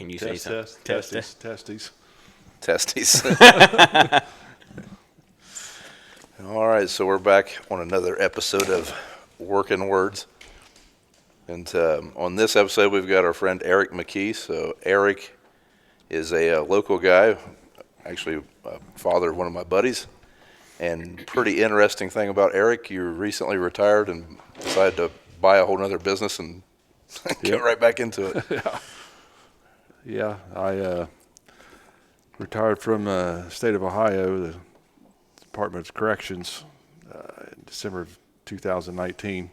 Can you say something? Testes. All right, so we're back on another episode of Working Words. And on this episode, we've got our friend Eric McKee. So Eric is a local guy, actually father of one of my buddies. And pretty interesting thing about Eric, you recently retired and decided to buy a whole nother business and get right back into it. Yeah, I retired from the state of Ohio, the Department of Corrections, in December of 2019,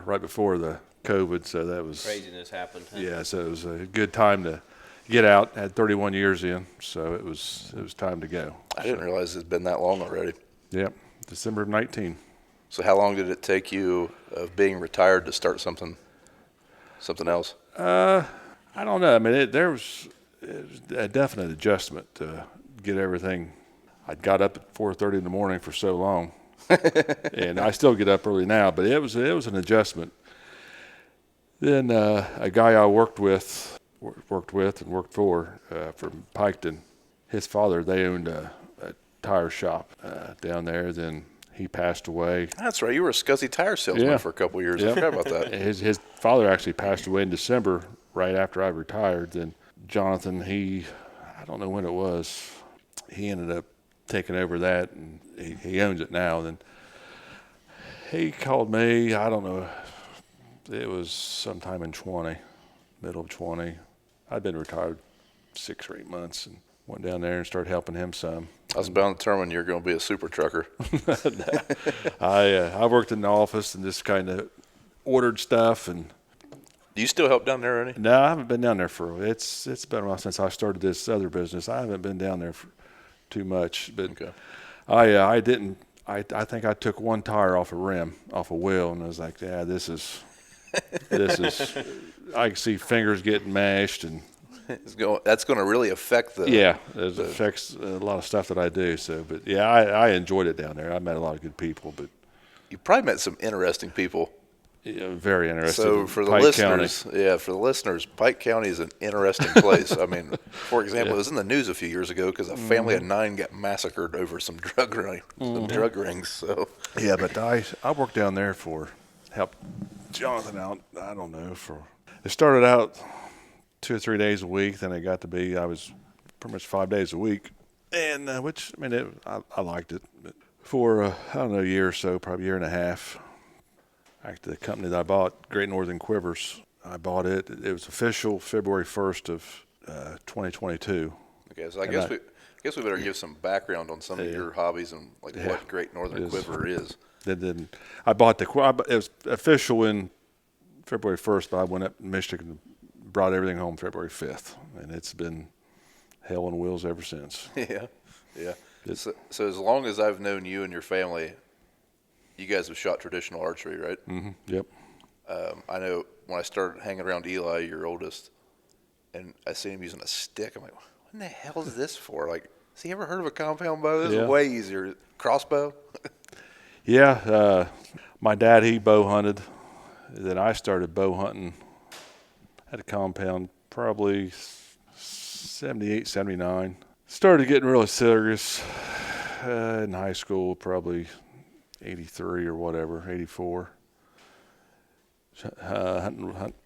right before the COVID. So that was Craziness happened. Huh? Yeah, so it was a good time to get out. Had 31 years in, so it was time to go. I didn't realize it's been that long already. Yep, December of 19. So how long did it take you of being retired to start something else? I don't know. I mean, it was a definite adjustment to get everything. I got up at 4:30 in the morning for so long, and I still get up early now. But it was an adjustment. Then a guy I worked with and worked for from Piketon, his father, they owned a tire shop down there. Then he passed away. That's right. You were a scuzzy tire salesman for a couple of years. Yep. I forgot about that. His father actually passed away in December, right after I retired. Then Jonathan, I don't know when it was, he ended up taking over that, and he owns it now. Then he called me, I don't know, it was sometime in middle of 20. I'd been retired 6 or 8 months and went down there and started helping him some. I was bound to determine you're going to be a super trucker. I worked in the office and just kind of ordered stuff. And Do you still help down there, Ernie? no, I haven't been down there it's been a while since I started this other business. I haven't been down there for too much, but Okay. I didn't. I think I took one tire off a wheel, and I was like, yeah, this is. I can see fingers getting mashed, and That's going to really affect the. it affects a lot of stuff that I do. So, but yeah, I enjoyed it down there. I met a lot of good people, but You probably met some interesting people. Very interesting. So for the Pike listeners, County. Pike County is an interesting place. I mean, for example, it was in the news a few years ago because a family of 9 got massacred over some drug rings. So Yeah, but I worked down there help Jonathan out. I don't know, it started out 2 or 3 days a week. Then it got to be I was pretty much 5 days a week, and which I mean I liked it. But for I don't know, a year or so, probably a year and a half. Actually, the company that I bought, Great Northern Quivers, I bought it. It was official February 1st of 2022. okay, so I guess we better give some background on some of your hobbies and what Great Northern Quiver is. Then I bought it was official in February 1st, but I went up to Michigan and brought everything home February 5th, and it's been hell on wheels ever since. Yeah. So as long as I've known you and your family, you guys have shot traditional archery, right? Mm-hmm. Yep. I know when I started hanging around Eli, your oldest, and I seen him using a stick. I'm like, what in the hell is this for? Like, has he ever heard of a compound bow? This is way easier. Crossbow? Yeah. My dad, he bow hunted. Then I started bow hunting at a compound probably 78, 79. Started getting really serious in high school, probably 83 or whatever, 84.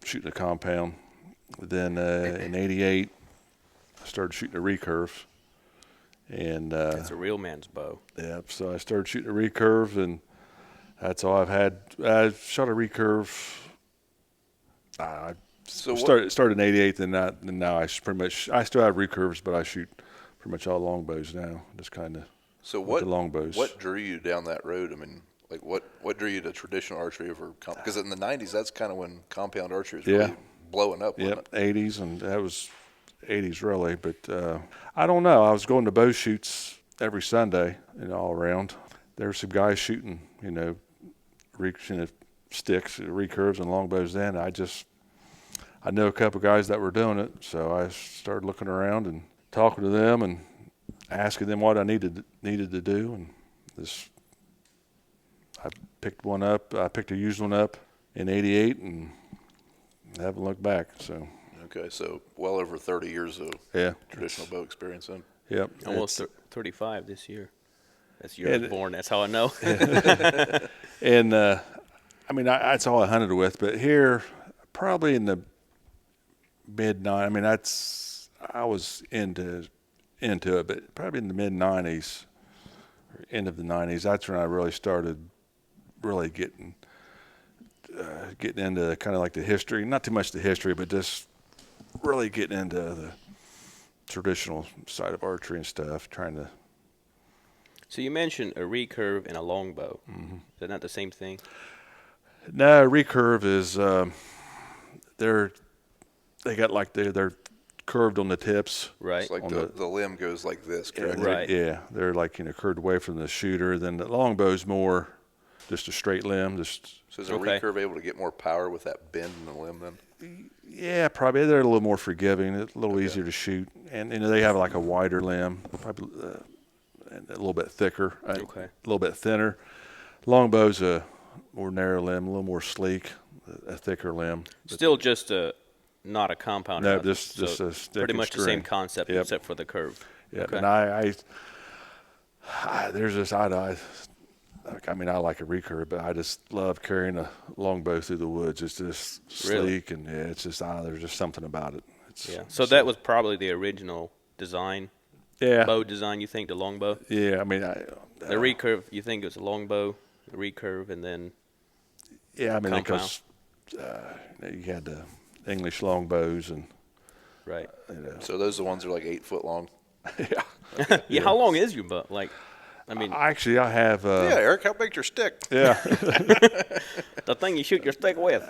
Shooting a compound. Then in 88, I started shooting a recurve. And It's a real man's bow. yeah, so I started shooting a recurve, and that's all I've had. I shot a recurve. I started in 88, and now I still have recurves, but I shoot pretty much all longbows now. Just kind of. So the longbows. What drew you down that road? I mean, like what drew you to traditional archery over because in the 90s that's kind of when compound archery was really blowing up. Yep, 80s, and that was 80s really. But I don't know. I was going to bow shoots every Sunday and all around. There were some guys shooting, sticks, recurves, and longbows. Then I know a couple guys that were doing it, so I started looking around and talking to them and asking them what I needed to do, and I picked one up. I picked a used one up in '88, and haven't looked back. So Okay, so well over 30 years of Yeah. traditional bow experience then. Yep. Almost It's- 35 this year. That's year I And- was born. That's how I know. And I mean, that's all I hunted with. But here, probably in the mid '90s. I mean, I was into it, but probably in the mid '90s, or end of the '90s. That's when I really started really getting into kind of like the history. Not too much the history, but just really getting into the traditional side of archery and stuff. Trying to. So you mentioned a recurve and a longbow. Mm-hmm. Is that not the same thing? No, recurve is they got like they're curved on the tips. Right. It's like On the limb goes like this, Yeah, correct? Right. Yeah, they're like curved away from the shooter. Then the longbow's more just a straight limb. Just So is a Okay. recurve able to get more power with that bend in the limb then? yeah, probably they're a little more forgiving, a little easier to shoot, and they have like a wider limb, probably and a little bit thicker, Okay. a little bit thinner. Longbow's a more narrow limb, a little more sleek, a thicker limb. Still just not a compound. No, or nothing. just a stick pretty and much the same string. concept Yep. except for the curve. Yeah, Okay. and I there's this I mean I like a recurve, but I just love carrying a longbow through the woods. It's just Really? sleek and yeah, it's just there's just something about it. Yeah. So that was probably the original design, yeah, bow design. You think the longbow, yeah. I mean, the recurve. You think it was a longbow, the recurve, and then yeah. I mean, compound. because you had the English longbows and right. So those are the ones that are like 8 foot long? yeah. Yeah. How long is your bow? Like, I mean, Actually, I have Yeah, Eric, how big's your stick? yeah. the thing you shoot your stick with.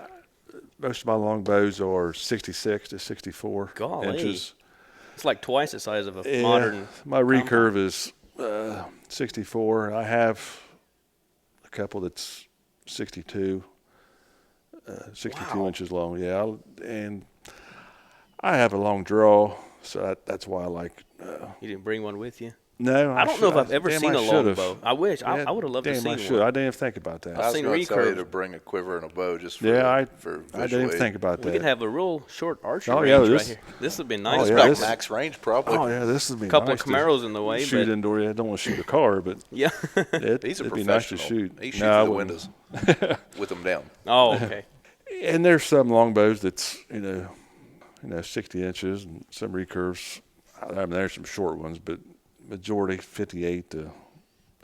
Most of my longbows are 66 to 64 Golly. inches. It's like twice the size of a Yeah, modern. my recurve is 64. I have a couple that's 62, 62 Wow. inches long. Yeah, and I have a long draw, so that's why I like. You didn't bring one with you. No, I don't know if I've ever damn, seen I a should've. longbow. I wish. I would have loved to Damn, see I one. should. I didn't even think about that. I was seen going to tell you recurve. to bring a quiver and a bow just for, Yeah, for I didn't even think about We that. could have a real short archery Oh, yeah, range this- right here. This would be Oh, nice. yeah, about this- max range probably. Oh yeah, this would be A couple nice of Camaros in the way, shoot but indoor. Yeah, I don't want to shoot a car, but yeah. He's a it'd be nice to professional. shoot. He shoots No, I through the wouldn't. windows with them down. Oh, okay. And there's some longbows that's 60 inches, and some recurves. I mean, there's some short ones, but majority 58 to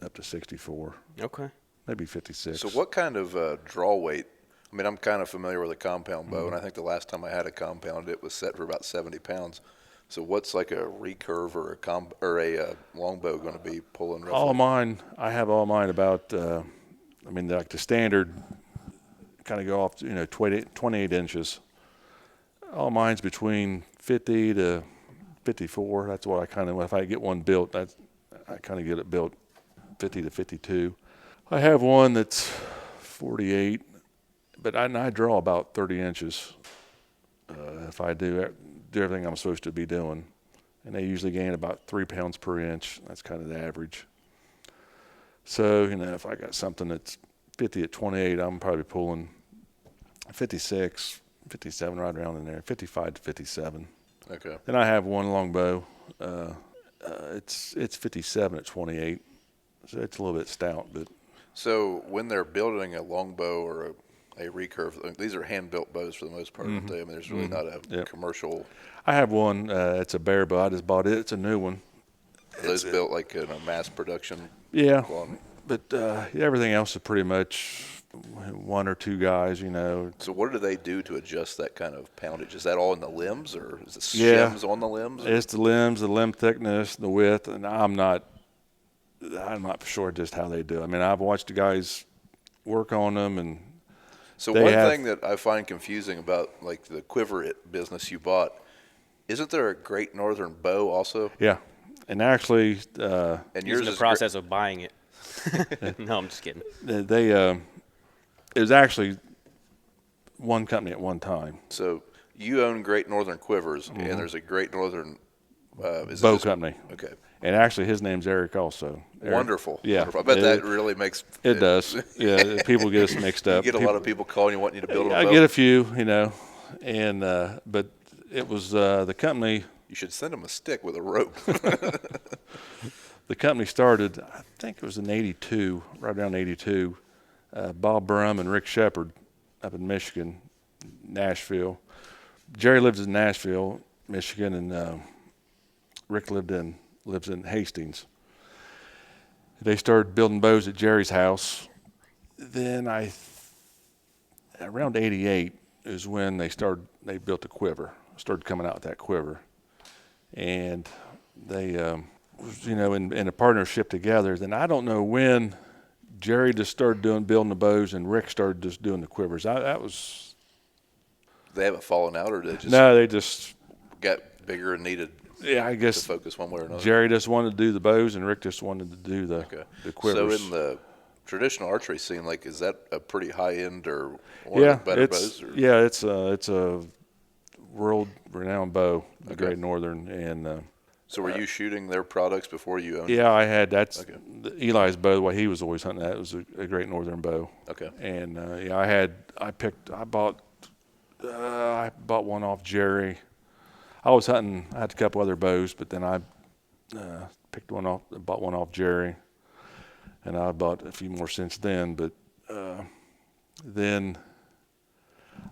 up to 64, Okay. maybe 56. So what kind of draw weight? I mean, I'm kind of familiar with a compound bow, Mm-hmm. and I think the last time I had a compound, it was set for about 70 pounds. So what's like a recurve or a longbow going to be pulling roughly? All mine, I have all mine about. I mean, like the standard, kind of go off. 28 inches. All mine's between 50 to 54. That's what I kind of. If I get one built, I kind of get it built 50 to 52. I have one that's 48, but I draw about 30 inches if I do everything I'm supposed to be doing. And they usually gain about 3 pounds per inch. That's kind of the average. So, if I got something that's 50 at 28, I'm probably pulling 56, 57, right around in there, 55 to 57. Okay. Then I have one longbow. It's 57 at 28, so it's a little bit stout. But So when they're building a longbow or a recurve, these are hand-built bows for the most part, aren't they? I mean, there's really not a Yep. commercial. I have one. It's a bear bow. I just bought it. It's a new one. Are those built like in a mass production Yeah, quality? but everything else is pretty much one or two guys. So what do they do to adjust that kind of poundage? Is that all in the limbs, or is the Yeah. shims on the limbs? It's the limbs, the limb thickness, the width, and I'm not for sure just how they do it. I mean, I've watched the guys work on them, and So they one have- thing that I find confusing about like the quiver business you bought, isn't there a Great Northern bow also? yeah, and actually, And He's yours in the is process of buying it. No, I'm just kidding. they it was actually one company at one time. So you own Great Northern Quivers, and there's a Great Northern is it Bow just- company. Okay, And actually, his name's Eric also. Eric. wonderful. Yeah. Wonderful. I bet It- that really makes It does. Yeah, people get us mixed You up. get a lot of people calling you wanting you to build them a I bow. get a few, and but it was the company. You should send him a stick with a rope. The company started, I think it was in '82, right around '82. Bob Brum and Rick Shepard up in Michigan, Nashville. Jerry lives in Nashville, Michigan, and Rick lives in Hastings. They started building bows at Jerry's house. Then around '88 is when they built a quiver, started coming out with that quiver. And they, in a partnership together. Then I don't know when Jerry just started building the bows and Rick started just doing the quivers. They haven't fallen out, or they just got bigger and needed I guess to focus one way or another? Jerry just wanted to do the bows and Rick just wanted to do the quivers. So in the traditional archery scene, like, is that a pretty high end or one of the better bows? Or? Yeah, it's a world renowned bow, the Great Northern, and so were you shooting their products before you owned it? Yeah, I had. That's Eli's bow. The way he was always hunting that, it was a Great Northern bow. Okay. And I bought one off Jerry. I was hunting. I had a couple other bows, but then I bought one off Jerry, and I bought a few more since then. But then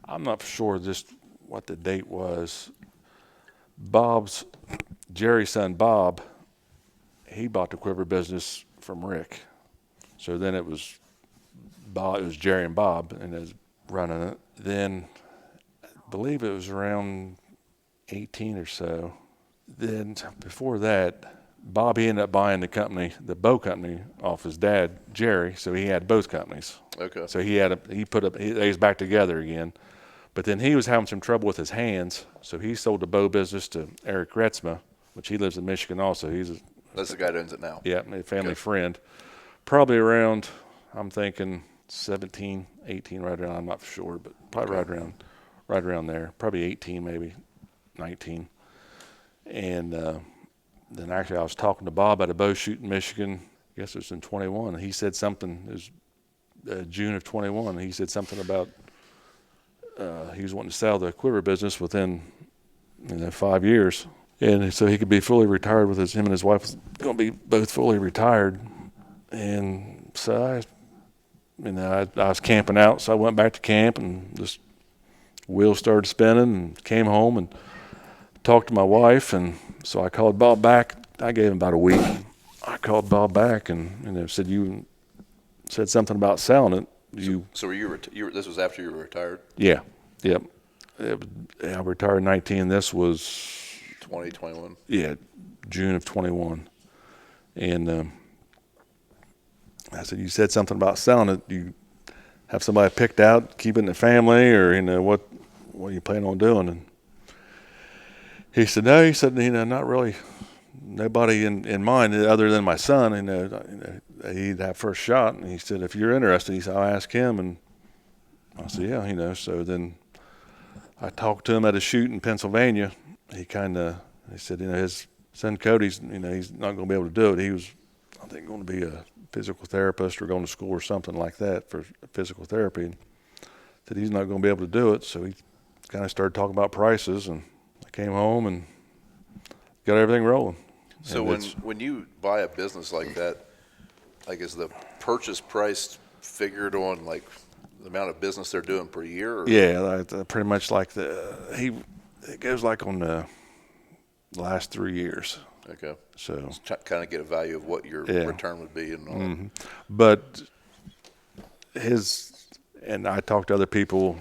I'm not sure just what the date was. Jerry's son Bob, he bought the quiver business from Rick. So then it was Jerry and Bob, and was running it. Then I believe it was around 18 or so. Then before that, Bob, he ended up buying the bow company off his dad, Jerry. So he had both companies. Okay. So they was back together again. But then he was having some trouble with his hands, so he sold the bow business to Eric Retzma, which he lives in Michigan also. That's the guy that owns it now. Yeah, a family friend. Probably around, I'm thinking 17, 18, right around. I'm not sure, but probably right around there. Probably 18, maybe 19. And then actually I was talking to Bob at a bow shoot in Michigan. I guess it was in 21. And he said something. It was June of 21. He said something about he was wanting to sell the quiver business within 5 years, and so he could be fully retired with him and his wife was going to be both fully retired. And so I was camping out, so I went back to camp and just wheels started spinning and came home and talked to my wife, and so I called Bob back. I gave him about a week. I called Bob back and said, you said something about selling it. So were you this was after you were retired? Yeah. Yep. I retired in 19. This was 2021. Yeah, June of 21. And I said, you said something about selling it. Do you have somebody picked out, keep it in the family, or what are you planning on doing? And he said, no. He said, not really. Nobody in mind other than my son. He'd have first shot. And he said, if you're interested, he said, I'll ask him. And I said, yeah, So then I talked to him at a shoot in Pennsylvania. He said, his son Cody's, he's not going to be able to do it. He was, I think, going to be a physical therapist or going to school or something like that for physical therapy. And said he's not going to be able to do it. So he kind of started talking about prices, and I came home and got everything rolling. So when you buy a business like that, like, is the purchase price figured on like the amount of business they're doing per year? Or? Yeah, pretty much like it goes like on the last 3 years. Okay. So kind of get a value of what your return would be and all. Mm-hmm. But and I talked to other people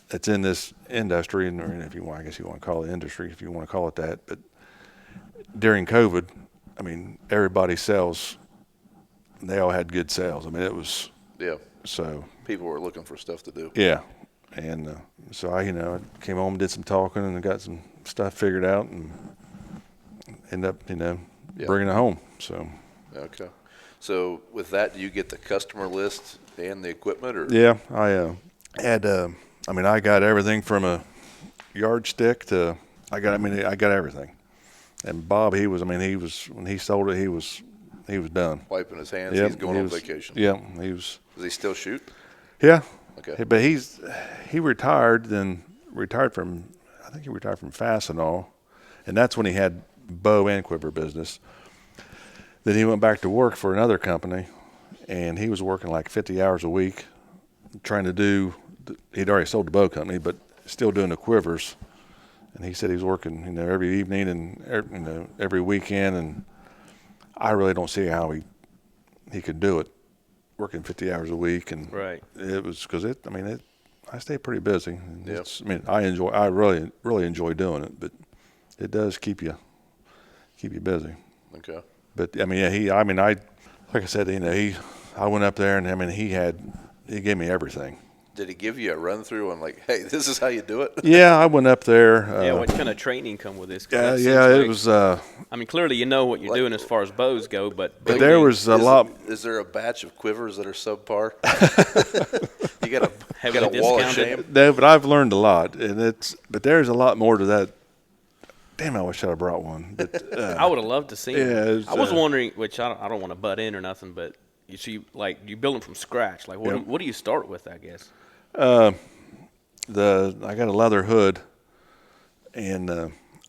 that's in this industry, and I guess you want to call it industry, if you want to call it that. But during COVID, everybody sells. They all had good sales. It was So people were looking for stuff to do. Yeah, and so I came home, did some talking, and got some stuff figured out, and ended up bringing it home. So okay. So with that, do you get the customer list and the equipment, or? Yeah, I had. I got everything from a yardstick to I got everything. And Bob, he was when he sold it, he was done. Wiping his hands. Yep, he's going on vacation. Yeah, he was. Does he still shoot? Yeah. Okay. But he retired from, I think he retired from Fastenal, and that's when he had bow and quiver business. Then he went back to work for another company, and he was working like 50 hours a week, trying to do. He'd already sold the bow company, but still doing the quivers. And he said he was working, every evening and every weekend, and I really don't see how he could do it, working 50 hours a week. And Right. it was because I stay pretty busy. Yep. I really enjoy doing it, but it does keep you busy. Okay. But like I said, I went up there and he gave me everything. Did he give you a run through on like, hey, this is how you do it? Yeah, I went up there. What kind of training come with this? 'Cause that Yeah, seems it like- was. I mean, clearly you know what you're doing as far as bows go, but There was a lot. Is there a batch of quivers that are subpar? you got Heavily a wall of discounted. shame. No, but I've learned a lot, but there's a lot more to that. Damn, I wish I'd have brought one. But I would have loved to see Yeah, them. it's, I was wondering, which I don't want to butt in or nothing, but you build them from scratch. Like, Yep. what do you start with? I guess. I got a leather hood, and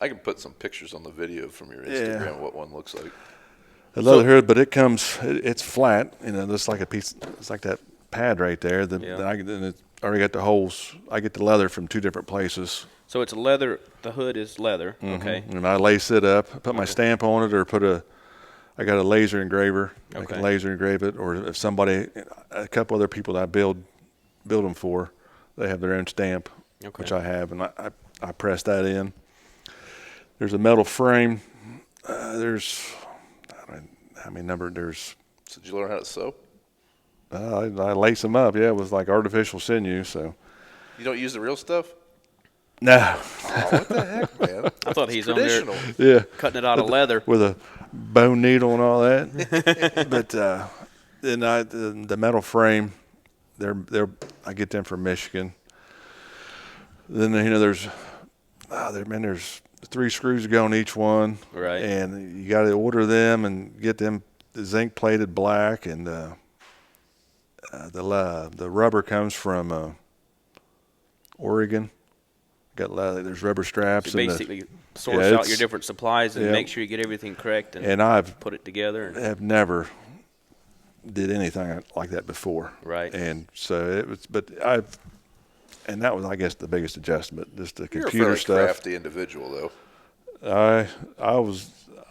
I can put some pictures on the video from your Instagram of what one looks like. a leather hood, but it's flat. Just like a piece. It's like that pad right there. Then it's already got the holes. I get the leather from two different places. So it's leather. The hood is leather. Mm-hmm. Okay. And I lace it up, put my stamp on it, or I got a laser engraver. I Okay. can laser engrave it, or if a couple other people that I build them for, they have their own stamp, Okay. which I have, and I press that in. There's a metal frame. There's, I don't know how many number there's. So did you learn how to sew? I lace them up, yeah, with like artificial sinew, so. You don't use the real stuff? No. Oh, what the heck, man? I thought he's on there Traditional. Yeah. cutting it out of leather. With a bone needle and all that. But then the metal frame, I get them from Michigan. Then there's 3 screws to go on each one. Right. And you got to order them and get them zinc plated black, and the rubber comes from Oregon. There's rubber straps. So and basically, source out it's- your different supplies and yeah. make sure you get everything correct and I've put it together. have never did anything like that before. Right. And so it was, and that was, I guess, the biggest adjustment, just the You're a computer fairly stuff. crafty individual, though.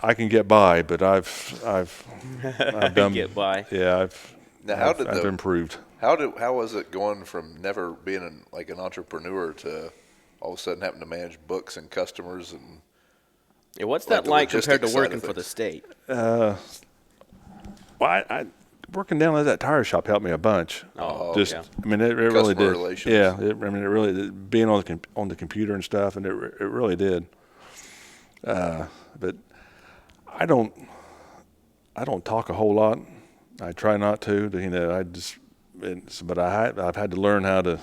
I can get by, but I've done. Get by. Yeah, Now, I've improved. How was it going from never being an entrepreneur to all of a sudden having to manage books and customers and Yeah, what's Like that the like compared to logistics side working of for the things. state? Well, I working down at that tire shop helped me a bunch. Oh, Just, yeah. I mean, it really Customer did. relations. Yeah, it really did. Being on the computer and stuff, and it really did. But I don't talk a whole lot. I try not to. But I've had to learn how to.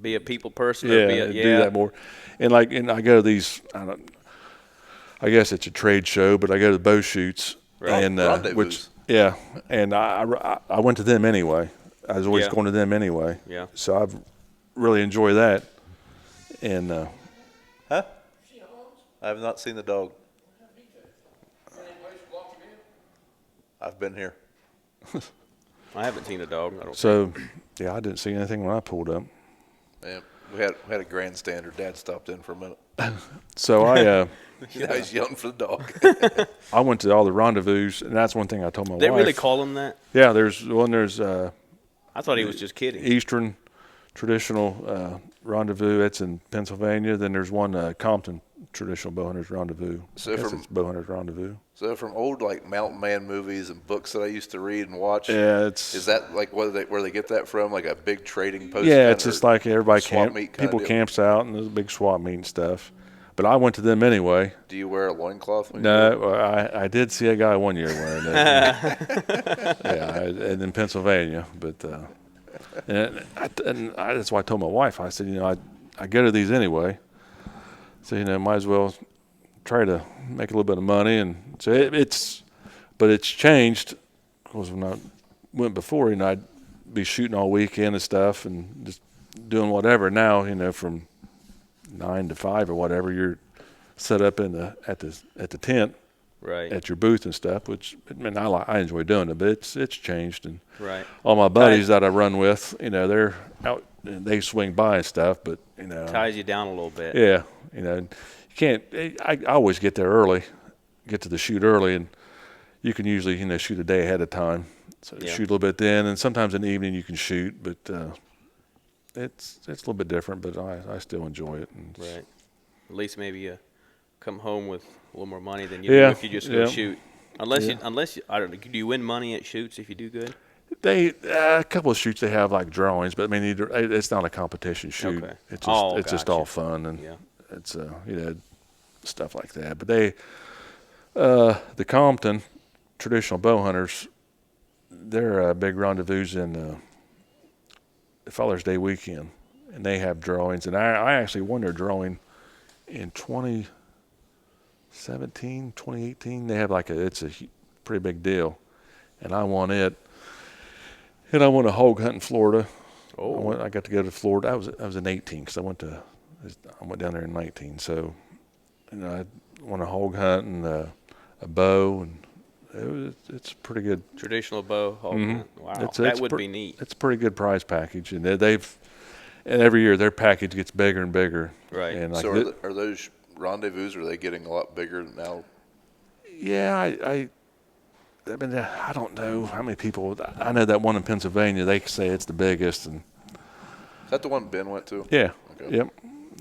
Be a people person. Yeah, Or be a, do that more. And I go to these. I guess it's a trade show, but I go to the bow shoots and Rendezvous. and I went to them anyway. I was always Yeah. going to them anyway. Yeah. So I've really enjoyed that. And Huh? I have not seen the dog. I've been here. I haven't seen a dog. I don't so yeah, I didn't see anything when I pulled up. Yeah, we had a grandstand. Her dad stopped in for a minute. So I He's yelling for the dog. I went to all the rendezvous, and that's one thing I told my They wife. really call him that? Yeah, there's I thought he was just kidding. Eastern traditional rendezvous. It's in Pennsylvania. Then there's one Compton traditional bowhunters rendezvous. So I guess from- it's bowhunters rendezvous. So from old mountain man movies and books that I used to read and watch, Yeah, it's is that where they get that from? Like a big trading post? yeah, kinda it's just like everybody swap meet kinda people deal? camps out and there's a big swap meet and stuff. But I went to them anyway. Do you wear a loincloth? When you go? No, I did see a guy one year wearing it. And in Pennsylvania, but that's why I told my wife. I said, I go to these anyway, so might as well try to make a little bit of money. And so it's changed because when I went before, I'd be shooting all weekend and stuff and just doing whatever. Now, from 9 to 5 or whatever, you're set up in at the tent Right. at your booth and stuff. Which I mean, I enjoy doing it, but it's changed. And Right. all my buddies that I run with, they're out and they swing by and stuff. But Ties you down a little bit. yeah, you can't. I always get there early, get to the shoot early, and you can usually shoot a day ahead of time. So Yeah. shoot a little bit then, and sometimes in the evening you can shoot, but it's a little bit different. But I still enjoy it. And Right. At least maybe you come home with a little more money than you Yeah, do if you just go yeah. shoot. Unless you, I don't know, do you win money at shoots if you do good? They a couple of shoots they have like drawings, but I mean it's not a competition shoot. Okay. It's just all Gotcha. fun and Yeah. it's stuff like that. But they the Compton traditional bow hunters, they're big rendezvous in Father's Day weekend, and they have drawings. And I actually won their drawing in 2017, 2018. They have it's a pretty big deal, and I won it. And I went a hog hunt in Florida. Oh. I got to go to Florida. I was in 18 because I went down there in 19. So, I went a hog hunt and a bow, and it's pretty good. Traditional bow. Oh, Mhm. wow. It's That would be neat. It's a pretty good prize package, and and every year their package gets bigger and bigger. Right. And So are those rendezvous, are they getting a lot bigger now? yeah, I mean, I don't know how many people. I know that one in Pennsylvania. They say it's the biggest, and Is that the one Ben went to? yeah, Okay. yep.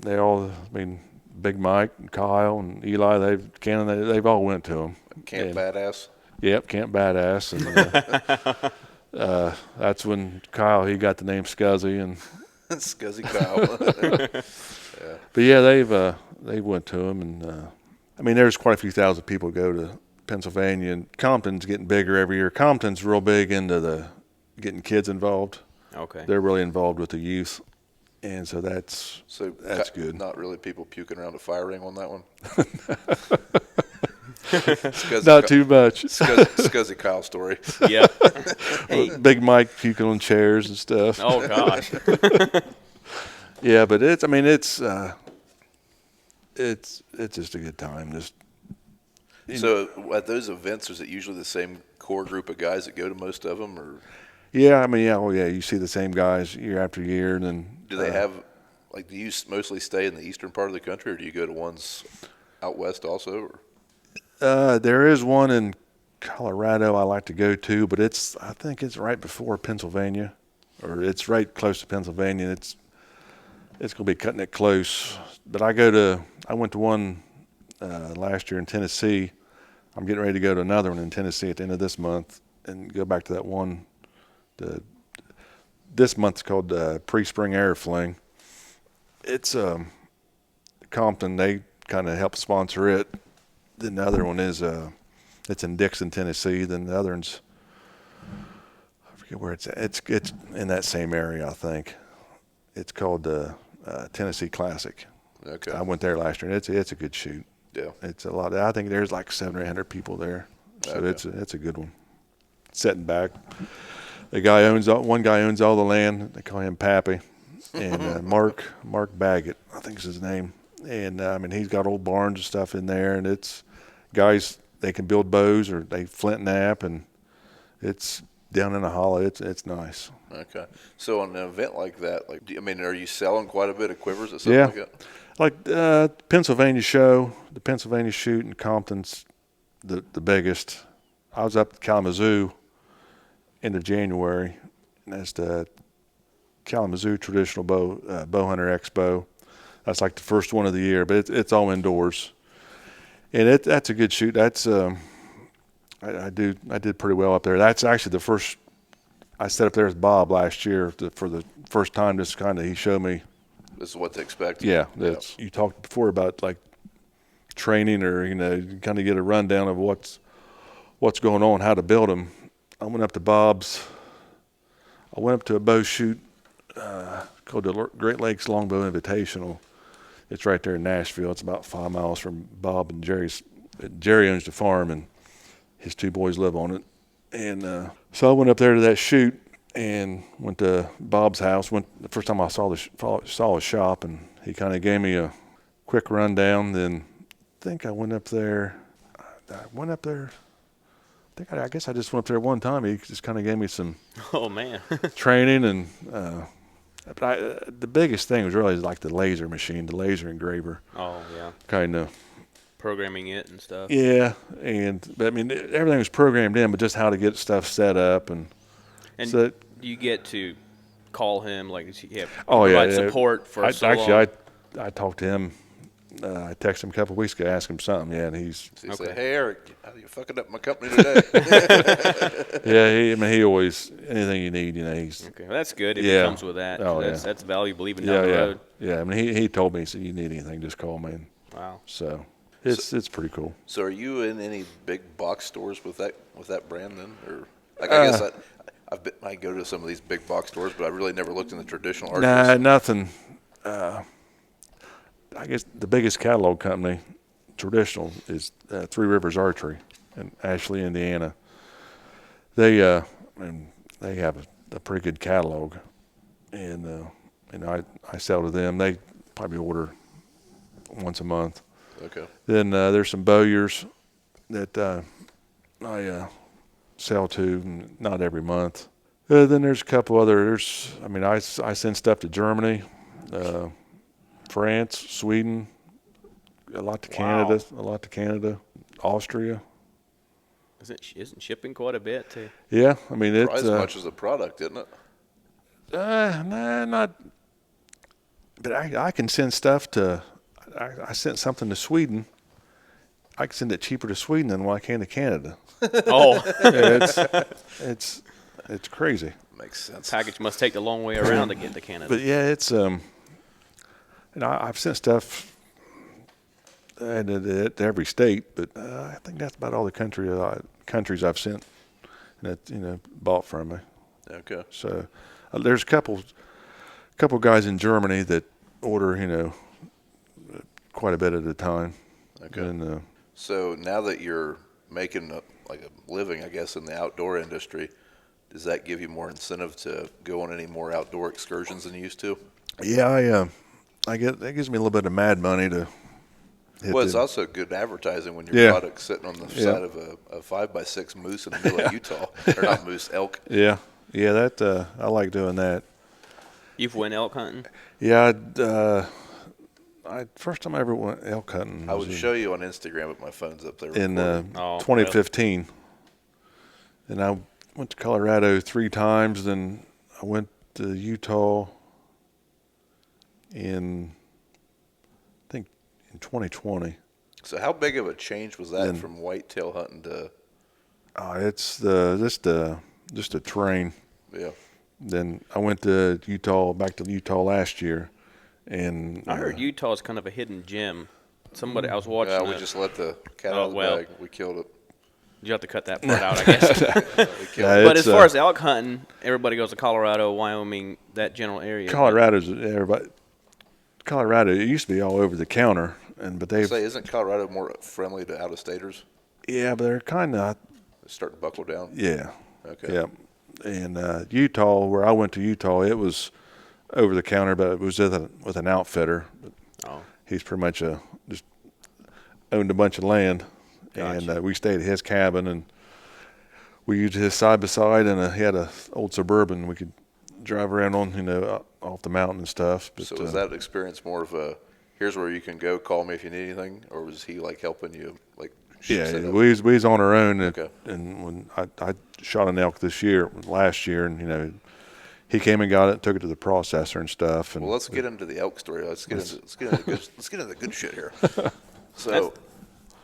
They all. I mean, Big Mike, and Kyle, and Eli. They've all went to them. Camp Badass. Yep, Camp Badass, and that's when Kyle he got the name Scuzzy, and Scuzzy Kyle. but yeah, they went to them, and I mean, there's quite a few thousand people go to Pennsylvania, and Compton's getting bigger every year. Compton's real big into getting kids involved. Okay. They're really involved with the youth, and so that's good. Not really people puking around a fire ring on that one. Not too much. Scuzzy Kyle story. Yeah. Hey. Big Mike puking on chairs and stuff. Oh gosh. Yeah, but it's just a good time. So at those events, is it usually the same core group of guys that go to most of them, or Yeah, I mean, you see the same guys year after year, and then do they have do you mostly stay in the eastern part of the country, or do you go to ones out west also? Or? There is one in Colorado I like to go to, but I think it's right before Pennsylvania, or it's right close to Pennsylvania. It's going to be cutting it close. But I went to one last year in Tennessee. I'm getting ready to go to another one in Tennessee at the end of this month and go back to that one. This month's called Pre-Spring Air Fling. It's Compton. They kind of help sponsor it. Then the other one is it's in Dixon, Tennessee. Then the other one's I forget where it's at. It's in that same area, I think. It's called the Tennessee Classic. Okay. I went there last year, and it's a good shoot. Yeah. It's a lot. I think there's like 700 or 800 people there, so Okay. it's a good one. Setting back, one guy owns all the land. They call him Pappy, and Mark Baggett, I think is his name. And I mean, he's got old barns and stuff in there, and it's guys they can build bows or they flint knap, and it's down in a hollow. It's nice. Okay. So on an event like that, are you selling quite a bit of quivers or something like that? Like the Pennsylvania show, the Pennsylvania shoot in Compton's the biggest. I was up at Kalamazoo end of January, and that's the Kalamazoo Traditional Bow Hunter Expo. That's like the first one of the year, but it's all indoors, and that's a good shoot. That's I did pretty well up there. That's actually the first. I set up there with Bob last year for the first time. Just kind of he showed me. This is what to expect. Yeah, you talked before about like training or kind of get a rundown of what's going on, how to build them. I went up to Bob's. I went up to a bow shoot called the Great Lakes Longbow Invitational. It's right there in Nashville. It's about 5 miles from Bob and Jerry's. Jerry owns the farm, and his two boys live on it. And so I went up there to that shoot and went to Bob's house. The first time I saw his shop, and he kind of gave me quick rundown. Then I think I went up there. I guess I just went up there one time. He just kind of gave me some Oh man. training, and the biggest thing was really like the laser machine, the laser engraver. Oh yeah. Kind of. Programming it and stuff. Yeah, but I mean everything was programmed in, but just how to get stuff set up and so. You get to call him like you have Oh yeah, provide support for I talked to him. I texted him a couple of weeks ago, asked him something. Yeah, and he's like, "Hey Eric, how are you fucking up my company today?" yeah, he always anything you need, he's okay. Well, that's good if it comes with that. Oh, that's valuable even down the road. Yeah, I mean he told me, he said, you need anything, just call me. Wow. So it's pretty cool. So are you in any big box stores with that brand then, or like I guess I go to some of these big box stores, but I really never looked in the traditional articles. Nah, nothing. I guess the biggest catalog company, traditional, is Three Rivers Archery in Ashley, Indiana. They have a pretty good catalog, and I sell to them. They probably order once a month. Okay. Then there's some bowyers that I sell to, not every month. Then there's a couple others. I send stuff to Germany, France, Sweden, a lot to Canada, Austria. Isn't shipping quite a bit too? Yeah, I mean it's as much as the product, isn't it? Nah, not. But I can send stuff to. I sent something to Sweden. I can send it cheaper to Sweden than what I can to Canada. Oh, Yeah, it's crazy. Makes sense. package must take the long way around to get to Canada. But yeah, it's I've sent stuff to every state, but I think that's about all the countries I've sent that bought from me. Okay. So there's a couple guys in Germany that order quite a bit at a time. Okay. And So now that you're making a living, I guess, in the outdoor industry, does that give you more incentive to go on any more outdoor excursions than you used to? yeah, that gives me a little bit of mad money to hit. Well, it's also good advertising when your product's sitting on the side of a 5x6 moose in the middle of Utah, or not moose, elk. Yeah, that I like doing that. You've went elk hunting? Yeah, first time I ever went elk hunting. I would show you on Instagram, but my phone's up there. In Oh, 2015, and I went to Colorado 3 times. Then I went to Utah in 2020. So how big of a change was that from whitetail hunting to? It's just a terrain. Yeah. Then I went back to Utah last year, and I heard Utah's kind of a hidden gem. Somebody I was watching. Yeah, we just let the cat out of the bag. We killed it. You have to cut that part out, I guess. We killed it. But as far as elk hunting, everybody goes to Colorado, Wyoming, that general area. Colorado. It used to be all over the counter, but they've. Isn't Colorado more friendly to out-of-staters? Yeah, but they're kind of. They start to buckle down. Yeah. Okay. Yeah, and Utah, where I went to Utah, it was over the counter, but it was with an outfitter. Oh. He's pretty much just owned a bunch of land, Gotcha. and we stayed at his cabin, and we used his side by side, and he had a old Suburban we could drive around on, off the mountain and stuff. But, So was that experience more of a, here's where you can go, call me if you need anything, or was he helping you Yeah, we was on our own, Okay. and when I shot an elk last year, and he came and got it, took it to the processor and stuff. And Well, let's get into the elk story. Let's get into the good shit here. So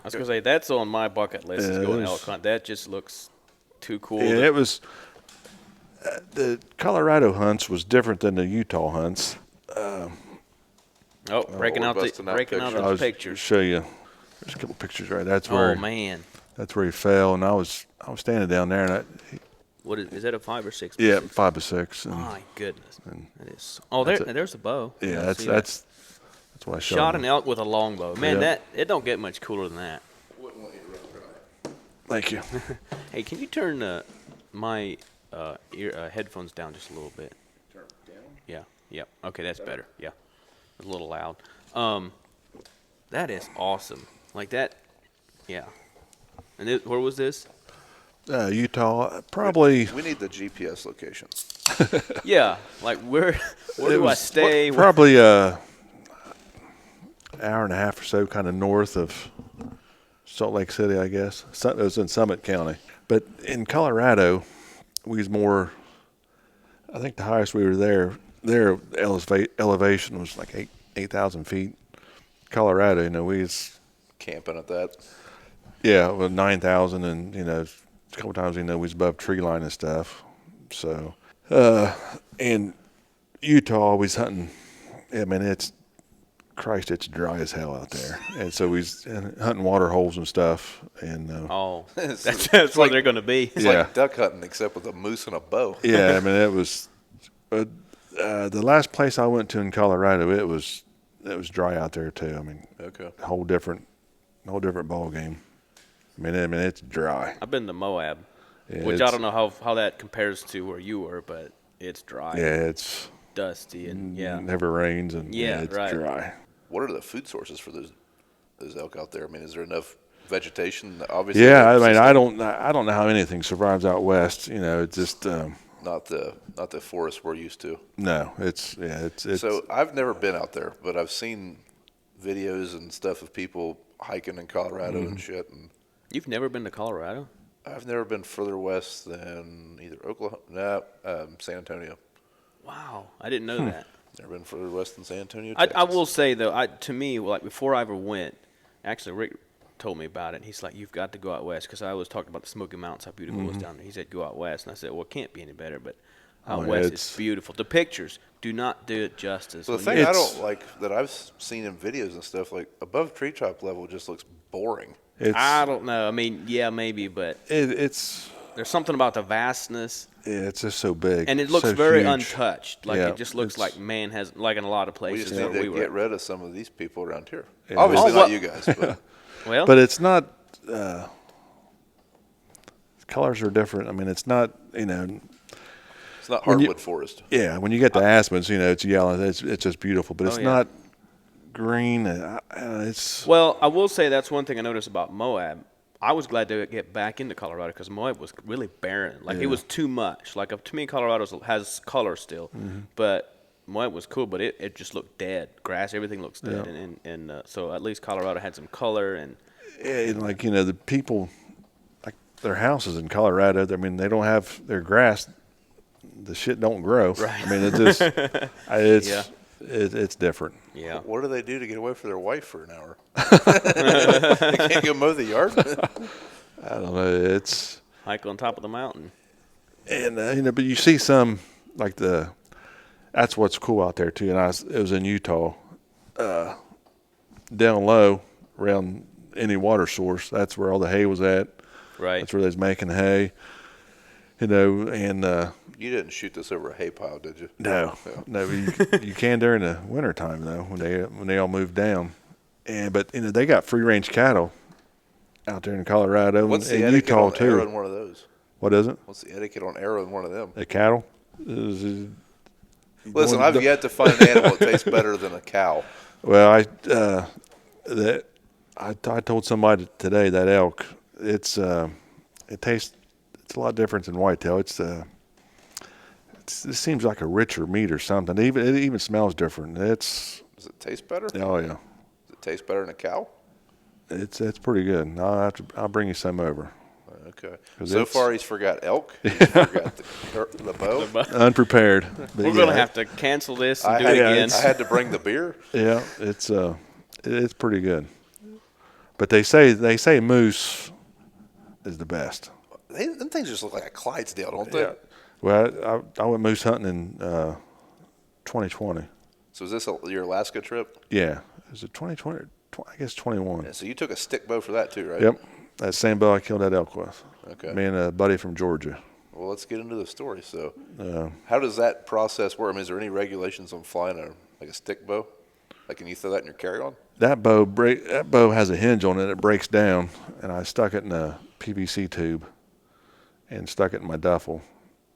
I was going to say, that's on my bucket list is going elk hunt. That just looks too cool. yeah, it was. The Colorado hunts was different than the Utah hunts. Breaking we're out busting out those pictures. Show you. There's a couple pictures right. That's where. Oh man, That's where he fell, and I was standing down there, and what is that? A 5 or 6? yeah, 5 by 6. And, My goodness, that is. Oh, there's a bow. yeah, I see that's what I shot. shot him. an elk with a longbow. Man, Yeah. it don't get much cooler than that. Thank you. Hey, can you turn my headphones down just a little bit? turn it down. Yeah. Okay, that's better. Yeah, it's a little loud. That is awesome. Like that, yeah. And where was this? Utah, probably. We need the GPS location. Yeah, like where do I stay? Probably hour and a half or so, kind of north of Salt Lake City, I guess. It was in Summit County. But in Colorado, we was more. I think the highest we were there. Their elevation was like 8,000 feet. Colorado, we was Camping at that. yeah, well 9,000, and a couple times we was above tree line and stuff. So, and Utah, we was hunting. I mean, it's dry as hell out there, and so we was hunting water holes and stuff. And that's what they're going to be. It's like duck hunting, except with a moose and a bow. Yeah, I mean, it was. The last place I went to in Colorado, it was dry out there too. I mean, Okay. whole different ball game. I mean, it's dry. I've been to Moab, Yeah, which I don't know how that compares to where you were, but it's dry. Yeah, it's dusty and never rains and it's right. dry. What are the food sources for those elk out there? I mean, is there enough vegetation? Obviously. Yeah, I mean, I don't know how anything survives out west. It's just not the forest we're used to. no. It's So I've never been out there, but I've seen videos and stuff of people hiking in Colorado and shit. And You've never been to Colorado? I've never been further west than either San Antonio. Wow, I didn't know that. Never been further west than San Antonio. I will say though, to me, like before I ever went, actually Rick told me about it. He's like, "You've got to go out west," because I always talked about the Smoky Mountains, how beautiful it was down there. He said, "Go out west," and I said, "Well, it can't be any better." But out west, it's beautiful. The pictures do not do it justice. So the thing I don't like that I've seen in videos and stuff, like above treetop level, just looks boring. I don't know. I mean, yeah, maybe, but it's there's something about the vastness. Yeah, it's just so big, and it looks so very huge. untouched. Like it just looks like man has, like in a lot of We places just need where to we get were. rid of some of these people around here. Yeah. Obviously not you guys, but Well, but it's not. Colors are different. I mean, it's not. it's not hardwood forest. Yeah, when you get the aspens, it's yellow. It's just beautiful, but it's yeah. not green. It's well, I will say that's one thing I noticed about Moab. I was glad to get back into Colorado because Moab was really barren. Like it was too much. Like to me, Colorado has color still, but Moab was cool. But it just looked dead. Grass, everything looks dead. And so at least Colorado had some color and like the people, like their houses in Colorado. I mean, they don't have their grass. The shit don't grow. Right. I mean, it just it's different. yeah. What do they do to get away from their wife for an hour? They can't go mow the yard. I don't know. It's Hike on top of the mountain. and but you see some like that's what's cool out there too. And it was in Utah, down low around any water source. That's where all the hay was at. Right. That's where they was making hay. And You didn't shoot this over a hay pile, did you? no. You can during the wintertime though when they all move down. But they got free range cattle out there in Colorado What's and the etiquette Utah on too. arrowing one of those? What is it? What's the etiquette on arrowing one of them? The cattle? Listen, I've yet to find an animal that tastes better than a cow. Well, I told somebody today that elk, it tastes it's a lot different than whitetail. It seems like a richer meat or something. It even smells different. Does it taste better? Oh yeah. Does it taste better than a cow? It's pretty good. I'll bring you some over. Okay. So far, he's forgot elk. He's forgot the bow. Unprepared. We're going to have to cancel this and do it again. I had to bring the beer. Yeah, it's pretty good. But they say moose is the best. Them things just look like a Clydesdale, don't they? Yeah. Well, I went moose hunting in 2020. So is this your Alaska trip? Yeah. Is it 2020? I guess 21. Yeah, so you took a stick bow for that too, right? Yep. That same bow I killed that elk with. Okay. Me and a buddy from Georgia. Well, let's get into the story. So, how does that process work? I mean, is there any regulations on flying a stick bow? Like, can you throw that in your carry-on? That bow has a hinge on it. It breaks down, and I stuck it in a PVC tube and stuck it in my duffel.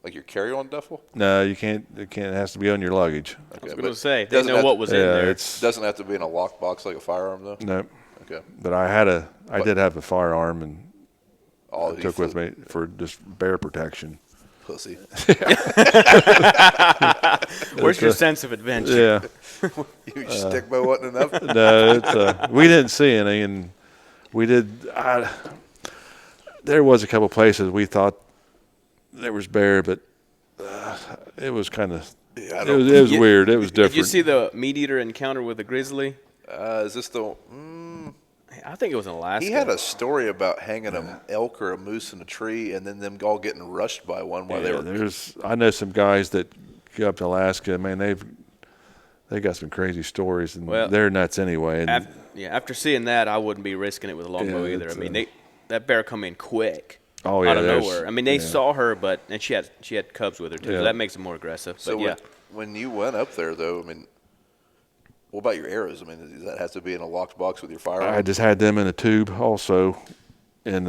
Like your carry-on duffel? No, you can't. It can't. It has to be on your luggage. I Okay, was going but to say, they doesn't know have what to- was in there. It's Doesn't have to be in a lockbox like a firearm, though? no. Okay. But I did have a firearm and Oh, I took with me for just bear protection. Pussy. Where's your sense of adventure? Yeah. You stick bow wasn't enough? No, it's we didn't see any, and we did. There was a couple places we thought there was bear, but it was kind of. Yeah, It was weird. It was different. Did you see the meat eater encounter with a grizzly? Is this the? I think it was in Alaska. He had a story about hanging an elk or a moose in a tree, and then them all getting rushed by one while they were. I know some guys that go up to Alaska. Man, they got some crazy stories, and they're nuts anyway. And after seeing that, I wouldn't be risking it with a longbow either. I mean, that bear come in quick. Oh yeah, out of nowhere. I mean, they saw her, and she had cubs with her too. Yeah. So that makes it more aggressive. So but when you went up there, though, I mean, what about your arrows? I mean, does that have to be in a locked box with your firearm? I just had them in a tube, also, in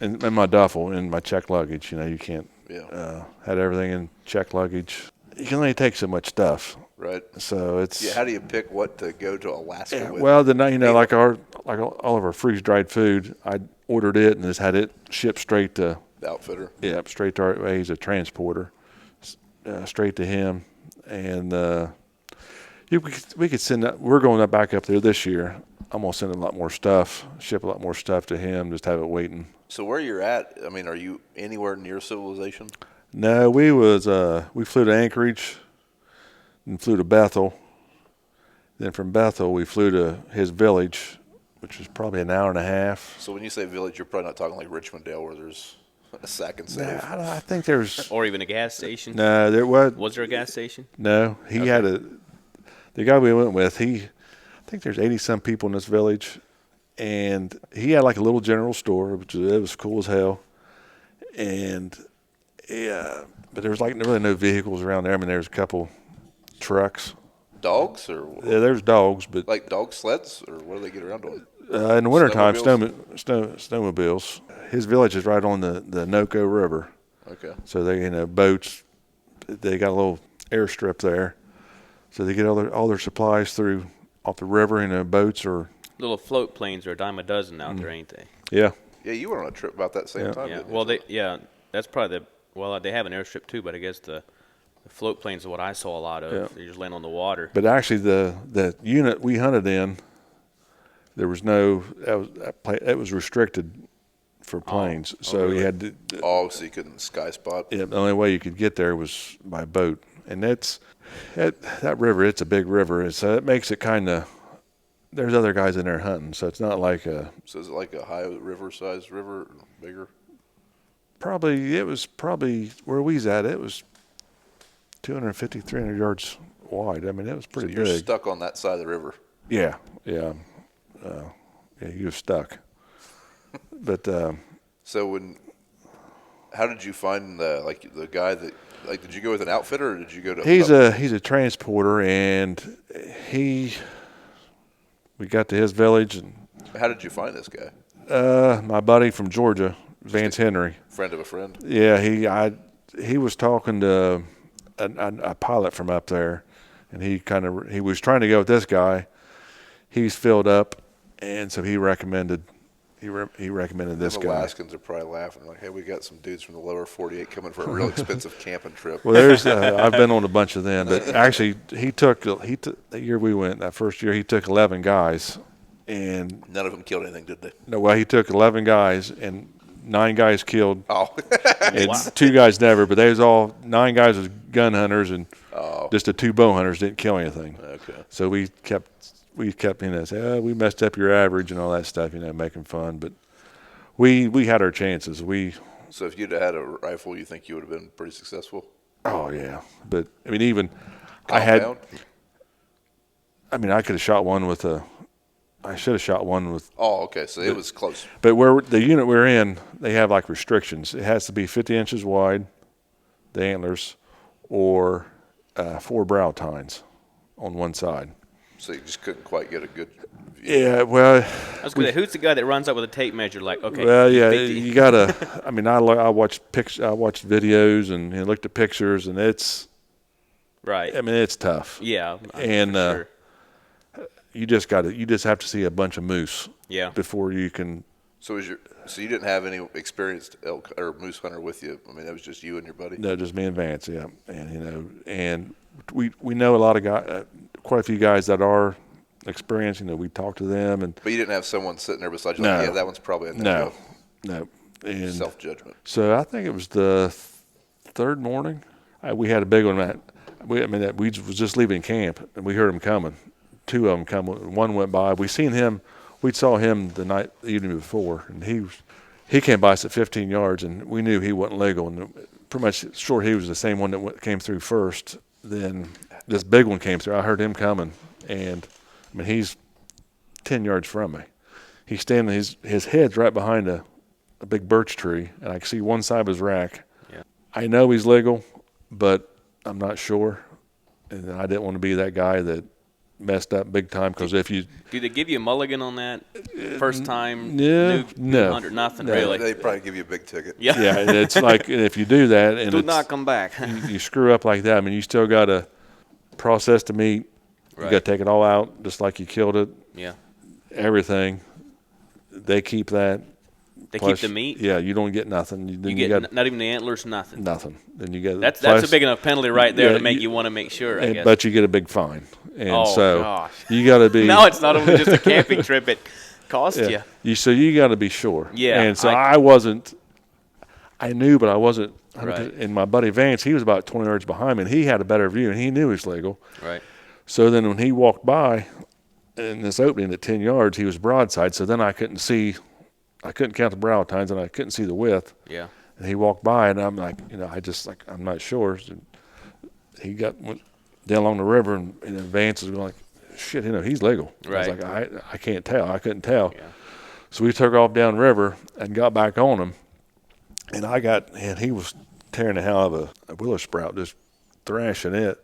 my duffel, in my check luggage. You know, you can't. Yeah. Had everything in check luggage. You can only take so much stuff. Right. So it's. Yeah. How do you pick what to go to Alaska with? Well, like all of our freeze dried food, I ordered it and just had it shipped straight to the outfitter. Yeah, straight to our. He's a transporter, straight to him, and we could send that. We're going back up there this year. I'm gonna send a lot more stuff, ship a lot more stuff to him, just have it waiting. So where you're at, I mean, are you anywhere near civilization? No, we flew to Anchorage, and flew to Bethel. Then from Bethel, we flew to his village, which was probably an hour and a half. So when you say village, you're probably not talking like Richmond-Dale where there's a sack and save. I think there's. or even a gas station. No, there was. Was there a gas station? No, he had the guy we went with, I think there's 80-some people in this village, and he had like a little general store, which it was cool as hell. And but there was like really no vehicles around there. I mean, there's a couple trucks. Dogs or Yeah, there's dogs, but like dog sleds or what do they get around on? in the wintertime, Snowmobiles? snowmobiles. His village is right on the Noco River. Okay. So they boats. They got a little airstrip there, so they get all their supplies off the river. Boats or Little float planes are a dime a dozen out there, ain't they? yeah. Yeah, you went on a trip about that same time. Yeah. Didn't Well, you? that's probably they have an airstrip too, but I guess the float planes are what I saw a lot of. Yeah. They just land on the water. But actually, the unit we hunted in, there was it was restricted for planes. So really? you had to. Oh, so you couldn't sky spot. Yeah, the only way you could get there was by boat, and that river. It's a big river, so it makes it kind of. There's other guys in there hunting, so it's not like a. So is it like a high river-sized river, or bigger? It was probably where we was at. It was 250, 300 yards wide. I mean, it was pretty So you're big. stuck on that side of the river. Yeah. He was stuck. But So how did you find the guy that did you go with an outfitter or did you go to? he's a transporter, and we got to his village, and How did you find this guy? my buddy from Georgia, Vance Henry. Friend of a friend. Yeah, he was talking to a pilot from up there, and he was trying to go with this guy. He's filled up, and so he recommended this Them guy. Alaskans are probably laughing like, "Hey, we got some dudes from the lower 48 coming for a real expensive camping trip." Well, there's I've been on a bunch of them, but actually he took the year we went, that first year, he took 11 guys, and None of them killed anything, did they? no, well, he took 11 guys, and 9 guys killed, Oh, and 2 guys never, but they was all 9 guys was gun hunters, and just the 2 bow hunters didn't kill anything. okay. So we kept say, we messed up your average and all that stuff, making fun, but we had our chances. So if you'd have had a rifle, you think you would have been pretty successful? Oh yeah, but I mean, even Compound? I could have shot one with I should have shot one with. Oh, okay. So it was close. But where the unit we're in, they have like restrictions. It has to be 50 inches wide, the antlers, or 4 brow tines on one side. So you just couldn't quite get a good view. Yeah, well, I was gonna say, who's the guy that runs up with a tape measure? Like, okay, well, yeah, 50. you gotta. I mean, I watched I watched videos and looked at pictures, and it's Right. I mean, it's tough. Yeah. And for sure. you just have to see a bunch of moose. Yeah. Before you can. So you didn't have any experienced elk or moose hunter with you? I mean, that was just you and your buddy. No, just me and Vance. Yeah, and and we know a lot of guys, quite a few guys that are experienced. We talk to them, and But you didn't have someone sitting there beside you. No. Like, yeah, that one's probably a no. no, and Self judgment. so I think it was the third morning. We had a big one. We was just leaving camp, and we heard him coming. Two of them come. One went by. We saw him the evening before, and he came by us at 15 yards, and we knew he wasn't legal. And pretty much sure he was the same one that came through first. Then this big one came through. I heard him coming, and I mean he's 10 yards from me. He's standing. His head's right behind a big birch tree, and I can see one side of his rack. Yeah. I know he's legal, but I'm not sure, and I didn't want to be that guy that messed up big time, because if you Do they give you a mulligan on that first time? no, new hunter? Nothing really. They probably give you a big ticket. Yeah. yeah, and it's like if you do that and Do not come back. you screw up like that, I mean, you still got to process the meat. You Right. got to take it all out, just like you killed it. Yeah. Everything. They keep that. They Plus, keep the meat. Yeah, you don't get nothing. You Then get got not even the antlers, nothing. nothing. Then you get That's plus- a big enough penalty right there Yeah, to make you want to make sure. I guess. But you get a big fine, and Oh, so gosh. you got to be. Now it's not only just a camping trip; it costs you. So you got to be sure. Yeah, And so I wasn't. I knew, but I wasn't. Right. And my buddy Vance, he was about 20 yards behind me, and he had a better view, and he knew he was legal. Right. So then when he walked by in this opening at 10 yards, he was broadside. So then I couldn't count the brow tines, and I couldn't see the width. Yeah. And he walked by, and I'm like, I'm not sure. So he went down along the river, and Vance was like, shit, he's legal. Right. I was like, I can't tell. I couldn't tell. Yeah. So we took off downriver and got back on him, and he was tearing the hell out of a willow sprout, just thrashing it.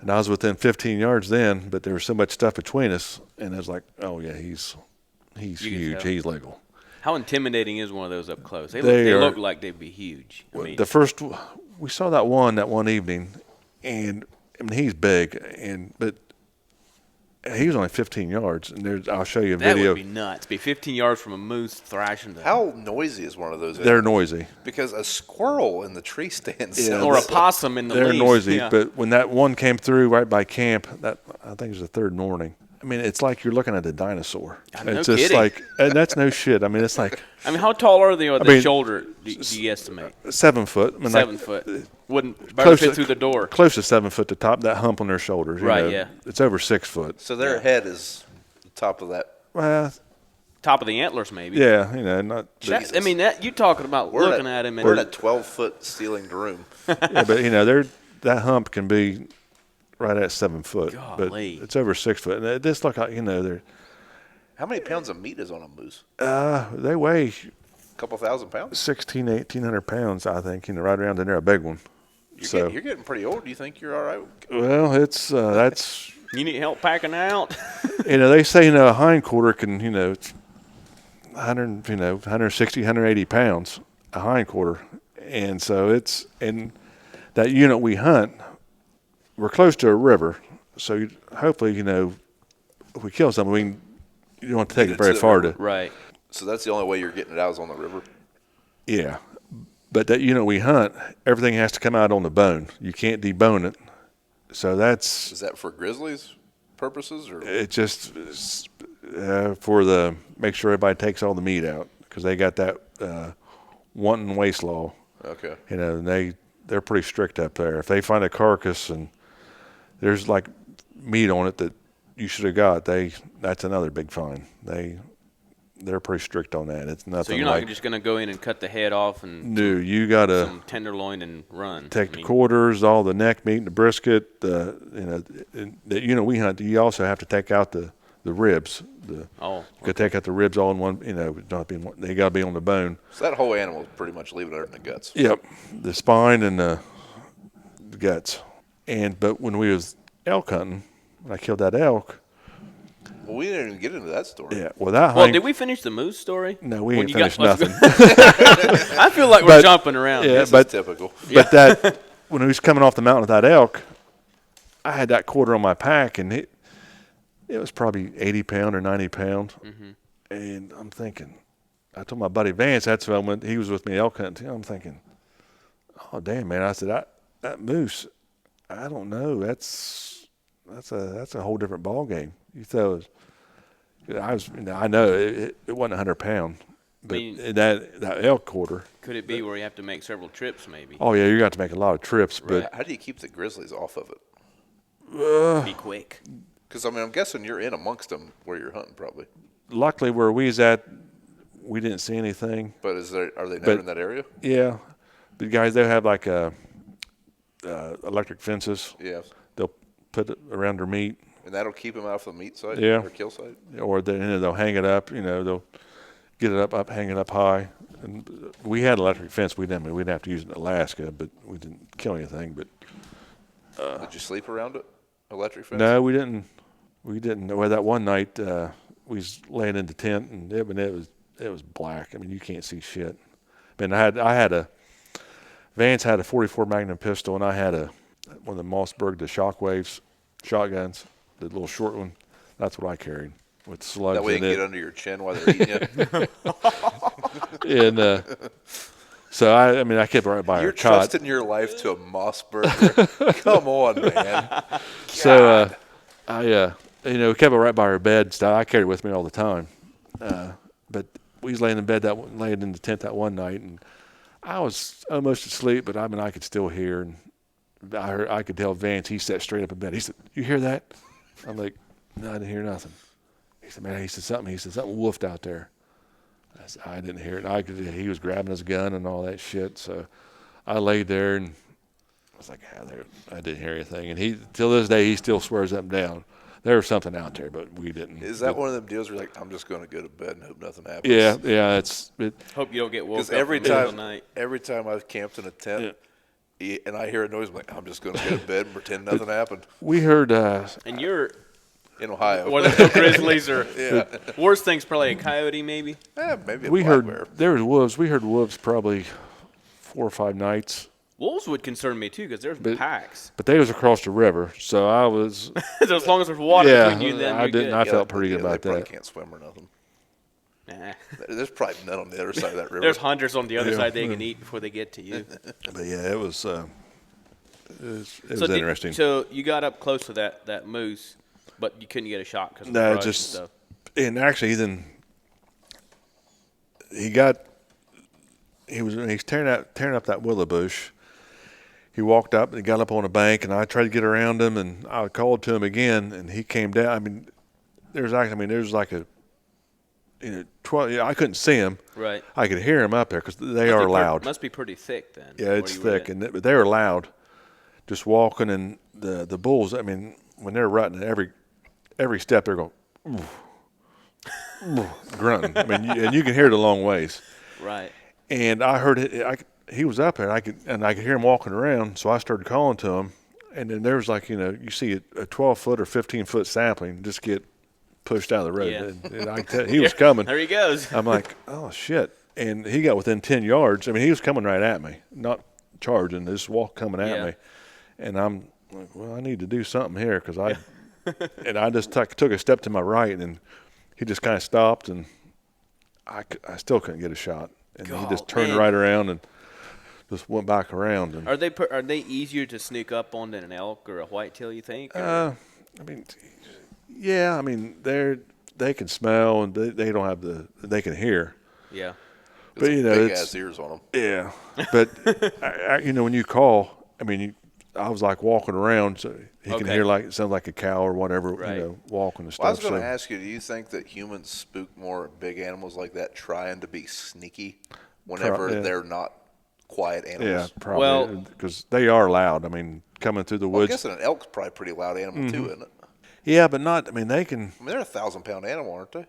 And I was within 15 yards then, but there was so much stuff between us, and I was like, oh yeah, he's You can huge. tell. He's legal. How intimidating is one of those up close? They They look are- like they'd be huge. I mean, The first we saw that one evening, and I mean he's big, but he was only 15 yards, and I'll show you a that video. would be nuts. Be 15 yards from a moose thrashing the How noisy is one of those? They're noisy. Because a squirrel in the tree stand Yeah, sounds or a possum in the They're leaves. noisy, Yeah. but when that one came through right by camp, that I think it was the third morning. I mean, it's like you're looking at a dinosaur. No It's just kidding. like, and that's no shit. I mean, it's like I mean, how tall are they on the mean, shoulder? Do you estimate? 7 foot. I mean, 7 foot. Wouldn't barely close fit to- through the door. Close to 7 foot to top. That hump on their shoulders. Right, yeah. It's over 6 foot. So their head is the top of that. Well, Top of the antlers, maybe. yeah, not. That- I mean, that you talking about We're looking at him We're in a and 12-foot ceilinged room. Yeah, but that hump can be right at 7 foot. Golly. But it's over 6 foot, and it just look like they're How many pounds of meat is on a moose? they weigh A couple thousand pounds? 1,800 pounds, I think. Right around in there, a big one. You're getting pretty old. Do you think you're all right? Well, it's that's you need help packing out. they say a hind quarter can it's 100 160 180 pounds a hind quarter, and so it's in that unit we hunt. We're close to a river, so hopefully if we kill something, you don't have to take Get it it very to the far river. to. Right. So that's the only way you're getting it out is on the river? Yeah, but that unit we hunt, everything has to come out on the bone. You can't debone it, so that's. Is that for grizzlies purposes? Or It just make sure everybody takes all the meat out, because they got that wanton waste law. Okay. And they're pretty strict up there. If they find a carcass and there's like meat on it that you should have got, that's another big fine. They're pretty strict on that. It's nothing. So you're not just going to go in and cut the head off and No, you gotta some tenderloin and run. take the quarters, all the neck meat, and the brisket. We hunt. You also have to take out the ribs. Oh, You got to take out the ribs all in one. They got to be on the bone. So that whole animal is pretty much leaving it in the guts. Yep, the spine and the guts. But when we was elk hunting, when I killed that elk. Well, we didn't even get into that story. Yeah, well, that Well, hunting. did we finish the moose story? No, we When ain't you got- finished nothing. I feel like we're jumping around. Yeah, This but is typical. But that when we was coming off the mountain with that elk, I had that quarter on my pack, and it was probably 80 pound or 90 pound. Mm-hmm. And I'm thinking, I told my buddy Vance, that's when I went, he was with me elk hunting. I'm thinking, oh damn man, I said that moose, I don't know, that's a whole different ball game. You throw, I know it wasn't 100 pound, but I mean, that elk quarter. could it be where you have to make several trips, maybe? Oh yeah, you got to make a lot of trips, but How do you keep the grizzlies off of it? Be quick. Because, I mean, I'm guessing you're in amongst them where you're hunting probably. luckily where we was at, we didn't see anything. But are they never in that area? Yeah, but guys, they have like electric fences. Yeah. They'll put it around their meat. And that'll keep them off the meat site Yeah. or kill site? Or they'll hang it up. They'll get it up, hang it up high. And we had electric fence. We didn't have to use it in Alaska, but we didn't kill anything. But Did you sleep around it? Electric fence? no, we didn't. We didn't. Well, that one night we was laying in the tent, and it was black. I mean, you can't see shit. I mean, Vance had a 44 Magnum pistol, and I had one of the Mossberg, the Shockwaves shotguns, the little short one. That's what I carried with slugs That way you in can it. get under your chin while they're eating you. And so I kept it right by You're her cot. trusting your life to a Mossberger. Come on, man. So I kept it right by her bed. So I carried it with me all the time. But we was laying in the tent that one night, and I was almost asleep, but I could still hear, and I could tell Vance. He sat straight up in bed. He said, "You hear that?" I'm like, "No, I didn't hear nothing." He said, "Man," he said something woofed out there. I said, "I didn't hear it." He was grabbing his gun and all that shit. So I laid there and I was like, I didn't hear anything. And till this day, he still swears up and down there was something out there, but we didn't. Is that one of them deals where you're like, I'm just going to go to bed and hope nothing happens? Yeah. Hope you don't get woke up Because in the middle of the night. every time I've camped in a tent and I hear a noise, I'm like, I'm just going to go to bed and pretend nothing happened. We heard. And you're In Ohio. Or there's no grizzlies or Yeah. worst thing's probably a coyote, maybe. Maybe a we black bear. heard there was wolves. We heard wolves probably 4 or 5 nights, Wolves would concern me too because there's packs. but they was across the river, so I was. So as long as there's water between you and them, I you're didn't. good. I felt pretty good they about probably that. can't swim or nothing. Nah. There's probably none on the other side of that river. There's hunters on the other Yeah. side they can eat before they get to you. But yeah, it was. It was So interesting. So you got up close to that moose, but you couldn't get a shot because of the No, brush just and stuff. and actually then he's tearing up that willow bush. He walked up and he got up on a bank, and I tried to get around him, and I called to him again, and he came down. I mean, there's like a 12. I couldn't see him. Right. I could hear him up there because they are loud. Must be pretty thick then. Yeah, where it's you were thick, at. but they were loud. Just walking, and the bulls. I mean, when they're rutting, every step they're going, oof, oof, grunting. I mean, and you can hear it a long ways. Right. And I heard it. He was up there, and I could hear him walking around. So I started calling to him, and then there was you see a 12-foot or 15-foot sapling just get pushed out of the road, Yeah. and I could tell he was coming. There he goes. I'm like, oh shit! And he got within 10 yards. I mean, he was coming right at me, not charging, just coming at Yeah. me. And I'm like, well, I need to do something here because I just took a step to my right, and he just kind of stopped, and I still couldn't get a shot. And he just turned man. right around and just went back around. And Are they easier to sneak up on than an elk or a whitetail? You think? Or? I mean, yeah, I mean they can smell, and they don't have they can hear. Yeah. But big it's ass ears on them. yeah. But when you call, I mean, I was like walking around, so he can Okay. hear it sounds like a cow or whatever, Right. walking and stuff. Well, I was going to so, ask you, do you think that humans spook more big animals like that trying to be sneaky whenever yeah. they're not quiet yeah, animals? probably Well- because they are loud. I mean, coming through the Well, I woods. guess an elk's probably a pretty loud animal too, isn't it? Yeah, but not. I mean, they can I mean, they're a 1,000-pound animal, aren't they?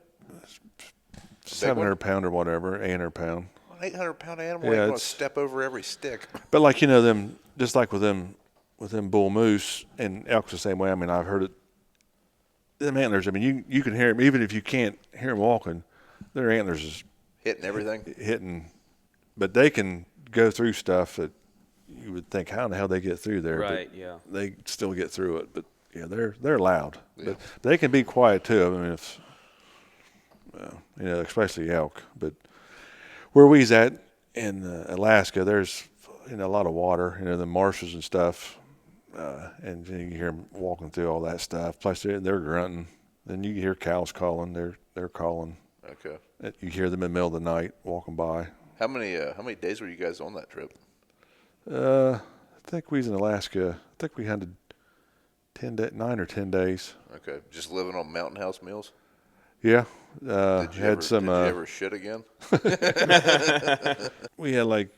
700 pound or whatever, 800 pound. An 800-pound animal Yeah, ain't going to it's- step over every stick. But like them, just like with them bull moose and elk's the same way. I mean, I've heard it them antlers. I mean, you can hear them even if you can't hear them walking. Their antlers is Hitting everything. hitting, but they can go through stuff that you would think, how in the hell they get through there? Right. But Yeah. they still get through it. But yeah, they're loud. Yeah. But they can be quiet too. I mean, if especially elk. But where we's at in Alaska, there's a lot of water. The marshes and stuff. And you can hear them walking through all that stuff. Plus, they're grunting. Then you hear cows calling. They're calling. Okay. You hear them in the middle of the night walking by. How many days were you guys on that trip? I think we was in Alaska. I think we hunted 9 or 10 days. Okay. Just living on mountain house meals? Yeah. Did you ever shit again? We had like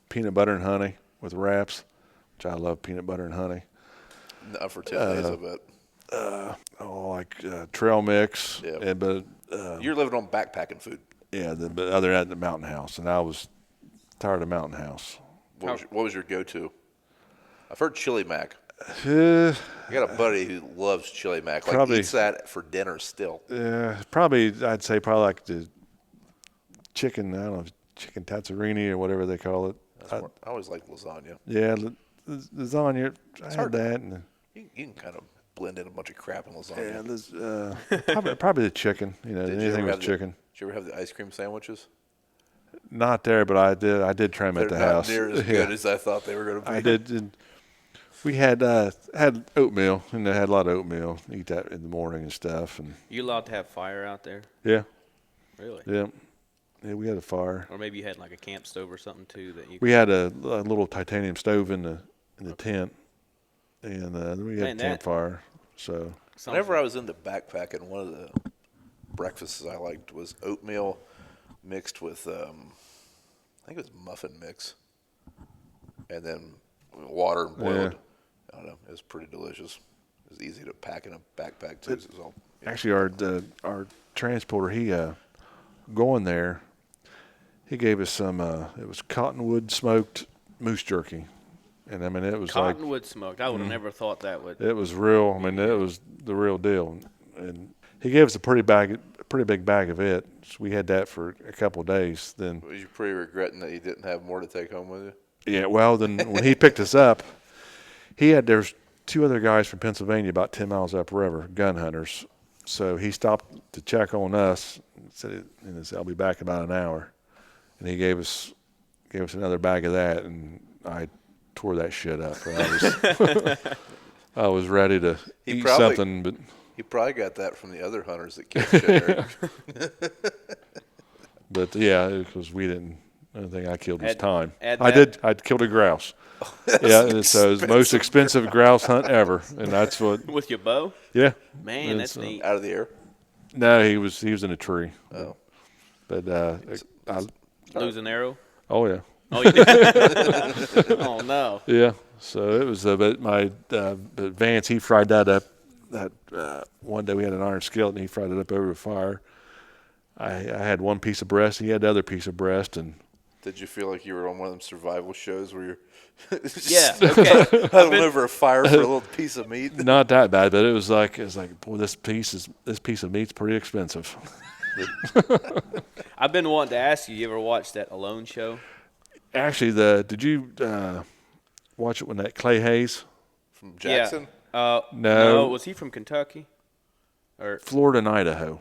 peanut butter and honey with wraps, which I love peanut butter and honey. Not for 10 days, I bet. Trail mix. Yeah. But You're living on backpacking food. yeah, but other than that, the mountain house, and I was tired of mountain house. What was your go-to? I've heard chili mac. Uh, I got a buddy who loves chili mac. Like Probably. eats that for dinner still. I'd say probably like the chicken. I don't know, chicken tatzarini or whatever they call it. I always like lasagna. Yeah, lasagna. I had hard. that. And, You can kind of blend in a bunch of crap in lasagna. yeah, probably the chicken. Did you Anything ever with have chicken. Did you ever have the ice cream sandwiches? Not there, but I did try them They're at the not house. near as good as I thought they were going to be. I did. And we had oatmeal, and they had a lot of oatmeal. Eat that in the morning and stuff. And You allowed to have fire out there? yeah, Really? yeah, we had a fire. Or maybe you had like a camp stove or something too that you. We had a little titanium stove in the tent, and we had Man, a campfire. So Whenever I was into backpacking, one of the breakfasts I liked was oatmeal mixed with, I think it was muffin mix, and then water and boiled. Yeah. I don't know. It was pretty delicious. It was easy to pack in a backpack too. So it was all, actually, our transporter, he going there, he gave us some. It was cottonwood smoked moose jerky, and I mean it was Cottonwood smoked. I would have never thought that would. it was real. I mean it was the real deal, and he gave us a pretty big bag of it. So we had that for a couple of days. Then was you pretty regretting that you didn't have more to take home with you? yeah, well then when he picked us up, there's 2 other guys from Pennsylvania about 10 miles upriver, gun hunters. So he stopped to check on us and said, I'll be back in about an hour. And he gave us another bag of that, and I tore that shit up. I was ready to eat something, but He probably got that from the other hunters that killed shit. but yeah, because we didn't. The only thing I killed was time. I killed a grouse. Yeah, and so it was the most expensive grouse hunt ever, and that's what. With your bow? Yeah. Man, that's neat. Out of the air? No, he was in a tree. Oh. But Lose an arrow? oh yeah. Oh, you did? Oh, no. Yeah. So it was. But Vance, he fried that up. That one day we had an iron skillet, and he fried it up over the fire. I had one piece of breast. He had the other piece of breast, and. Did you feel like you were on one of them survival shows where you're Yeah, okay. huddled over a fire for a little piece of meat? Not that bad, but it was like boy, this piece of meat's pretty expensive. I've been wanting to ask you ever watched that Alone show? Actually, did you watch it when that Clay Hayes? From Jackson? Yeah. No. Was he from Kentucky? Or Florida and Idaho.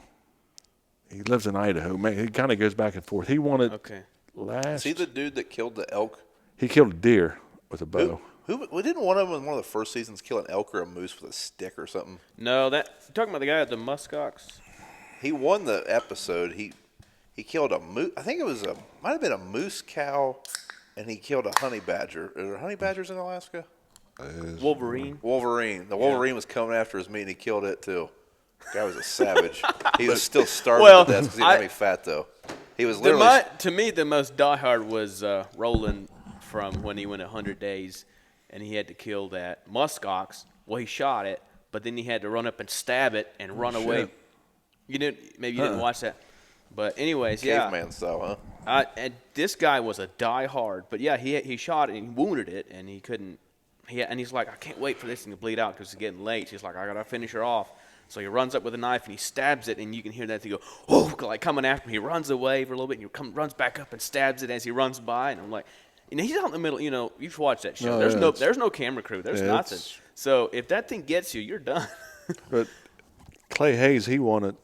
He lives in Idaho. Man, he kind of goes back and forth. He wanted okay. Is he the dude that killed the elk? He killed a deer with a bow. Didn't one of them in one of the first seasons kill an elk or a moose with a stick or something? No, you're talking about the guy at the muskox? He won the episode. He killed a moose. I think might have been a moose cow, and he killed a honey badger. Are there honey badgers in Alaska? Wolverine. The Wolverine was coming after his meat, and he killed it too. The guy was a savage. He was still starving to death because he didn't have any fat though. He was literally. To me, the most diehard was Roland from when he went 100 days, and he had to kill that muskox. Well, he shot it, but then he had to run up and stab it and run away. You didn't watch that, but anyways, yeah. Caveman style, huh? And this guy was a diehard, but yeah, he shot it and he wounded it, and he couldn't. And he's like, I can't wait for this thing to bleed out because it's getting late. He's like, I gotta finish her off. So he runs up with a knife and he stabs it, and you can hear that thing go, oh, like coming after him. He runs away for a little bit, and he runs back up and stabs it as he runs by. And I'm like, he's out in the middle. You've watched that show. There's no camera crew. There's nothing. So if that thing gets you, you're done. But Clay Hayes, he won it.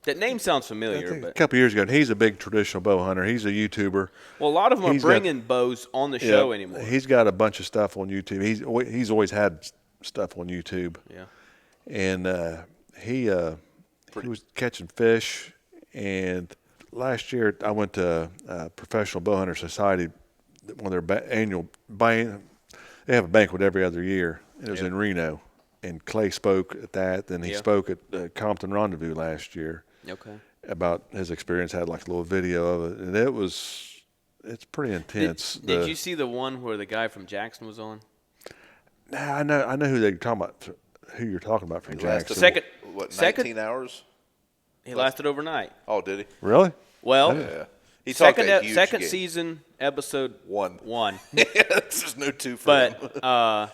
That name sounds familiar. A couple years ago, and he's a big traditional bow hunter. He's a YouTuber. Well, a lot of them are bringing bows on the show anymore. He's got a bunch of stuff on YouTube. He's always had stuff on YouTube. Yeah. And he was catching fish. And last year, I went to Professional Bow Hunter Society, one of their annual they have a banquet every other year. It was in Reno. And Clay spoke at that. Then he spoke at Compton Rendezvous last year. Okay. About his experience, had like a little video of it, and it's pretty intense. Did you see the one where the guy from Jackson was on? Nah, I know who you're talking about from Jackson. 19 hours? He lasted overnight. Oh, did he? Really? Well, yeah. He talked a huge second game. season, episode 1. There's no 2 for him. But I'm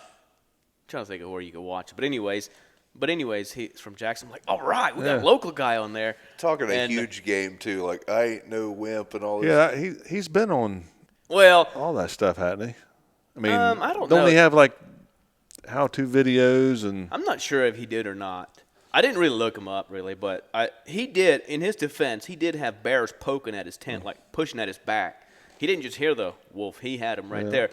trying to think of where you could watch it. But anyways, he's from Jackson. I'm like, all right, we got a local guy on there. Talking a huge game, too. Like, I ain't no wimp and all this. Yeah, he's been on all that stuff, hasn't he? I mean, I don't know. Don't he have, like, how-to videos? And I'm not sure if he did or not. I didn't really look him up, really. But he did, in his defense, he did have bears poking at his tent, like pushing at his back. He didn't just hear the wolf. He had him right there.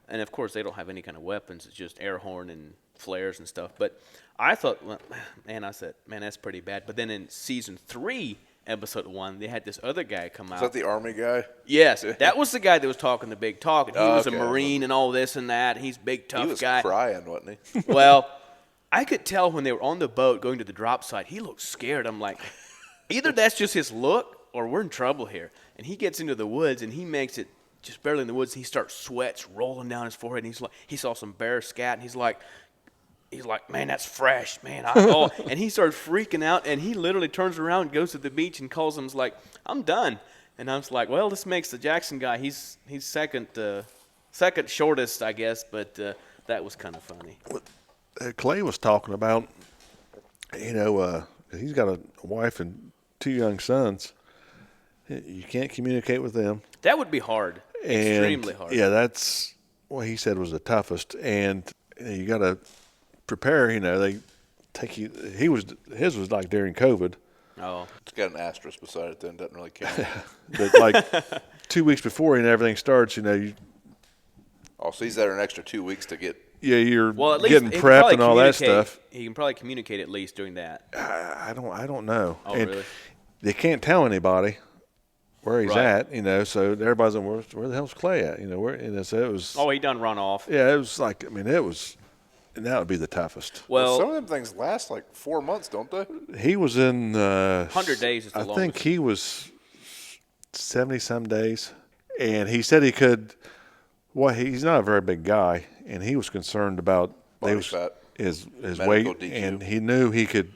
And, of course, they don't have any kind of weapons. It's just air horn and flares and stuff. But I thought, man, that's pretty bad. But then in season 3, episode 1, they had this other guy come out. Is that the Army guy? Yes, that was the guy that was talking the big talk. And he was a okay. Marine and all this and that. He's a big, tough guy. He was crying, wasn't he? Well, I could tell when they were on the boat going to the drop site, he looked scared. I'm like, either that's just his look or we're in trouble here. And he gets into the woods and he makes it just barely in the woods. He starts sweats rolling down his forehead. And he's like, he saw some bear scat, and he's like, man, that's fresh, man. And he starts freaking out, and he literally turns around, goes to the beach, and calls him, like, I'm done. And I was like, well, this makes the Jackson guy, he's second shortest, I guess, but that was kind of funny. Clay was talking about, he's got a wife and 2 young sons. You can't communicate with them. That would be hard. Extremely hard. Yeah, that's what he said was the toughest. And you got to prepare. They take you. His was like during COVID. Oh, it's got an asterisk beside it. Then doesn't really count. But like 2 weeks before everything starts, you. Oh, so he's there an extra 2 weeks to get. Yeah, you're at least getting prepped and all that stuff. He can probably communicate at least during that. I don't know. Oh, really? They can't tell anybody where he's at, so everybody's like, where the hell's Clay at? So it was. Oh, he done run off. Yeah, it was like, and that would be the toughest. Well, some of them things last like 4 months, don't they? He was in 100 days is the longest. I think he was 70-some days, and he said he could. Well, he's not a very big guy, and he was concerned about his weight, DQ. And he knew he could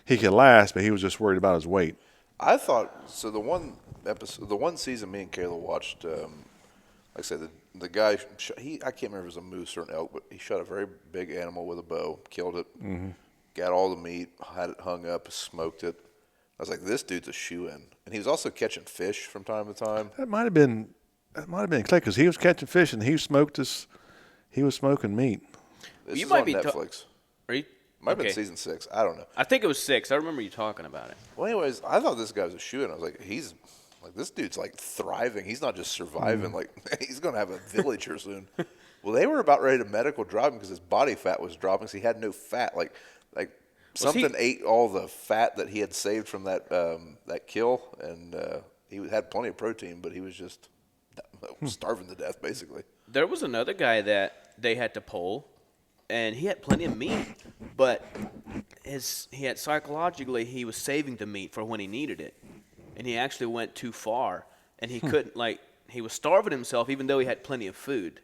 last, but he was just worried about his weight. I thought so. The one season me and Kayla watched, like I said, the guy, I can't remember if it was a moose or an elk, but he shot a very big animal with a bow, killed it, got all the meat, had it hung up, smoked it. I was like, this dude's a shoe-in. And he was also catching fish from time to time. That might have been Clay, because he was catching fish and he was smoking meat. This you is might on be Netflix. Might have been season 6. I don't know. I think it was 6. I remember you talking about it. Well, anyways, I thought this guy was a shoe-in. I was like, this dude's like thriving. He's not just surviving. Like he's going to have a village here soon. Well, they were about ready to medical drop him because his body fat was dropping. So he had no fat. Like something ate all the fat that he had saved from that kill, and he had plenty of protein, but he was just starving to death basically. There was another guy that they had to pull, and he had plenty of meat, but psychologically he was saving the meat for when he needed it, and he actually went too far, and he couldn't he was starving himself even though he had plenty of food,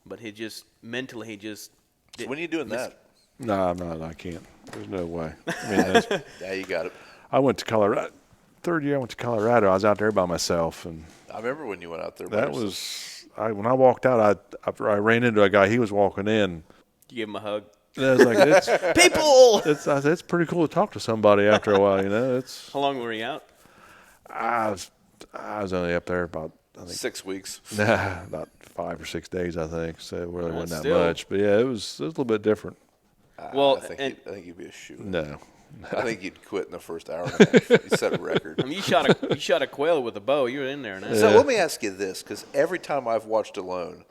but he just mentally So when are you doing that? No, I'm not. I can't. There's no way. I mean, yeah, you got it. I went to Colorado. Third year I went to Colorado. I was out there by myself, and I remember when you went out there. That was when I walked out. I ran into a guy. He was walking in. You give him a hug. And I was like, People! it's pretty cool to talk to somebody after a while, It's How long were you out? I was only up there about, I think, 6 weeks. about 5 or 6 days, I think. So it really wasn't that still. much. But yeah, it was a little bit different. Well, I think you'd be a shooter. No. I think you'd quit in the first hour and a half. You set a record. I mean, you shot a quail with a bow. You were in there now. So let me ask you this, because every time I've watched Alone,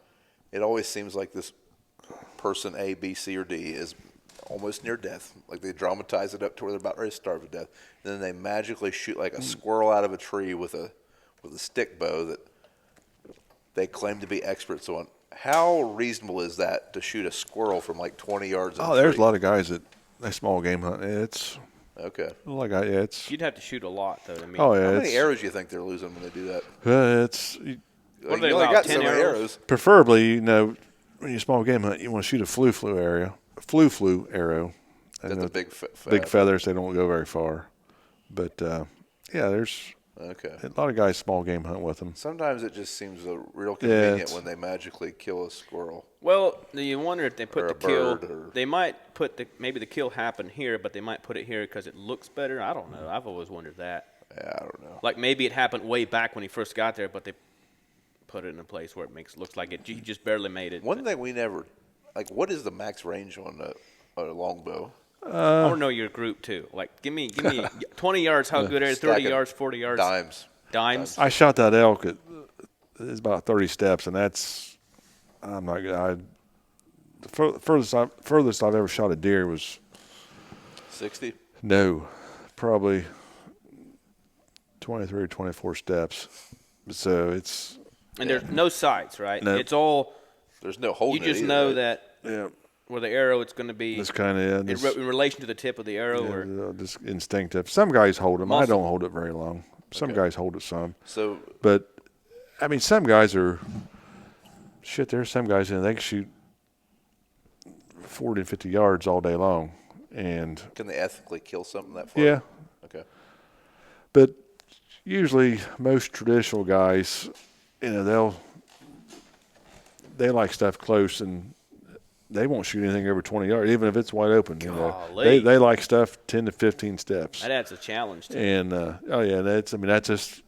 it always seems like this person A, B, C, or D is almost near death. Like they dramatize it up to where they're about ready to starve to death. And then they magically shoot like a squirrel out of a tree with a stick bow that they claim to be experts on. How reasonable is that to shoot a squirrel from like 20 yards? Oh, there's a lot of guys that they small game hunt. It's okay. Like it's. You'd have to shoot a lot, though. I mean, Oh yeah. How many arrows do you think they're losing when they do that? It's What are You they only allowed, got 10 so many arrows? arrows. preferably, when you small game hunt, you want to shoot a flu arrow. That's And a big big feathers. They don't go very far. But yeah, there's Okay. a lot of guys small game hunt with them. Sometimes it just seems real convenient it's- when they magically kill a squirrel. Well, you wonder if they put Or the a kill. bird or- They might put maybe the kill happened here, but they might put it here because it looks better. I don't know. I've always wondered that. Yeah, I don't know. Like maybe it happened way back when he first got there, but they put it in a place where it looks like he just barely made it. One thing we never, like, what is the max range on a longbow? I want to know your group too. Like, give me 20 yards. How good are it? 30 Stacking yards, 40 yards. Dimes. Dimes. I shot that elk at it's about 30 steps, and I'm not good. The furthest I've ever shot a deer was 60? probably 23 or 24 steps. So it's And there's no sights, right? No. It's all There's no holding you just it either, know right? that yeah, where the arrow it's going to be it's kind of in relation to the tip of the arrow. Or just instinctive. Some guys hold them. I Muscle. don't hold it very long. Some Okay. guys hold it some, So, but I mean, some guys are shit. There's some guys they can shoot 40 and 50 yards all day long, and can they ethically kill something that far? yeah. Okay. But usually, most traditional guys, they like stuff close, and they won't shoot anything over 20 yards, even if it's wide open. Golly. They like stuff 10 to 15 steps. that adds a challenge to it. And that's just.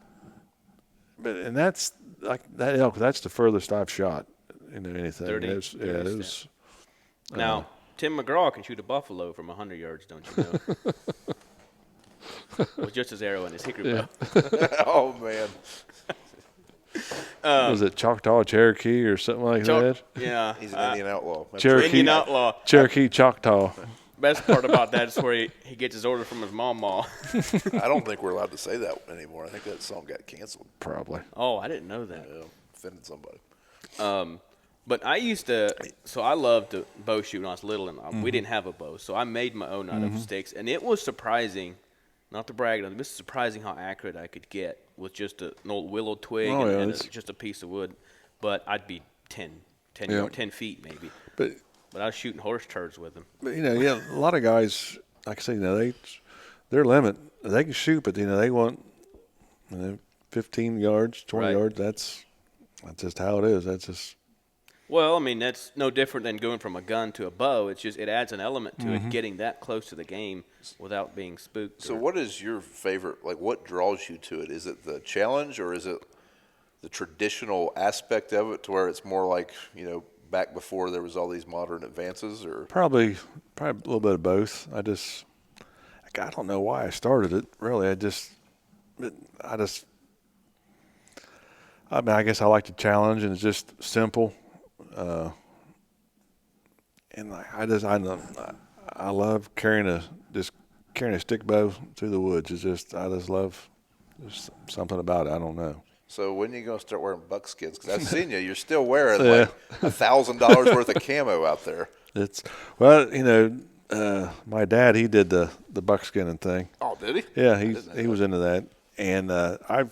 And that's like that elk. That's the furthest I've shot into anything. 30 it was. steps. Now, Tim McGraw can shoot a buffalo from 100 yards, don't you know? With just his arrow and his hickory bow. Oh, man. Was it Choctaw Cherokee or something like that? Yeah. He's an Indian outlaw. Cherokee. Indian outlaw. Cherokee Choctaw. Best part about that is where he gets his order from his mama. I don't think we're allowed to say that anymore. I think that song got canceled. Probably. Oh, I didn't know that. Yeah, offended somebody. But I used to, so I loved to bow shoot when I was little, and we didn't have a bow, so I made my own out of sticks, and it was surprising, not to brag on it, this is surprising how accurate I could get with just an old willow twig and just a piece of wood, but I'd be 10 feet maybe. But I was shooting horse turds with them. But a lot of guys, like I say, their limit, they can shoot, but they want 15 yards, 20 Right. yards. That's just how it is. That's just. Well, I mean, that's no different than going from a gun to a bow. It's just it adds an element to it, getting that close to the game without being spooked. So what is your favorite, like what draws you to it? Is it the challenge or is it the traditional aspect of it to where it's more like, back before there was all these modern advances or? Probably a little bit of both. I don't know why I started it. Really, I mean, I guess I like the challenge, and it's just simple. And I love carrying a stick bow through the woods. I just love there's something about it. I don't know. So when are you going to start wearing buckskins? Because I've seen you. You're still wearing like $1,000 worth of camo out there. My dad, he did the buckskinning thing. Oh, did he? Yeah, he was into that. And I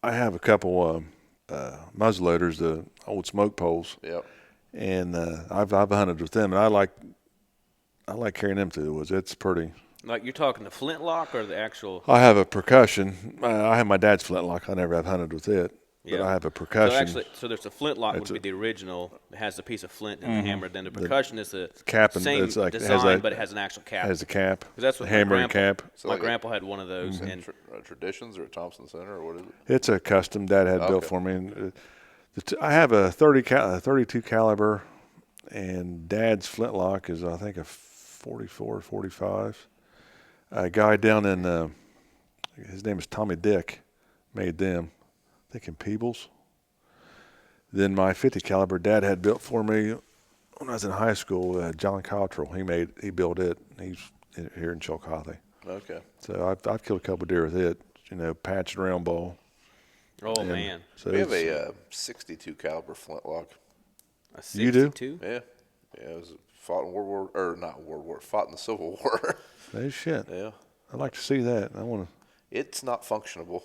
have a couple muzzleloaders, the old smoke poles. Yep. And I've hunted with them, and I like carrying them through the woods. It's pretty. Like you're talking the flintlock or the actual? I have a percussion. I have my dad's flintlock. I never have hunted with it. but I have a percussion. So there's a flintlock would be the original. It has a piece of flint and the hammer. Then the percussion is the same design, but it has an actual cap. Has a cap. 'Cause that's what hammer and cap. So my like grandpa had one of those. Mm-hmm. And Traditions or a Thompson Center or what is it? It's a custom Dad had built for me. And, I have a 32 caliber, and Dad's flintlock is I think a 44, 45. A guy down in his name is Tommy Dick, made them. I think in Peebles. Then my 50 caliber Dad had built for me when I was in high school. John Cottrell, he built it. He's here in Chillicothe. Okay. So I've killed a couple deer with it. Patch and round ball. oh man, So We have a 62 caliber flintlock. a You do? 62? Yeah. Yeah, it was fought in fought in the Civil War. no shit. Yeah. I'd like to see that. I want to. It's not functioning, but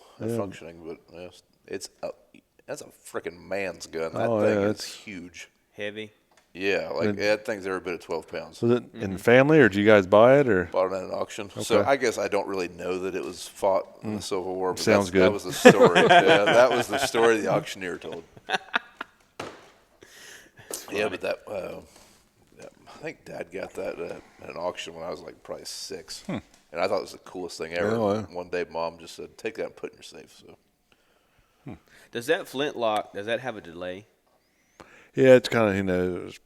that's a freaking man's gun. That thing is huge. Heavy. Yeah, that thing's every bit of 12 pounds. Was it in the family, or did you guys buy it, or? Bought it at an auction. So I guess I don't really know that it was fought in the Civil War. But Sounds good. That was the story. Yeah, that was the story the auctioneer told. Yeah, but I think Dad got that at an auction when I was like probably 6. And I thought it was the coolest thing ever. One day Mom just said, take that and put it in your safe. So. Does that flintlock, does that have a delay? Yeah, it's kind of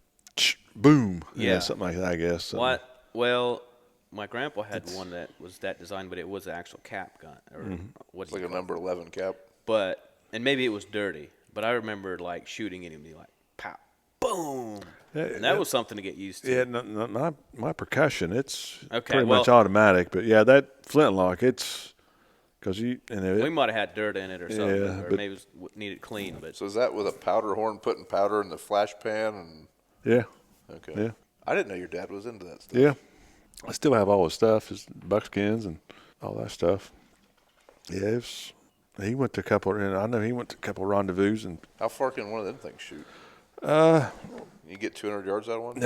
boom. Yeah, something like that, I guess. So. What? Well, my grandpa had one that was that design, but it was an actual cap gun, or what's It's like a number 11 cap. And maybe it was dirty, but I remember like shooting it and be like, pow, boom. And that was something to get used to. Yeah, my percussion, it's Okay, pretty much automatic. But yeah, that flintlock, it's because we might have had dirt in it or something, or maybe it needed clean. But So is that with a powder horn, putting powder in the flash pan? And yeah. Okay. Yeah. I didn't know your dad was into that stuff. Yeah. I still have all his stuff, his buckskins and all that stuff. Yeah, he went to a couple, and I know he went to a couple rendezvous. And How far can one of them things shoot? You get 200 yards out of one?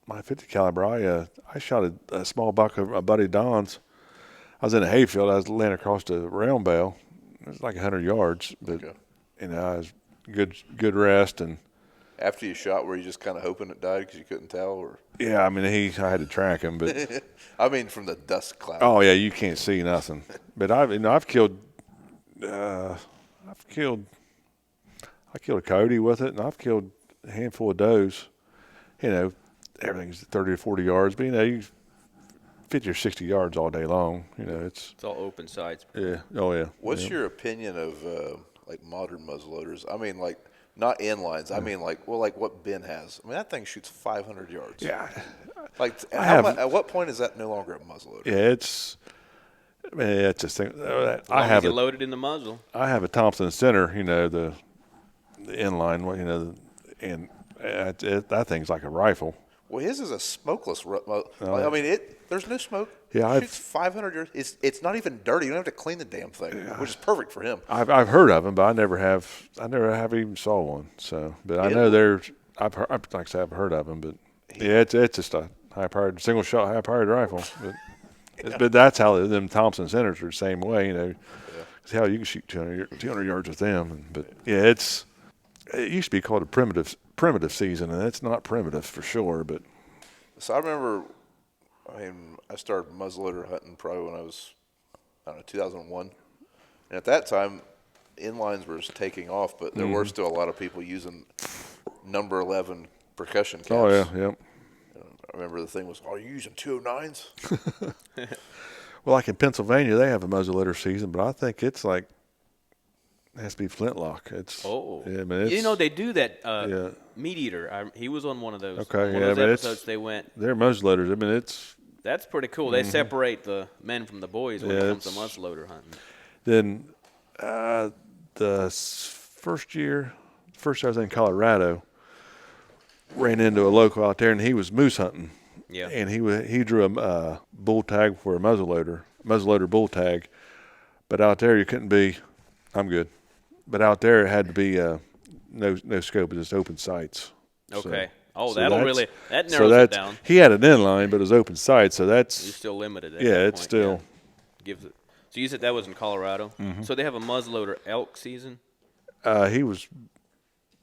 My 50 caliber, I shot a small buck of a buddy Don's. I was in a hayfield. I was laying across the round bale. It was like 100 yards, but I was good rest. And after you shot, were you just kind of hoping it died because you couldn't tell, or? Yeah, I mean I had to track him, but I mean from the dust cloud. Oh yeah, you can't see nothing. But I've killed I killed a coyote with it, and I've killed a handful of does. Everything's 30 or 40 yards, but you 50 or 60 yards all day long. It's all open sights. Yeah. Oh yeah. What's your opinion of like modern muzzleloaders? I mean, like not inlines. I mean, like what Ben has. I mean, that thing shoots 500 yards. Yeah. Like at what point is that no longer a muzzleloader? Yeah, it's just thing. I have it loaded in the muzzle. I have a Thompson Center. The inline one. And that thing's like a rifle. Well, his is a smokeless. I mean, there's no smoke. Yeah, it shoots 500 yards. It's not even dirty. You don't have to clean the damn thing, which is perfect for him. I've heard of them, but I never have even saw one. So, but I know I've heard of them, but it's just a high-powered single shot high-powered rifle. But that's how them Thompson Centers are the same way. It's how you can shoot 200 yards with them. But yeah, it used to be called a primitive season, and it's not primitive for sure. But so I remember, I started muzzleloader hunting probably when I was, 2001, and at that time, inlines were just taking off, but there were still a lot of people using number 11 percussion caps. Oh yeah, yep. I remember the thing was, "Are you using 209s?" Well, like in Pennsylvania, they have a muzzleloader season, but I think it's like. It has to be flintlock. They do that. Meat Eater. He was on one of those. Okay, one of those episodes they went. They're muzzleloaders. I mean, that's pretty cool. They separate the men from the boys when it comes to muzzleloader hunting. Then the first year I was in Colorado, ran into a local out there, and he was moose hunting. Yeah. And he drew a bull tag for a muzzleloader bull tag, but out there you couldn't be. I'm good. But out there, it had to be no scope, just open sights. Okay. That narrows it down. He had an inline, but it was open sight, so that's. You're still limited. It's still. Gives it. So you said that was in Colorado. Mm-hmm. So they have a muzzleloader elk season. He was.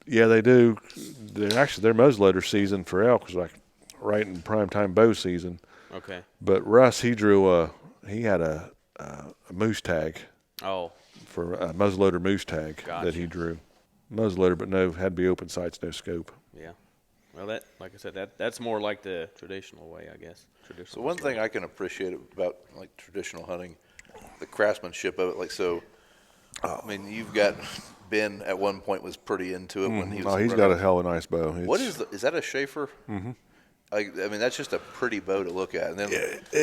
Yeah, they do. Their muzzleloader season for elk was like right in prime time bow season. Okay. But Russ, he had a moose tag. Oh. For a muzzleloader moose tag that he drew. Muzzleloader, but had to be open sights, no scope. Yeah. Well, like I said, that's more like the traditional way, I guess. So one thing I can appreciate about like traditional hunting, the craftsmanship of it. Like so, I mean, you've got Ben at one point was pretty into it when he was. Oh, he's got a hell of a nice bow. Is that a Schaefer? Mm-hmm. I mean, that's just a pretty bow to look at. And then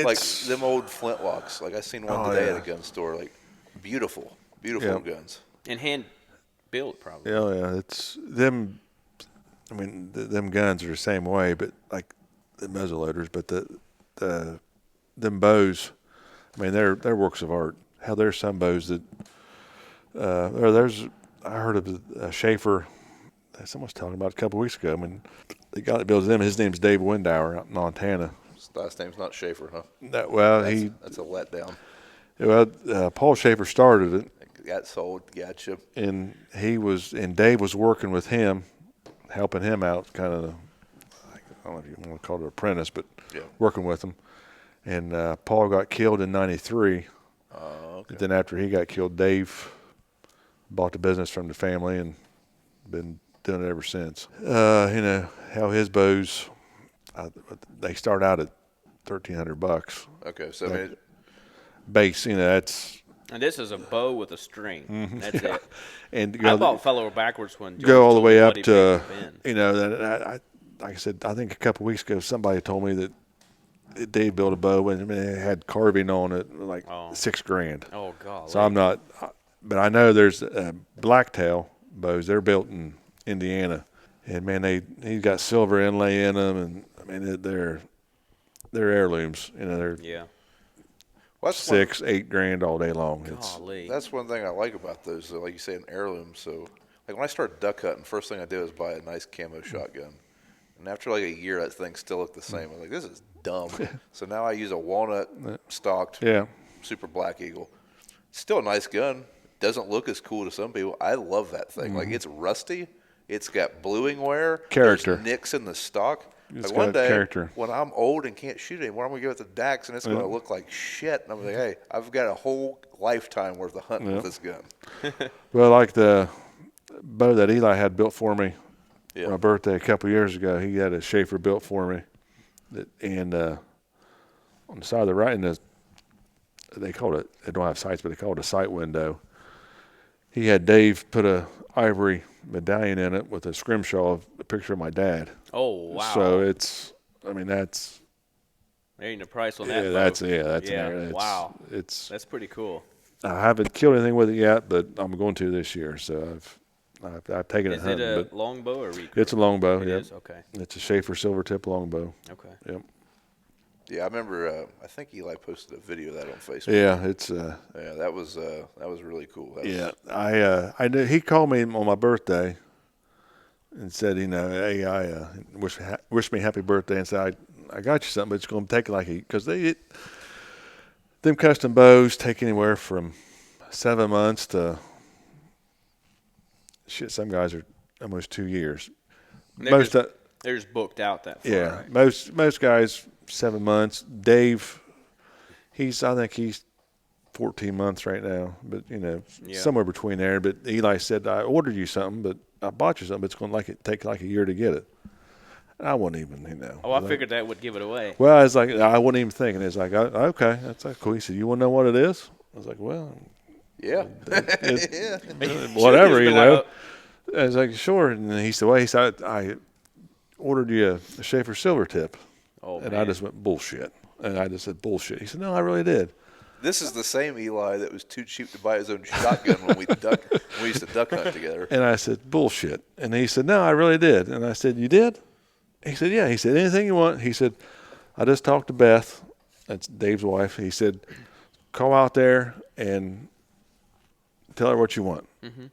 like them old flintlocks. Like I seen one today at a gun store. Like beautiful guns. And hand built, probably. Yeah, it's them. I mean, them guns are the same way, but like the muzzleloaders, but them bows. I mean, they're works of art. How there's some bows that, I heard of a Schaefer. Someone was talking about it a couple of weeks ago. I mean, the guy that builds them, his name's Dave Windauer out in Montana. His last name's not Schaefer, huh? That's a letdown. Well, Paul Schaefer started it. Got sold, gotcha. And Dave was working with him, helping him out, kind of, I don't know if you want to call it an apprentice, but working with him. And Paul got killed in '93. Okay. Then after he got killed, Dave bought the business from the family and been doing it ever since. How his bows, they start out at $1,300. Okay, so I mean, base, that's. And this is a bow with a string. Mm-hmm. That's it. And I bought fellow backwards when go all the way up Buddy to, Ben. like I said, I think a couple of weeks ago somebody told me that Dave built a bow and it had carving on it, like $6,000. Oh, God. So I'm not, but I know there's blacktail bows. They're built in Indiana, and man, he's got silver inlay in them, and I mean they're heirlooms. They're well, $6,000-8,000 all day long. That's one thing I like about those, like you say, an heirloom. So, like when I started duck hunting, first thing I did was buy a nice camo shotgun, and after like a year, that thing still looked the same. I'm like, this is dumb. So now I use a walnut stocked, Super Black Eagle. Still a nice gun. Doesn't look as cool to some people. I love that thing. Like it's rusty. It's got bluing wear. Character. There's nicks in the stock. It's like one day, character. when I'm old and can't shoot anymore, I'm going to go with the Dax, and it's going to look like shit. And I'm like, hey, I've got a whole lifetime worth of hunting with this gun. Well, like the bow that Eli had built for me for my birthday a couple of years ago, he had a Schaefer built for me. And on the side of the right, they called it, they don't have sights, but they call it a sight window. He had Dave put a ivory medallion in it with a scrimshaw of a picture of my dad. Oh, wow. So that's there ain't a price on that. Wow. That's pretty cool. I haven't killed anything with it yet, but I'm going to this year. So I've taken it hunting. Is it a longbow or recurve? It's a longbow. It is, okay. It's a Schaefer silver tip longbow. Okay. Yep. Yeah, I remember. I think Eli posted a video of that on Facebook. Yeah, it's. That was really cool. I knew he called me on my birthday, and said, hey, I wish me happy birthday, and said I got you something, but it's going to take because them custom bows take anywhere from 7 months to some guys are almost 2 years. They're just booked out that far. Yeah, right? most guys 7 months. Dave, I think he's 14 months right now, but somewhere between there. But Eli said, I ordered you something, but I bought you something. But it's going to take like a year to get it. I wasn't even, Oh, I figured that would give it away. Well, I was like, I wasn't even thinking. It's like, okay, that's cool. He said, you want to know what it is? I was like, well, yeah, whatever, I was like, sure. And he said, I ordered you a Schaefer silver tip. Oh, and man. I just went, bullshit. And I just said, bullshit. He said, no, I really did. This is the same Eli that was too cheap to buy his own shotgun when we used to duck hunt together. And I said, bullshit. And he said, no, I really did. And I said, you did? He said, yeah. He said, anything you want. He said, I just talked to Beth. That's Dave's wife. He said, call out there and tell her what you want. Mm-hmm.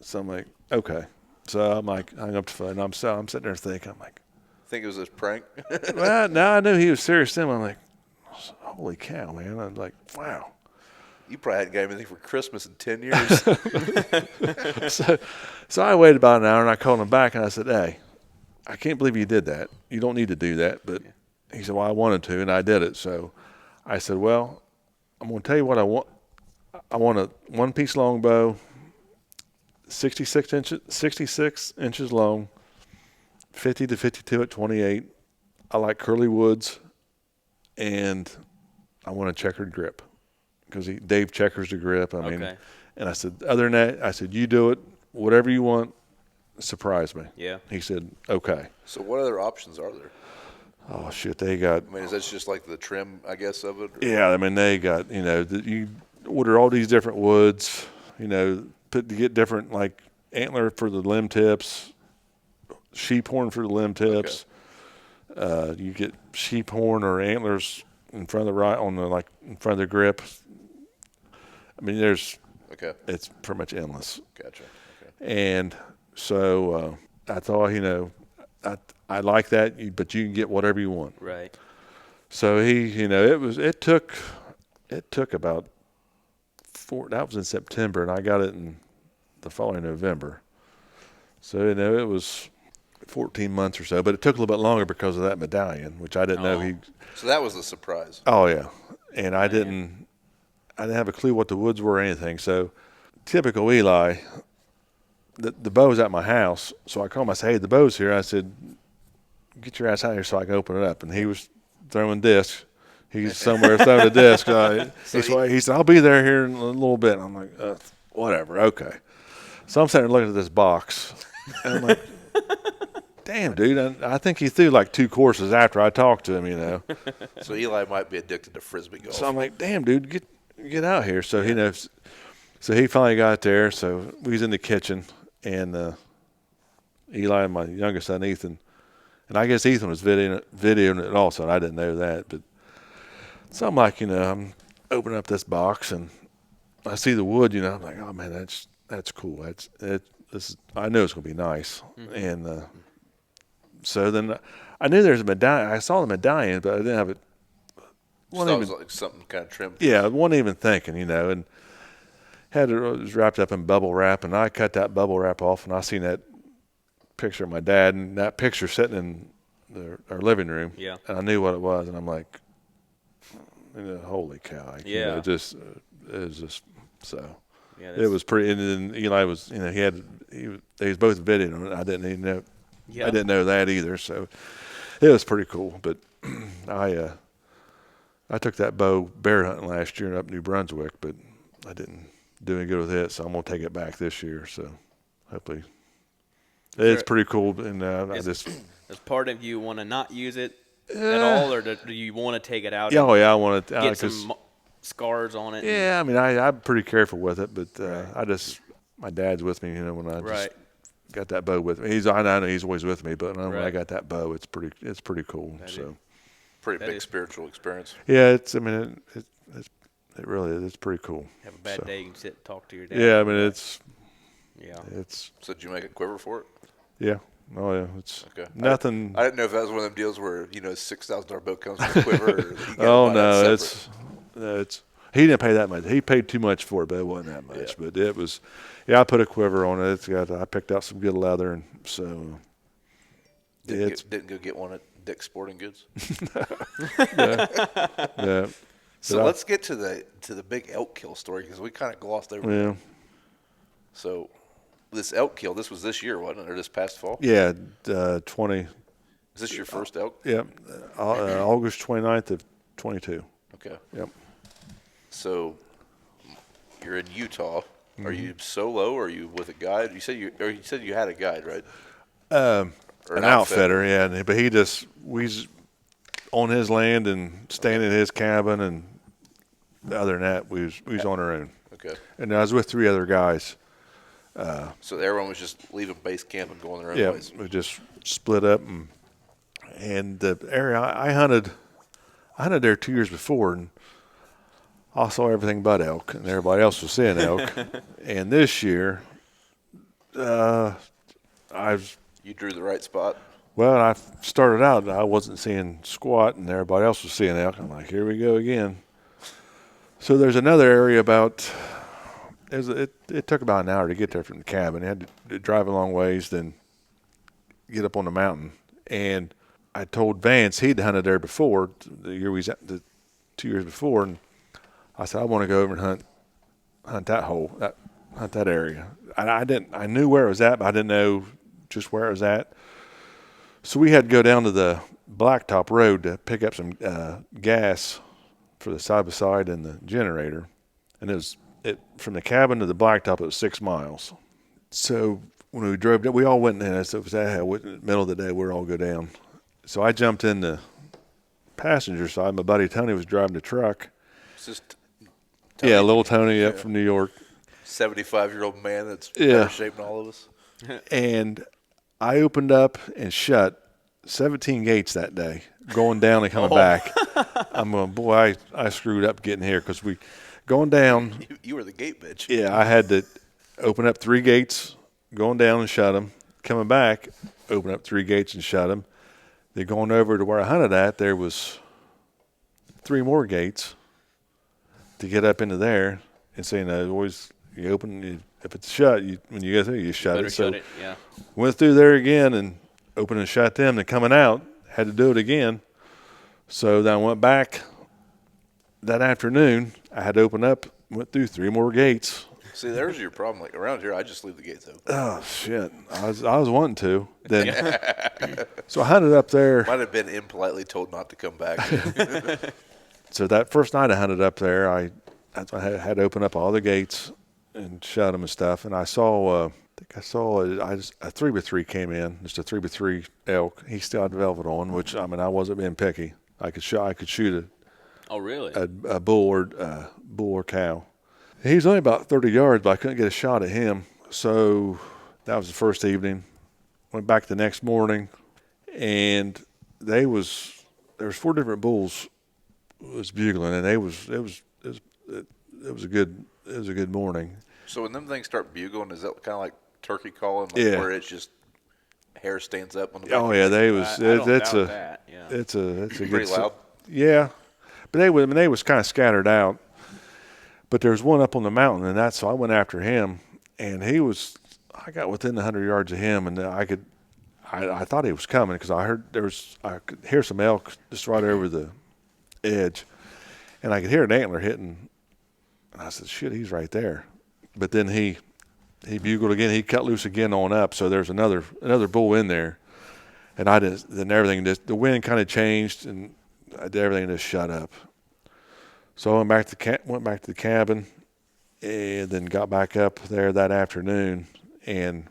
So I'm like, okay. So I'm like, hung up the phone. I'm sitting there thinking, I'm like, think it was this prank? Well, now I knew he was serious. Then I'm like, holy cow, man. I'm like, wow. You probably hadn't got anything for Christmas in 10 years. So I waited about an hour, and I called him back, and I said, hey, I can't believe you did that. You don't need to do that. But he said, well, I wanted to, and I did it. So I said, well, I'm going to tell you what I want. I want a one-piece longbow, 66 inches long, 50 to 52 at 28. I like curly woods, and I want a checkered grip because Dave checkers the grip. I mean, and I said, other than that, I said, you do it, whatever you want, surprise me. Yeah. He said, okay. So what other options are there? Oh, shit, they got. I mean, is that just like the trim, I guess, of it? Or? Yeah, I mean, they got, you order all these different woods, to get different, like, antler for the limb tips, sheep horn for the limb tips. Okay. You get sheep horn or antlers in front of in front of the grip. I mean, it's pretty much endless. Gotcha. Okay. And so I thought, I like that, but you can get whatever you want. Right. So it took about that was in September, and I got it in the following November. So, it was 14 months or so, but it took a little bit longer because of that medallion, which I didn't know So that was the surprise. Oh yeah, and I didn't have a clue what the woods were or anything. So, typical Eli, the bow's at my house, so I called him. I said, "Hey, the bow's here." I said, "Get your ass out here so I can open it up." And he was throwing discs. He's somewhere throwing a disc. He said, "I'll be there here in a little bit." And I'm like, "Whatever, okay." So I'm sitting there looking at this box, and I'm like, damn, dude, I think he threw like 2 courses after I talked to him, So Eli might be addicted to Frisbee golf. So I'm like, damn, dude, get out here. So, so he finally got there. So we was in the kitchen, and Eli and my youngest son, Ethan, and I guess Ethan was videoing it also, and I didn't know that. But so I'm like, I'm opening up this box, and I see the wood, I'm like, oh, man, that's cool. I know it's going to be nice. Mm-hmm. And so then I knew there was a medallion. I saw the medallion, but I didn't have it. So it was like something kind of trimmed. Yeah, I wasn't even thinking, and it was wrapped up in bubble wrap, and I cut that bubble wrap off, and I seen that picture of my dad, and that picture sitting in our living room. Yeah. And I knew what it was, and I'm like, holy cow. Yeah. It was just so. Yeah, it was pretty. And then Eli was, they was both videoing on it. I didn't even know. Yeah. I didn't know that either. So it was pretty cool. But I took that bow bear hunting last year up in New Brunswick, but I didn't do any good with it. So I'm gonna take it back this year. So hopefully, it's pretty cool. And does part of you want to not use it at all, or do you want to take it out? Yeah, I want to get some scars on it. Yeah, I mean, I'm pretty careful with it, but my dad's with me, when I just got that bow with me. I know he's always with me, but when I got that bow, it's pretty cool. Pretty big spiritual experience. Yeah, it really is. It's pretty cool. Have a bad day, you can sit and talk to your dad. Yeah, I mean, So did you make a quiver for it? Yeah. Oh yeah, it's okay. Nothing. I didn't know if that was one of them deals where $6,000 boat comes with a quiver. Oh no, it's he didn't pay that much. He paid too much for it, but it wasn't that much. Yeah. But it was, I put a quiver on it. I picked out some good leather, and so didn't go get one at Dick's Sporting Goods. Yeah. So let's get to the big elk kill story, because we kind of glossed over it. Yeah. So this elk kill, this was this year, wasn't it, or this past fall? Yeah, 20. Is this your first elk? Yeah, August 29th of 22. Okay. Yep. So you're in Utah. Mm-hmm. Are you solo, or are you with a guide? You said you had a guide, right? Or an outfitter, yeah. But we's on his land and staying in his cabin, and other than that, we was on our own. Okay. And I was with 3 other guys. So everyone was just leaving base camp and going their own ways. Yeah, we just split up, and the area I hunted there 2 years before, and I saw everything but elk, and everybody else was seeing elk. And this year, you drew the right spot. Well, I started out, I wasn't seeing squat, and everybody else was seeing elk. I'm like, here we go again. So there's another area about. It took about an hour to get there from the cabin. I had to drive a long ways, then get up on the mountain. And I told Vance he'd hunted there before, the year we was at, the 2 years before, and I said I want to go over and hunt that hole, hunt that area. I knew where it was at, but I didn't know just where it was at. So we had to go down to the Blacktop Road to pick up some gas for the side by side and the generator, and it from the cabin to the Blacktop, it was 6 miles. So when we drove down, we all went in. So it was in the middle of the day. We'll all go down. So I jumped in the passenger side. My buddy Tony was driving the truck. It's just Tony, yeah, little Tony up from New York. 75-year-old man that's better shape than all of us. And I opened up and shut 17 gates that day, going down and coming back. I'm going, boy, I screwed up getting here because we going down. You were the gate bitch. Yeah, I had to open up 3 gates, going down and shut them. Coming back, open up 3 gates and shut them. Then going over to where I hunted at, there was 3 more gates to get up into there. And so, always you open, if it's shut, when you go through, you shut it. So shut it, yeah. went through there again and opened and shut them. Then coming out, had to do it again. So then I went back that afternoon. I had to open up, went through 3 more gates. See, there's your problem. Like around here, I just leave the gates open. Oh shit! I was wanting to. Then, so I hunted up there. Might have been impolitely told not to come back. So that first night I hunted up there, I had to open up all the gates and shut them and stuff. And I saw, a 3x3 came in, just a 3x3 elk. He still had velvet on, which I wasn't being picky. I could shoot Oh, really? a bull or cow. He was only about 30 yards, but I couldn't get a shot at him. So that was the first evening. Went back the next morning, and there was 4 different bulls was bugling, and it was a good morning. So when them things start bugling, is that kind of like turkey calling, where it's just hair stands up on the back? Oh yeah, It's it's a pretty good loud. Yeah, but they was kind of scattered out. But there's one up on the mountain, and so I went after him, and I got within 100 yards of him, and I thought he was coming because I could hear some elk just right over the edge, and I could hear an antler hitting, and I said, shit, he's right there. But then he bugled again, he cut loose again on up, so there's another bull in there, and the wind kind of changed, and everything just shut up. So I went back to the cabin, and then got back up there that afternoon. And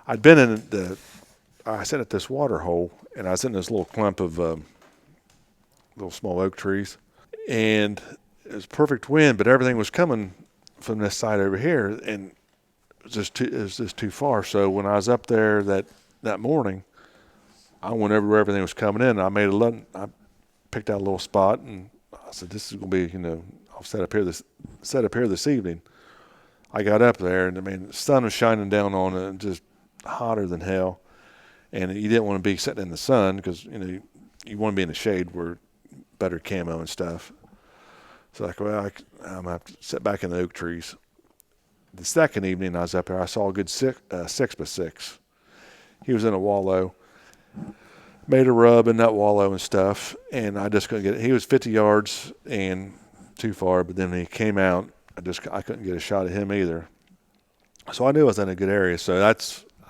I'd been I sat at this water hole, and I was in this little clump of little small oak trees. And it was perfect wind, but everything was coming from this side over here, and it was just too far. So when I was up there that morning, I went over where everything was coming in. I picked out a little spot, and I said, "This is going to be, I'll set up here this evening." I got up there, and the sun was shining down on it, and just hotter than hell. And you didn't want to be sitting in the sun because you want to be in the shade where better camo and stuff. So I'm gonna have to sit back in the oak trees. The second evening I was up there, I saw a good 6x6. He was in a wallow. Made a rub in that wallow and stuff, and I just couldn't get it. He was 50 yards and too far, but then when he came out, I couldn't get a shot at him either. So I knew I was in a good area. So I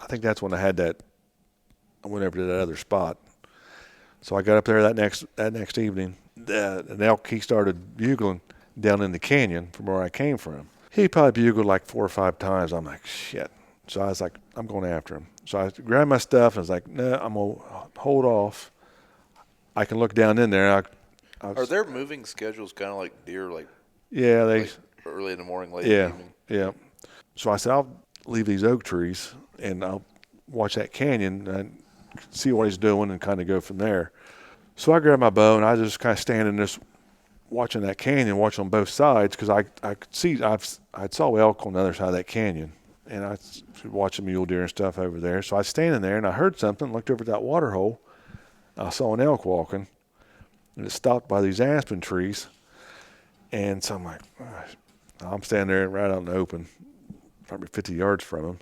think that's when I went over to that other spot. So I got up there that next evening. An elk, he started bugling down in the canyon from where I came from. He probably bugled like 4 or 5 times. I'm like, shit. So I was like, I'm going after him. So I grabbed my stuff and I was like, no, I'm going to hold off. I can look down in there. Are there moving schedules kind of like deer, yeah, like early in the morning, late in the evening? Yeah. So I said, I'll leave these oak trees and I'll watch that canyon and see what he's doing and kind of go from there. So I grabbed my bow and I just kind of standing watching that canyon, watching on both sides because I could see I saw elk on the other side of that canyon. And I was watching mule deer and stuff over there. So I was standing there, and I heard something, looked over at that water hole. I saw an elk walking, and it stopped by these aspen trees. And so I'm like, "Gosh." I'm standing there right out in the open, probably 50 yards from him.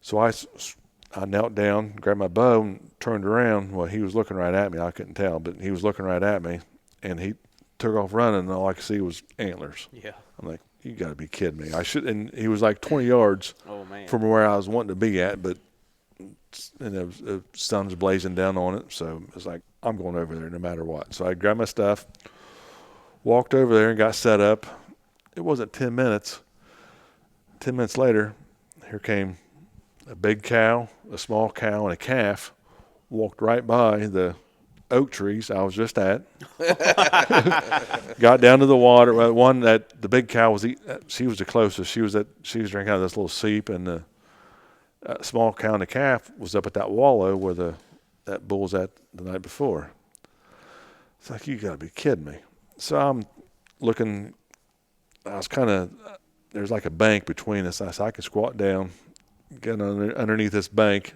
So I knelt down, grabbed my bow, and turned around. Well, he was looking right at me. I couldn't tell, but he was looking right at me. And he took off running, and all I could see was antlers. Yeah. I'm like, you got to be kidding me. And he was like 20 yards from where I was wanting to be at, but the sun was blazing down on it. So it was like, I'm going over there no matter what. So I grabbed my stuff, walked over there and got set up. It wasn't 10 minutes. 10 minutes later, here came a big cow, a small cow, and a calf walked right by the oak trees I was just at. Got down to the water. Well, one that the big cow was she was the closest. She was drinking out of this little seep, and the small cow and the calf was up at that wallow where that bull was at the night before. It's like, you got to be kidding me. So I'm looking. I was there's like a bank between us. I could squat down, get underneath this bank,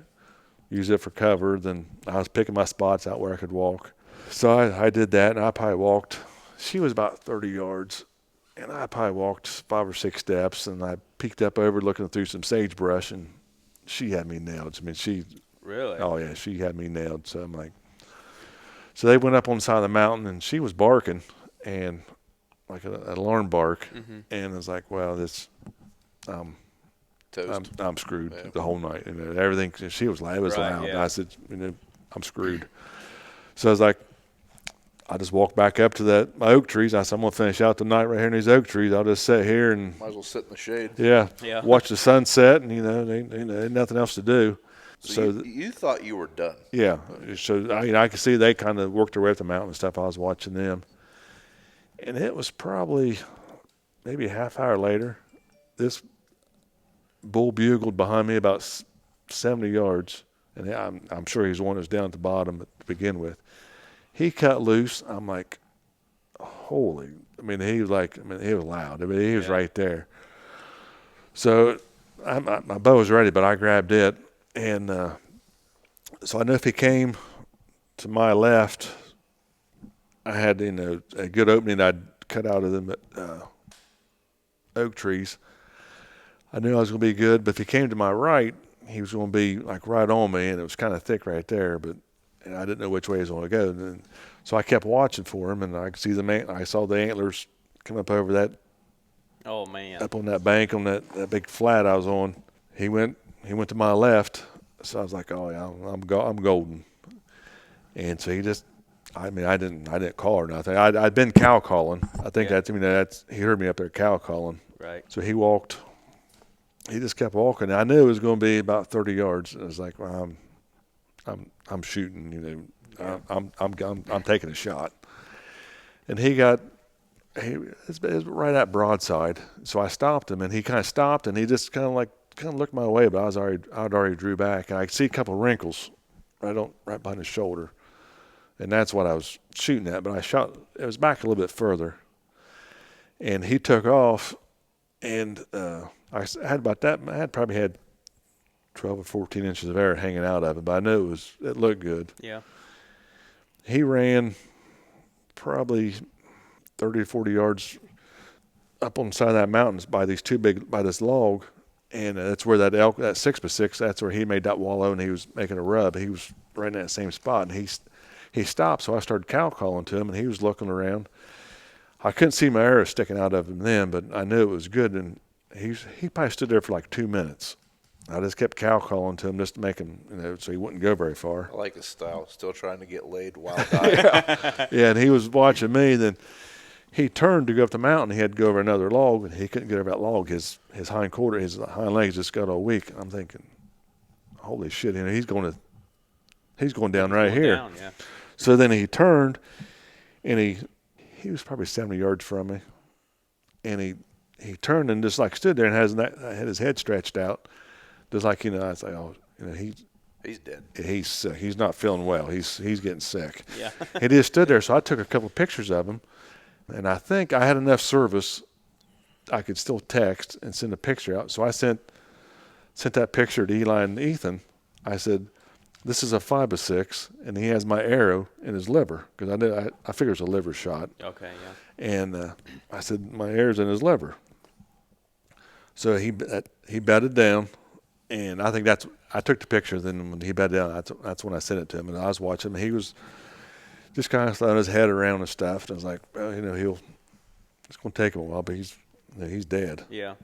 use it for cover. Then I was picking my spots out where I could walk. So I did that, and I probably walked. She was about 30 yards, and I probably walked 5 or 6 steps, and I peeked up over looking through some sagebrush, and she had me nailed. I mean, Really? Oh, yeah, she had me nailed. So I'm like, so they went up on the side of the mountain, and she was barking, and like an alarm bark, and I was like, well, Toast. I'm screwed the whole night. And everything, she was loud. It was loud. Yeah. I said, I'm screwed. So I was like, I just walked back up to my oak trees. I said, I'm going to finish out the night right here in these oak trees. I'll just sit here and Might as well sit in the shade. yeah. Watch the sunset, and ain't nothing else to do. So you thought you were done. Yeah. So I could see they kind of worked their way up the mountain and stuff. I was watching them. And it was probably maybe a half hour later, this bull bugled behind me about 70 yards, and I'm sure he's the one that was down at the bottom to begin with. He cut loose. I'm like, holy! He was loud. He was right there. So my bow was ready, but I grabbed it, and so I knew if he came to my left, I had a good opening I'd cut out of them oak trees. I knew I was going to be good, but if he came to my right, he was going to be like right on me, and it was kind of thick right there, but I didn't know which way he was going to go. And so I kept watching for him, and I could see I saw the antlers come up over that. Oh man! Up on that bank on that big flat I was on. He went to my left, so I was like, oh yeah, I'm golden. And so he just. I didn't call or nothing. I'd been cow calling. I think he heard me up there cow calling. Right. So he walked. He just kept walking. I knew it was going to be about 30 yards. I was like, well, I'm shooting. I'm taking a shot. And it's right at broadside. So I stopped him, and he kind of stopped, and he just kind of looked my way, but I'd already drew back, and I could see a couple of wrinkles right behind his shoulder. And that's what I was shooting at. But it was back a little bit further. And he took off, and I probably had 12 or 14 inches of air hanging out of it, but I knew it looked good. Yeah. He ran probably 30 or 40 yards up on the side of that mountain by this log, and that's where that 6x6, that's where he made that wallow, and he was making a rub. He was right in that same spot, and he stopped, so I started cow calling to him, and he was looking around. I couldn't see my arrow sticking out of him then, but I knew it was good, and he probably stood there for like 2 minutes. I just kept cow calling to him just to make him, so he wouldn't go very far. I like his style. Still trying to get laid wild-eyed. Yeah, and he was watching me. Then he turned to go up the mountain. He had to go over another log, and he couldn't get over that log. His hind legs just got all weak. I'm thinking, holy shit, he's going down right here. Down, yeah. So then he turned, and he was probably 70 yards from me, and he turned and just like stood there and had his head stretched out, just like I was like, oh, he's dead. He's sick. He's not feeling well. He's getting sick. Yeah. And he just stood there. So I took a couple pictures of him, and I think I had enough service. I could still text and send a picture out. So I sent that picture to Eli and Ethan. I said, this is a 5x6, and he has my arrow in his liver because I figure it's a liver shot. Okay, yeah. And I said, my arrow's in his liver. So he bedded down, and I think I took the picture. Then when he bedded down, that's when I sent it to him. And I was watching him. He was just kind of throwing his head around and stuff. And I was like, well, it's going to take him a while, but he's dead. Yeah.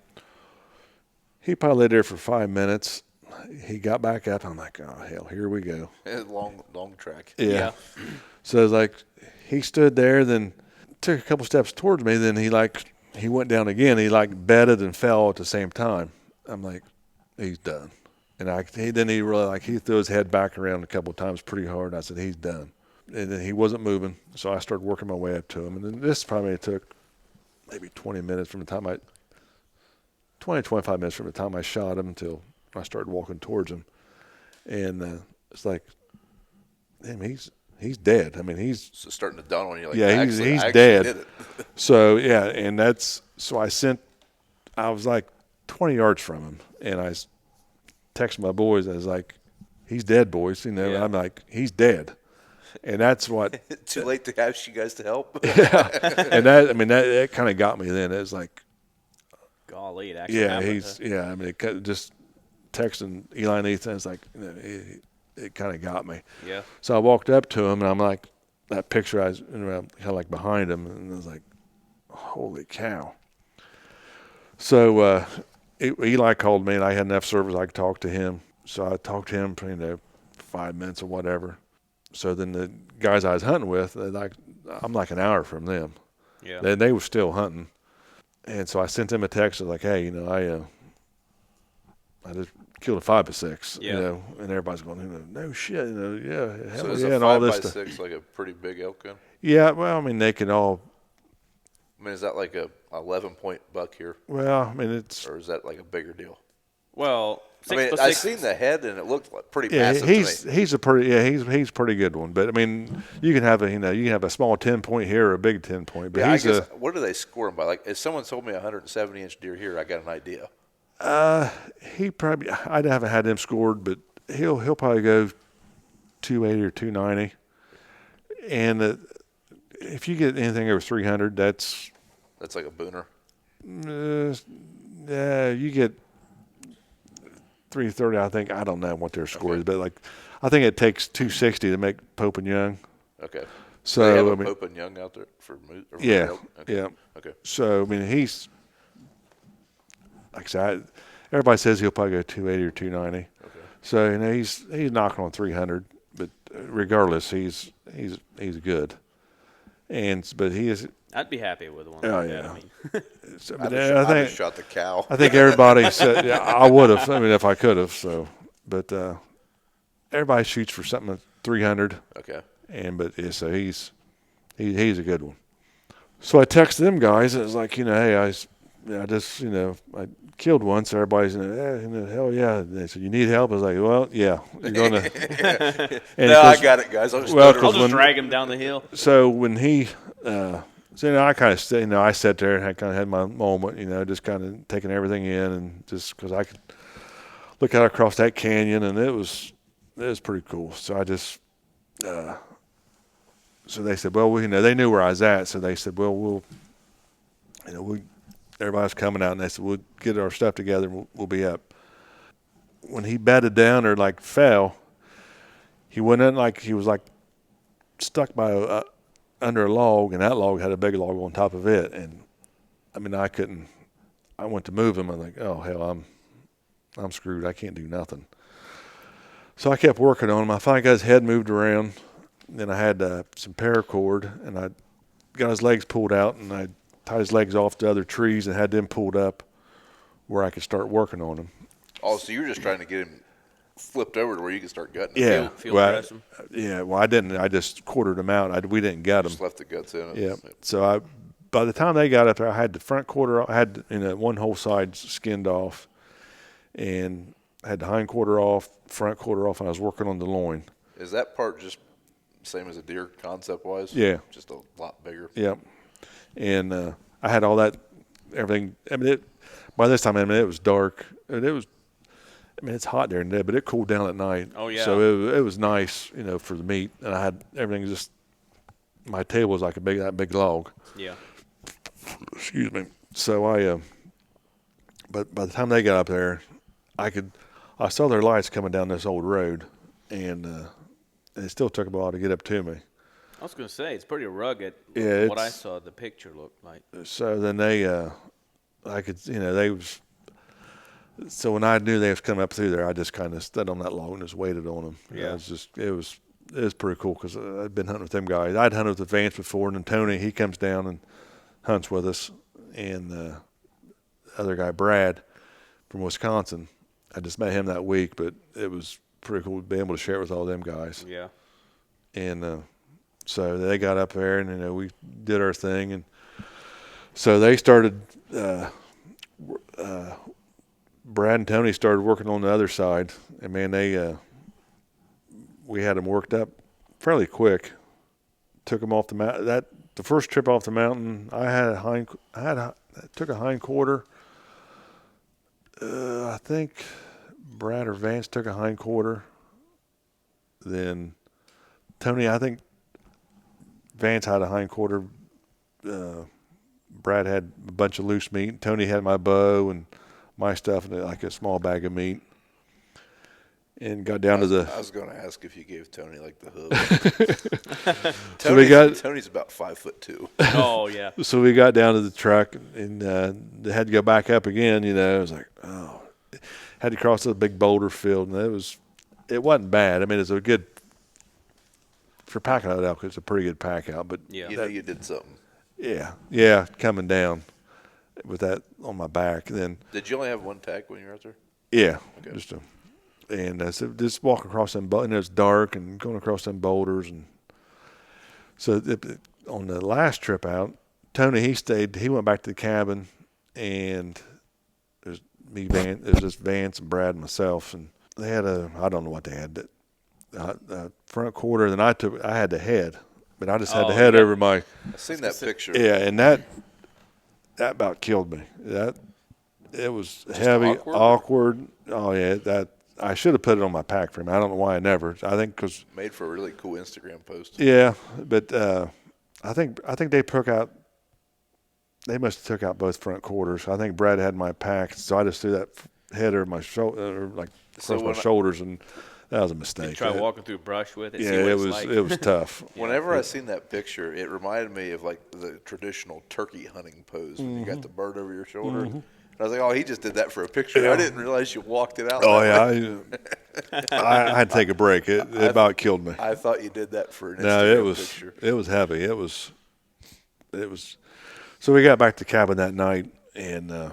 He probably lay there for 5 minutes. He got back up. I'm like, oh, hell, here we go. Long track. Yeah. So I was like, he stood there, then took a couple steps towards me. Then he went down again. He bedded and fell at the same time. I'm like, he's done. And he threw his head back around a couple of times pretty hard. I said, he's done. And then he wasn't moving. So I started working my way up to him. And then this probably took maybe 25 minutes from the time I shot him until I started walking towards him. And it's like, damn, he's dead. I mean, he's starting to dawn on you. Like, yeah, he's dead. Did it. So yeah, and I was like 20 yards from him, and I texted my boys. I was like, he's dead, boys. Yeah. I'm like, he's dead. And that's what. Too late to ask you guys to help. Yeah, and that kind of got me. Then it was like, golly, it actually happened. I mean, just texting Eli and Ethan. It's like, it kind of got me. Yeah. So I walked up to him, and I'm like, that picture I was kind of like behind him, and I was like, holy cow. So Eli called me, and I had enough service I could talk to him. So I talked to him for 5 minutes or whatever. So then the guys I was hunting with, I'm like an hour from them. Yeah. They were still hunting. And so I sent them a text. I was like, hey, I just killed a 5x6, and everybody's going, no shit, yeah, hell so is yeah, a and all this stuff. 5x6 like a pretty big elk gun? Yeah, well, I mean, they can all. I mean, is that like a 11-point buck here? Well, I mean, or is that like a bigger deal? Well, I've seen the head, and it looked like pretty yeah, massive to me. He's a pretty good one. But I mean, you can have a small 10-point here or a big 10-point. But yeah, what do they score him by? Like, if someone told me a 170-inch deer here, I got an idea. I haven't had him scored, but he'll probably go 280 or 290. And if you get anything over 300, that's like a booner. You get 330. I think, I don't know what their score is, but I think it takes 260 to make Pope and Young. Okay. So they have Pope and Young out there for moose? Yeah. Okay. Yeah. Okay. So I mean, he's like I said, everybody says he'll probably go 280 or 290. Okay. So he's knocking on 300, but regardless, he's good. But he is. I'd be happy with one. Oh like yeah. that. I mean, I just shot the cow. I think everybody said, yeah, I would have. I mean, if I could have. So, but everybody shoots for something at 300. Okay. So he's a good one. So I texted them guys. And it was like, hey, I just I killed one. So everybody's hell yeah. And they said, you need help? I was like, well, yeah. You're gonna. I got it, guys. I'll just drag him down the hill. So when he. I kind of I sat there and had my moment, just kind of taking everything in, and just because I could look out across that canyon, and it was pretty cool. So I just, so they said, well, they knew where I was at, so they said, well, everybody's coming out, and they said, we'll get our stuff together, and we'll be up. When he batted down or fell, he went in he was stuck by under a log, and that log had a big log on top of it. And I mean, I went to move him. I'm like, oh hell, I'm screwed. I can't do nothing. So I kept working on him. I finally got his head moved around. Then I had some paracord, and I got his legs pulled out, and I tied his legs off to other trees and had them pulled up where I could start working on him. Oh, so you were just trying to get him flipped over to where you could start gutting him. Yeah. Well, I didn't. I just quartered him out. We didn't gut him. Just left the guts in it. Yeah. So by the time they got up there, I had the front quarter. I had one whole side skinned off, and I had the hind quarter off, front quarter off, and I was working on the loin. Is that part just same as a deer concept wise? Yeah. Just a lot bigger. Yeah. And I had all that, everything. I mean, by this time, it was dark. And I mean, it's hot there in there, but it cooled down at night. Oh, yeah. So it was nice, for the meat, and I had everything just. My table was like that big log. Yeah. Excuse me. So but by the time they got up there, I saw their lights coming down this old road, and it still took a while to get up to me. I was going to say, it's pretty rugged. Yeah, what I saw, the picture looked like. So then so when I knew they was coming up through there, I just kind of stood on that log and just waited on them. Yeah. It was pretty cool because I'd been hunting with them guys. I'd hunted with Vance before, and then Tony, he comes down and hunts with us, and the other guy, Brad, from Wisconsin, I just met him that week, but it was pretty cool to be able to share it with all them guys. Yeah. And so they got up there, and we did our thing, and so they started. Brad and Tony started working on the other side, and man, we had them worked up fairly quick. Took them off the mountain. The first trip off the mountain, I took a hind quarter. I think Brad or Vance took a hind quarter. Then Tony, I think Vance had a hind quarter. Brad had a bunch of loose meat. Tony had my bow and my stuff and like a small bag of meat. And got down to the. I was going to ask if you gave Tony like the hook. Tony's about 5'2". Oh yeah. So we got down to the truck and they had to go back up again. It was like, had to cross the big boulder field, and it wasn't bad. I mean, it's a good for packing out elk. It's a pretty good pack out, but yeah, you did something. Yeah, coming down with that on my back. Then did you only have one tag when you were out there? Yeah, okay. So just walking across them, and it was dark, and going across them boulders, and so on the last trip out, Tony he went back to the cabin, and there's just Vance and Brad and myself, and they had I don't know what they had, that front quarter. Then I had the head, but I just had the head over my. I seen that picture. Yeah, and that about killed me. It was just heavy, awkward. Oh yeah, that. I should have put it on my pack frame. I don't know why I never. I think because made for a really cool Instagram post. Yeah, but I think they took out. They must have took out both front quarters. I think Brad had my pack, so I just threw that head over my shoulder, across my shoulders, and that was a mistake. You try walking through brush with it. Yeah, it was tough. Whenever I seen that picture, it reminded me of like the traditional turkey hunting pose when you got the bird over your shoulder. Mm-hmm. I was like, oh, he just did that for a picture. Yeah. I didn't realize you walked it out. Oh, yeah. I had to take a break. It about killed me. I thought you did that for an Instagram picture. It was heavy. It was. So we got back to the cabin that night, and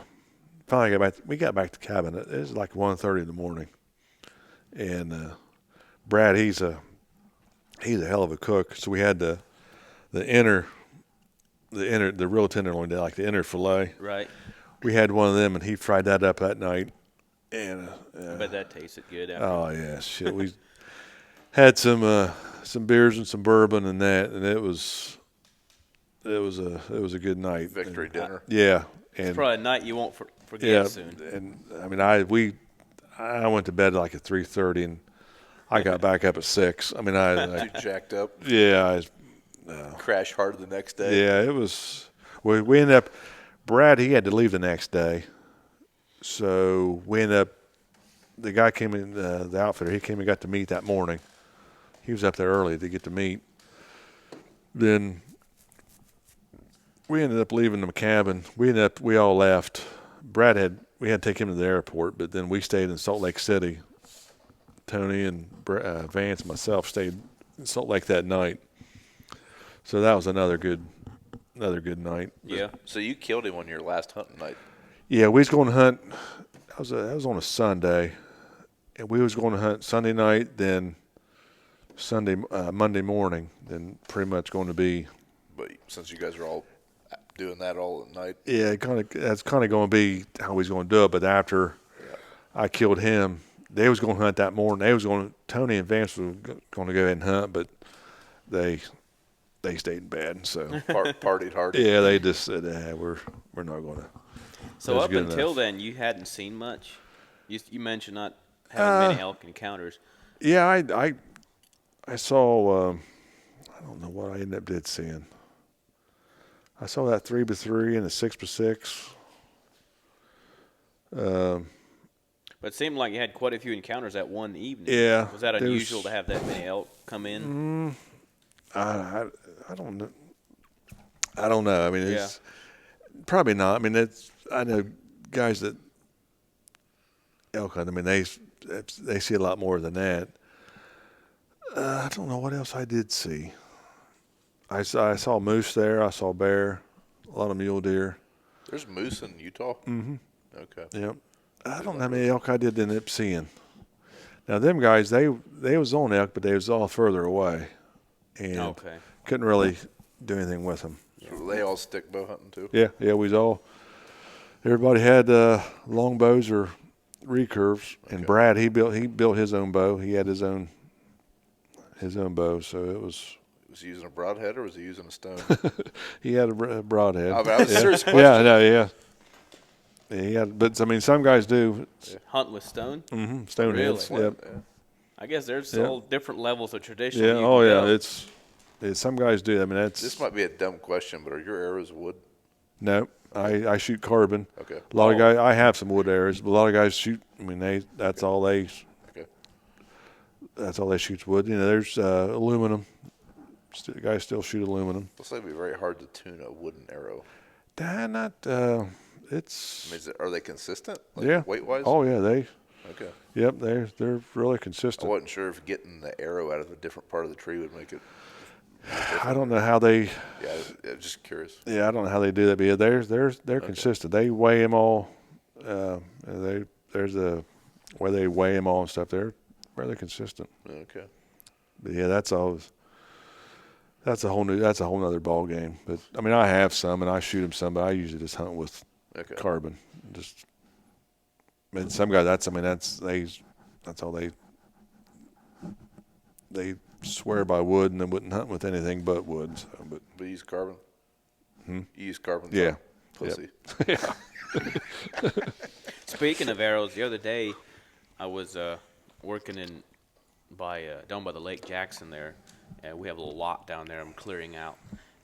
finally we got back to the cabin. It was like 1:30 in the morning. And Brad, he's a hell of a cook. So we had the real tenderloin, like the inner fillet. Right. We had one of them, and he fried that up that night. And I bet that tasted good. Oh yeah, shit. We had some beers and some bourbon and that, and it was a good night. Victory dinner. Yeah, and it's probably a night you won't forget soon. And I mean, I went to bed like at 3:30, and I got back up at 6. I mean, I you jacked up. Yeah, crash hard the next day. Yeah, it was. We ended up. Brad, he had to leave the next day, so we ended up. The guy came in, the outfitter. He came and got to meet that morning. He was up there early to get to meet. Then we ended up leaving the cabin. We all left. We had to take him to the airport, but then we stayed in Salt Lake City. Tony and Vance and myself stayed in Salt Lake that night. So that was another good night. Yeah. So you killed him on your last hunting night. Yeah, we was going to hunt. That was on a Sunday, and we was going to hunt Sunday night, then Monday morning, then pretty much going to be. But since you guys are all doing that all at night. Yeah, that's kind of going to be how he's going to do it. But after I killed him, they was going to hunt that morning. Tony and Vance were going to go ahead and hunt, but they stayed in bed. So partied hard. Yeah, they just said, we're not going to. So up until then, you hadn't seen much. You mentioned not having many elk encounters. Yeah, I saw. I don't know what I ended up seeing. I saw that 3x3 and a 6x6. But it seemed like you had quite a few encounters that one evening. Yeah. Was that unusual to have that many elk come in? I don't know. I don't know. I mean, it's probably not. I mean, I know guys that elk hunt. I mean, they see a lot more than that. I don't know what else I did see. I saw moose there. I saw bear, a lot of mule deer. There's moose in Utah? Mm-hmm. Okay. Yep. I don't know how many elk I did end up seeing. Now, them guys, they was on elk, but they was all further away. And couldn't really do anything with them. So they all stick bow hunting too? Yeah, everybody had long bows or recurves. Okay. And Brad, he built his own bow. He had his own bow, so it was. Was he using a broadhead or was he using a stone? He had a broadhead. I was a serious question. Yeah, no, yeah. Yeah, he had, but I mean, some guys do. Hunt with stone? Mm-hmm. Stone really? heads. Yep. Yeah. I guess there's all different levels of tradition. Yeah. Oh, yeah. It's some guys do. I mean, This might be a dumb question, but are your arrows wood? No, I shoot carbon. Okay. A lot of guys. I have some wood arrows, but a lot of guys shoot. I mean, that's all they. Okay. That's all they shoot's wood. You know, there's aluminum. Guys still shoot aluminum. Looks like it'd be very hard to tune a wooden arrow. Not. It's. I mean, are they consistent? Like yeah. Weight wise? Oh yeah, they. Okay. Yep, they're really consistent. I wasn't sure if getting the arrow out of a different part of the tree would make it. I don't know how they. Yeah, I was just curious. Yeah, I don't know how they do that, but yeah, they're consistent. They weigh them all. There's a where they weigh them all and stuff. They're fairly consistent. Okay. But yeah, that's a whole nother ball game. But I mean, I have some and I shoot them some, but I usually just hunt with carbon. Just. I mean, some guys. That's all they swear by wood and they wouldn't hunt with anything but wood. So, but you use carbon? You use carbon? Yeah. Pussy. Yep. Yeah. Speaking of arrows, the other day I was working down by the Lake Jackson there, and we have a little lot down there I'm clearing out.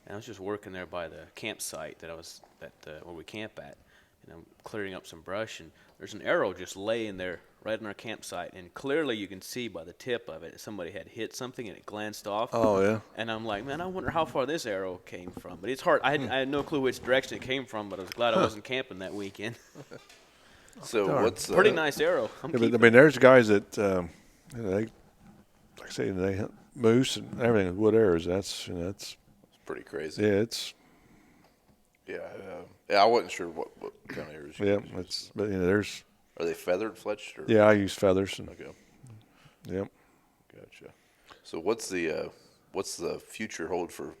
And I was just working there by the campsite where we camp at, and I'm clearing up some brush, and there's an arrow just laying there right in our campsite, and clearly you can see by the tip of it somebody had hit something and it glanced off. Oh yeah. And I'm like, man, I wonder how far this arrow came from. But it's hard. I had no clue which direction it came from, but I was glad I wasn't camping that weekend. So what's pretty nice arrow? I mean, there's guys that they, like I say, they hunt moose and everything with wood arrows. That's it's pretty crazy. Yeah, it's. Yeah, I wasn't sure what kind of arrows. But there's. Are they feathered, fletched? Or? Yeah, I use feathers. Okay. Yep. Gotcha. So what's the future hold for,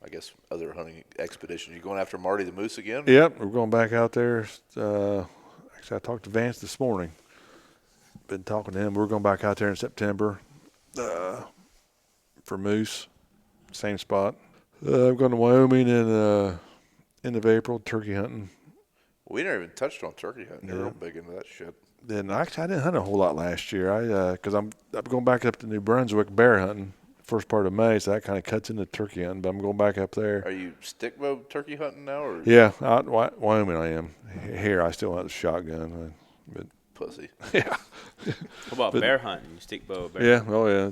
I guess, other hunting expeditions? You going after Marty the Moose again? Yep, we're going back out there. Actually, I talked to Vance this morning. Been talking to him. We're going back out there in September for moose, same spot. I'm going to Wyoming in end of April, turkey hunting. We never even touched on turkey hunting. You're real big into that shit. Then actually, I didn't hunt a whole lot last year. Because I'm going back up to New Brunswick bear hunting first part of May, so that kind of cuts into turkey hunting. But I'm going back up there. Are you stick bow turkey hunting now, or? Yeah, out in Wyoming I am. Here I still hunt the shotgun. But pussy. Yeah. What about bear hunting? You stick bow bear? Yeah. Oh yeah.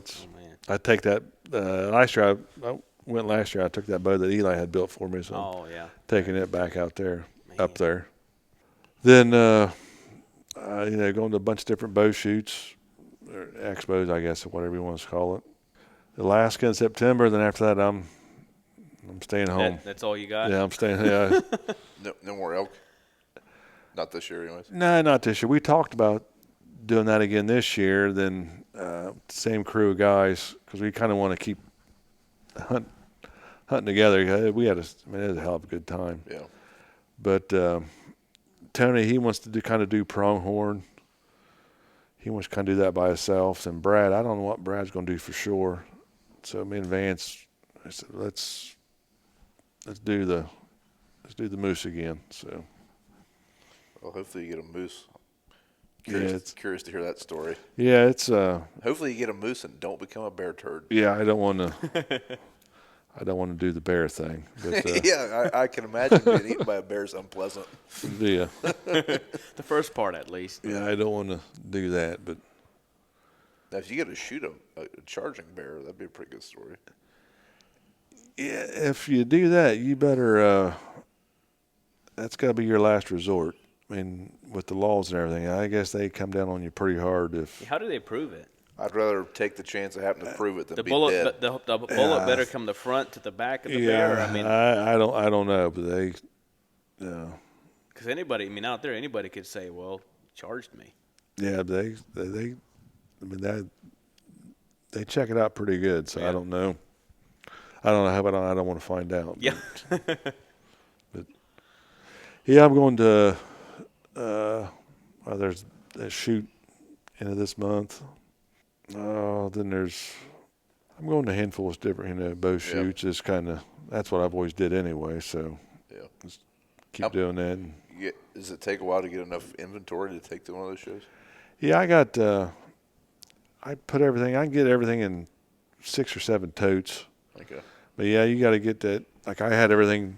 I take that last year. I went last year. I took that bow that Eli had built for me. So taking it back out there, up there. Then, going to a bunch of different bow shoots, or expos, I guess, or whatever you want to call it. Alaska in September. Then after that, I'm staying home. That's all you got? Yeah, I'm staying. Yeah. No more elk. Not this year, anyways. No, not this year. We talked about doing that again this year. Then same crew of guys, because we kind of want to keep hunting together. We had it was a hell of a good time. Yeah. But Tony, he wants to do pronghorn. He wants to kind of do that by himself. And Brad, I don't know what Brad's going to do for sure. So me and Vance, I said, let's do the moose again. So. Well, hopefully you get a moose Curious to hear that story. Yeah, it's Hopefully you get a moose and don't become a bear turd. yeah. I don't want to. I don't want to do the bear thing. But, Yeah, I can imagine being eaten by a bear is unpleasant. yeah, The first part, at least. yeah. I don't want to do that. But Now, if you get to shoot a charging bear, that'd be a pretty good story. yeah, if you do that, you better. That's got to be your last resort. I mean, with the laws and everything, I guess they come down on you pretty hard if. How do they prove it? I'd rather take the chance of having to prove it than The be bullet, dead. the bullet better come the front to the back of the Yeah, bear. I mean, I don't know, but they. because anybody, I mean, out there, anybody could say, "Well, charged me." Yeah, they. I mean, they check it out pretty good. So Yeah. I don't know. I don't know how, but I don't want to find out. Yeah. Yeah, I'm going to. There's a shoot end of this month. Then I'm going to a handful of different, bow shoots. It's kind of that's what I've always did anyway. So Yeah. just keep doing that. And, Does it take a while to get enough inventory to take to one of those shows? yeah, I got. I put everything. I can get everything in 6 or 7 totes. Okay. But yeah, you got to get that. Like I had everything.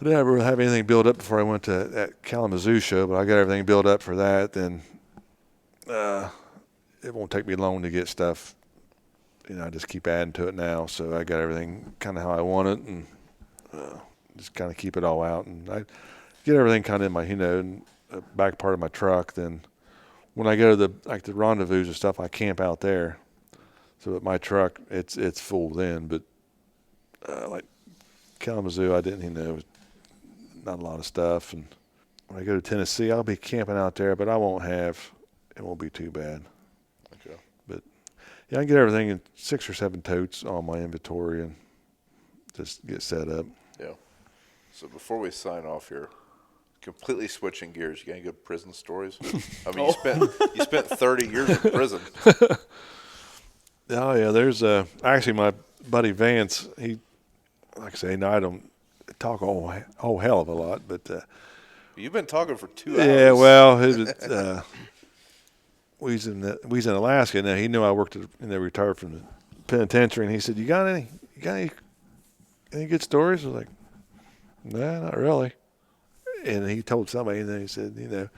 I didn't ever have anything built up before I went to that Kalamazoo show, but I got everything built up for that. Then it won't take me long to get stuff. I just keep adding to it now, so I got everything kind of how I want it, and just kind of keep it all out. And I get everything kind of in my, in the back part of my truck. Then when I go to the rendezvous and stuff, I camp out there. So at my truck, it's full then. But like Kalamazoo, I didn't, not a lot of stuff. And when I go to Tennessee, I'll be camping out there, but it won't be too bad. Okay. But yeah, I can get everything in 6 or 7 totes on my inventory and just get set up. Yeah. So before we sign off here, completely switching gears, you got any good prison stories? I mean, you spent 30 years in prison. Oh yeah, there's actually my buddy Vance. He, like I say, no, I don't talk a whole hell of a lot, but You've been talking for 2 hours. yeah, well, we was in Alaska. Now he knew I worked retired from the penitentiary, and he said, "You got any good stories?" I was like, "Nah, not really." And he told somebody, and then he said,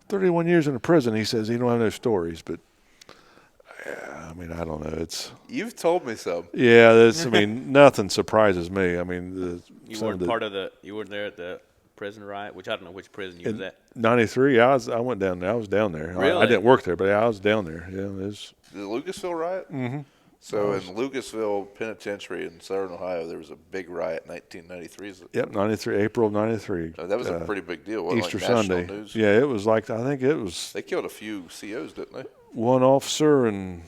31 years in a prison. He says he don't have no stories, but I mean, I don't know. You've told me so. Yeah, nothing surprises me. I mean, You weren't you weren't there at the prison riot, which I don't know which prison you was at. '93. I went down there. I was down there. Really? I didn't work there, but I was down there. Yeah, it was. The Lucasville riot? Mm-hmm. So in Lucasville Penitentiary in Southern Ohio, there was a big riot in 1993. Yep, '93, April of '93. That was a pretty big deal. Wasn't Easter it, like national Sunday. news? Yeah, it was like I think it was They killed a few COs, didn't they? one officer and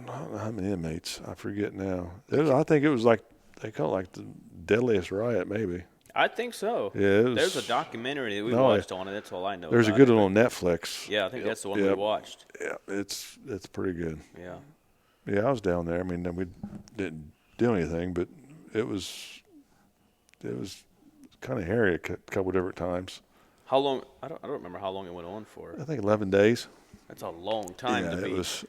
I don't know how many inmates. I forget now. I think it was like they call it like the deadliest riot, maybe. I think so. Yeah, there's a documentary that we No, watched on it. That's all I know. There's a about good it. one on Netflix. Yeah, I think that's the one we Yep. watched. Yeah, it's pretty good. Yeah. Yeah, I was down there. I mean, we didn't do anything, but it was kind of hairy a couple different times. How long? I don't remember how long it went on for. I think 11 days. That's a long time Yeah, to be. it was.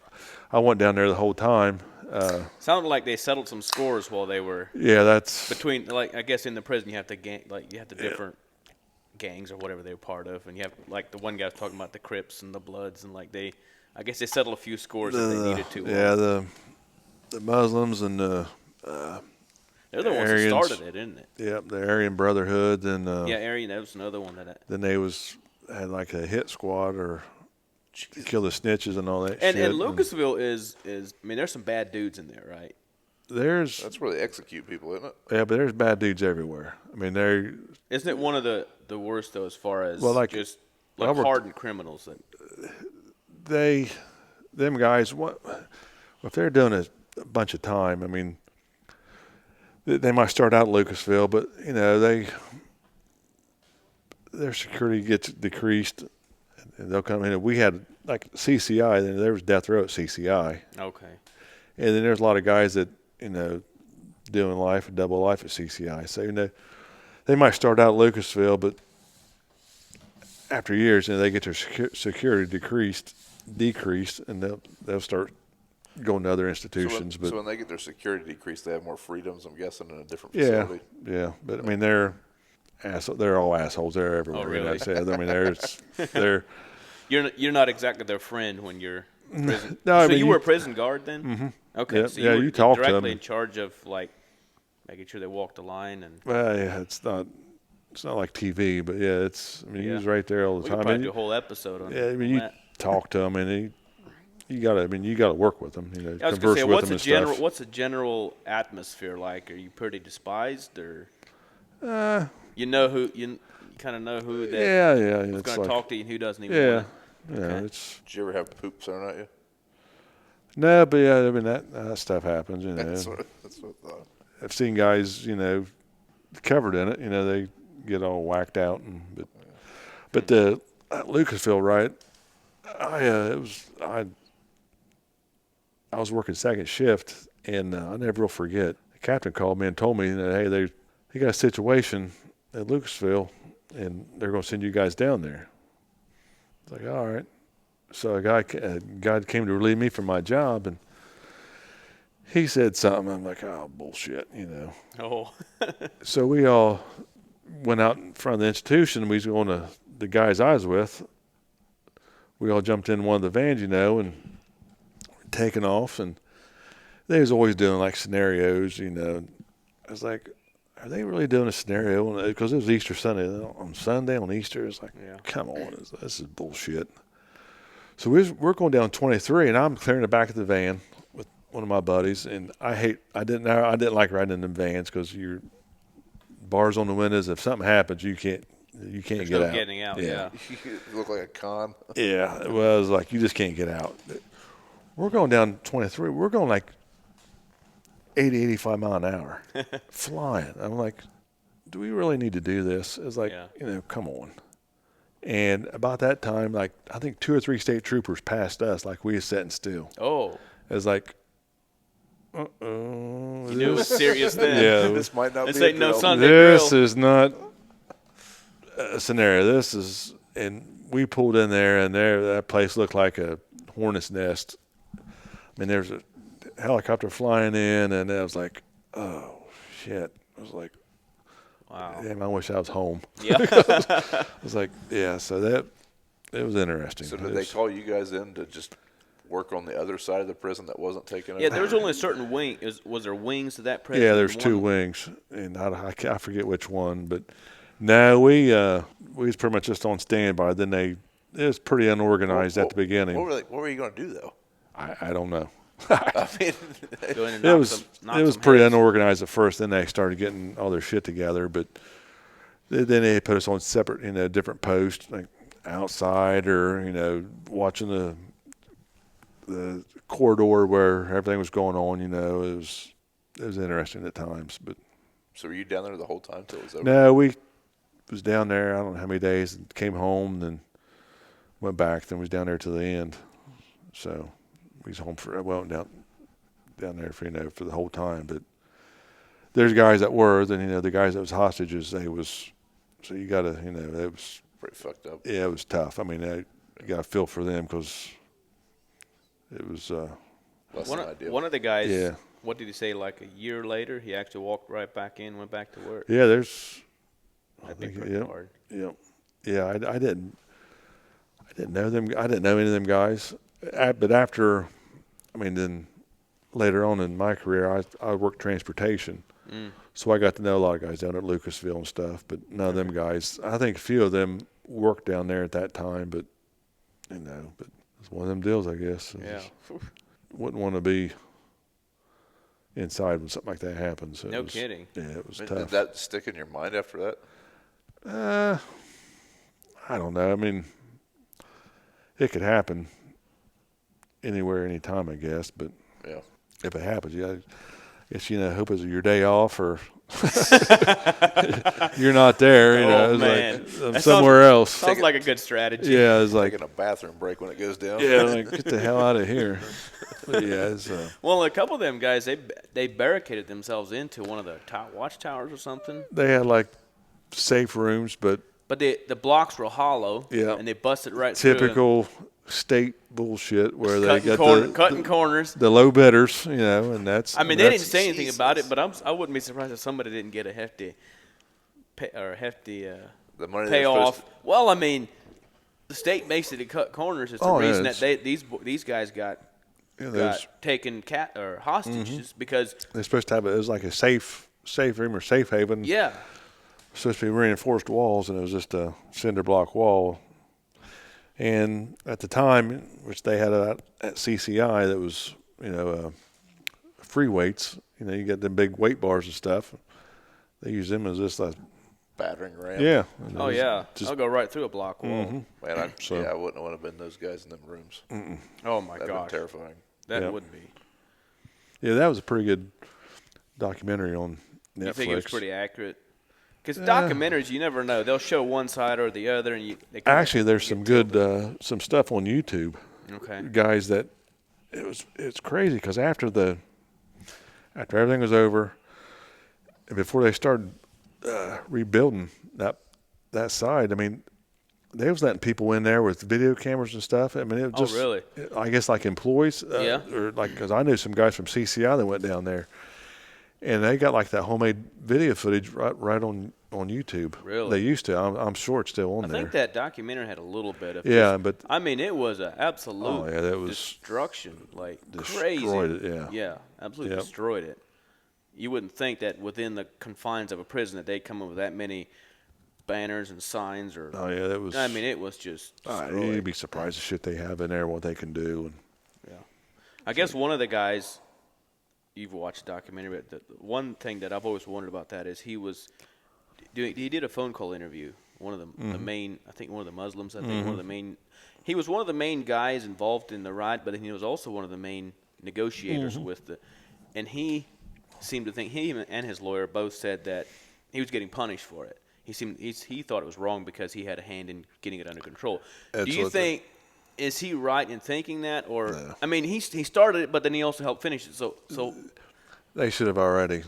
I went down there the whole time. Sounded like they settled some scores while they were Yeah, that's between. Like I guess in the prison you have to different gangs or whatever they're part of, and you have like the one guy was talking about the Crips and the Bloods, and like I guess they settled a few scores that they needed to. Yeah, the Muslims and the they're the ones that Aryans. started it, isn't it? Yep, the Aryan Brotherhood, and Yeah, Aryan. That was another one that. then they had like a hit squad or kill the snitches and all that And shit. Lucasville is I mean, there's some bad dudes in there, right? That's where they execute people, isn't it? Yeah, but there's bad dudes everywhere. I mean, Isn't it one of the worst though, as far as just Robert- hardened criminals? them guys, if they're doing a bunch of time, I mean, they might start out at Lucasville, but their security gets decreased, and they'll come in. We had like CCI, then there was death row at CCI, Okay. and then there's a lot of guys that doing double life at CCI. So they might start out at Lucasville, but after years, they get their security decreased, and they'll start going to other institutions. So when they get their security decreased, they have more freedoms, I'm guessing, in a different yeah, facility. yeah. But I mean, they're all assholes. They're everywhere. Oh, really? I mean, they're. You're not exactly their friend when you're prison. No, so you were a prison guard then? Mm-hmm. Okay. Yeah, so you were you talk to directly them. in charge of like making sure they walked the line and. Well, yeah, it's not like TV, but yeah, he was right there all the We time. could probably do a whole episode on. Yeah, I mean, you that. talk to them, and you gotta work with them. I was converse gonna say, with them and stuff. what's the general atmosphere like? Are you pretty despised, or you know who you kind of know who that Yeah. is going to talk to you and who doesn't even? Yeah, wanna? yeah. Okay. Did you ever have poops thrown at you? No, but yeah, I mean that stuff happens. That's what I thought. I've seen guys, covered in it. They get all whacked out, but the at Lucasville, right? I was working second shift, and I never will forget. The captain called me and told me that, hey, they got a situation at Lucasville, and they're going to send you guys down there. I was like, all right. So a guy came to relieve me from my job, and he said something. I'm like, oh, bullshit, Oh. So we all went out in front of the institution. We was going to the guys I was with. We all jumped in one of the vans, and taking off, and they was always doing like scenarios. I was like, are they really doing a scenario? Because it was Easter Sunday. On Sunday, on Easter, it's like, come on, this is bullshit. So we're going down 23, and I'm clearing the back of the van with one of my buddies, and I didn't like riding in them vans because you're bars on the windows. If something happens, you can't There's get no out. getting out. Yeah. You look like a con. Yeah, well, it was like you just can't get out. We're going down 23. We're going like 80, 85 mile an hour, flying. I'm like, do we really need to do this? It's like, come on. And about that time, like I think 2 or 3 state troopers passed us, like we was sitting still. Oh. It was like, You knew it was serious then. Yeah. This might not This be a ain't no drill. Sunday This grill. is not a scenario. This is, and we pulled in there, and that place looked like a hornet's nest. I mean, there's a helicopter flying in, and I was like, oh shit. I was like, Wow. damn, I wish I was home. Yeah. I was like, yeah. So it was interesting. So did they call you guys in to just work on the other side of the prison that wasn't taken over? Yeah, there was only a certain wing. Was there wings to that prison? Yeah, there's 2 wings, and I forget which one, but no, we was pretty much just on standby. Then it was pretty unorganized at the beginning. What were you going to do, though? I don't know. I mean, Go in and It knock was some pretty heads. unorganized at first. Then they started getting all their shit together, but then they put us on separate, different posts, like outside or watching the corridor where everything was going on. It was interesting at times, but so were you down there the whole time till it was over? no, we was down there. I don't know how many days. And came home, then went back. Then was down there to the end. So we was home down there for for the whole time. But there's guys that were. Then the guys that was hostages. So you got to it was Pretty fucked up. Yeah, it was tough. I mean, you got to feel for them because it was. Less than ideal. One of the guys, Yeah. what did he say, like a year later, he actually walked right back in, went back to work? Yeah, there's. That'd be pretty hard. Yeah. I didn't know them. I didn't know any of them guys. But after, then later on in my career, I worked transportation. So I got to know a lot of guys down at Lucasville and stuff. But none of them guys. I think a few of them worked down there at that time. But but it's one of them deals, I guess. Yeah. Wouldn't want to be inside when something like that happens. No kidding. Yeah, it was Did tough. that stick in your mind after that? I don't know. It could happen anywhere, anytime, I guess. But Yeah. if it happens, I guess hope it's your day off or you're not there. Oh, It's man. like I'm That somewhere else. Sounds like a good strategy. Yeah, it's like Taking a bathroom break when it goes down. yeah, like get the hell out of here. But yeah, it's Well, a couple of them guys, they barricaded themselves into one of the watchtowers or something. they had like safe rooms, but But the blocks were hollow. Yeah. And they busted right through. Typical state bullshit where they Cutting got cutting corners. the low bidders, and that's. I mean, they didn't say anything about it, but I wouldn't be surprised if somebody didn't get a hefty the money payoff. Well, I mean, the state basically cut corners. It's the reason that these guys got taken hostages because they're supposed to have it was like a safe room or safe haven. Yeah. Supposed to be reinforced walls, and it was just a cinder block wall. And at the time, which they had at CCI, that was free weights. You get them big weight bars and stuff. They use them as just a battering ram. Yeah. Oh yeah. I'll go right through a block wall. Mm-hmm. Man, I wouldn't want to have been those guys in them rooms. Mm-mm. Oh my gosh, gosh, terrifying. That would be. Yeah, that was a pretty good documentary on Netflix. You think it was pretty accurate? Because documentaries, you never know. They'll show one side or the other, and actually, there's some good some stuff on YouTube. Okay. Guys, that it's crazy because after everything was over, and before they started rebuilding that side, I mean, they was letting people in there with video cameras and stuff. I mean, it was just, really? I guess like employees, yeah, or like because I knew some guys from CCI that went down there. And they got like that homemade video footage right on YouTube. Really? They used to. I'm sure it's still on there. I think that documentary had a little bit of. But I mean, it was an absolute that was destruction, like destroyed crazy. It, yeah, absolutely destroyed it. You wouldn't think that within the confines of a prison that they'd come up with that many banners and signs or. Oh yeah, that was. I mean, it was just. You'd be surprised the shit they have in there, what they can do. Yeah, I guess one of the guys. You've watched the documentary, but the one thing that I've always wondered about that is he did a phone call interview. One of the main, I think one of the Muslims, one of the main, he was one of the main guys involved in the riot, but he was also one of the main negotiators and he seemed to think, he and his lawyer both said that he was getting punished for it. He thought it was wrong because he had a hand in getting it under control. Do you think, is he right in thinking that, or no. I mean, he started it, but then he also helped finish it. So they should have already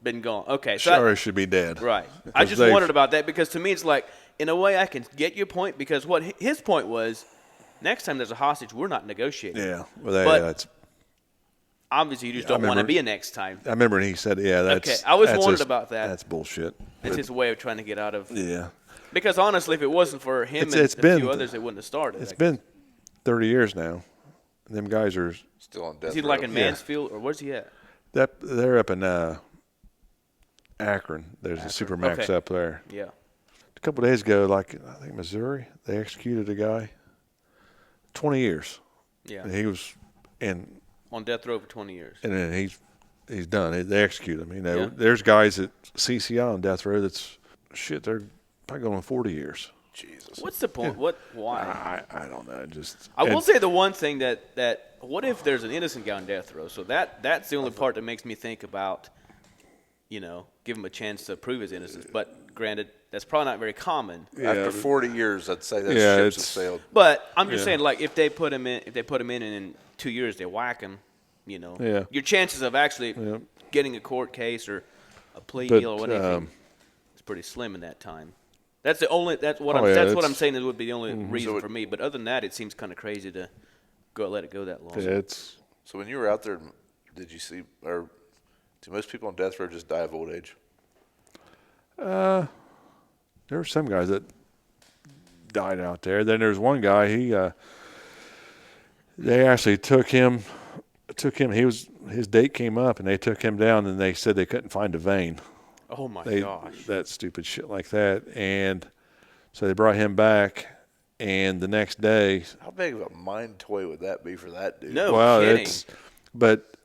been gone. Okay, so should be dead. Right. I just wondered about that because to me it's like, in a way, I can get your point because what his point was, next time there's a hostage, we're not negotiating. Yeah, that's obviously you just don't want to be a next time. I remember he said, that's okay. I always wondered about that. That's bullshit. It's his way of trying to get out of. Yeah. Because honestly, if it wasn't for him and a few others, it wouldn't have started. It's been 30 years now. Them guys are still on death row. Is he like in Mansfield, or where's he at? They're up in Akron. There's a Supermax up there. Yeah. A couple of days ago, I think Missouri, they executed a guy. 20 years. Yeah. And he was on death row for 20 years. And then he's done. They execute him. There's guys at CCI on death row they're probably going on 40 years. Jesus. What's the point? Yeah. Why? I don't know. I will say the one thing that what if there's an innocent guy on death row? So that's the only part that makes me think about, give him a chance to prove his innocence. But granted, that's probably not very common. Yeah, after 40 years, I'd say that ships have sailed. But I'm just saying, like, if they put him in, and in 2 years they whack him, your chances of actually getting a court case or a plea deal or anything is pretty slim in that time. That's what I'm saying. It would be the only reason for me. But other than that, it seems kind of crazy to let it go that long. So when you were out there, did you see, or do most people on death row just die of old age? There were some guys that died out there. Then there's one guy. They actually took him. His date came up, and they took him down, and they said they couldn't find a vein. Oh, my gosh. That stupid shit like that. And so they brought him back, and the next day. How big of a mind toy would that be for that dude? No kidding. But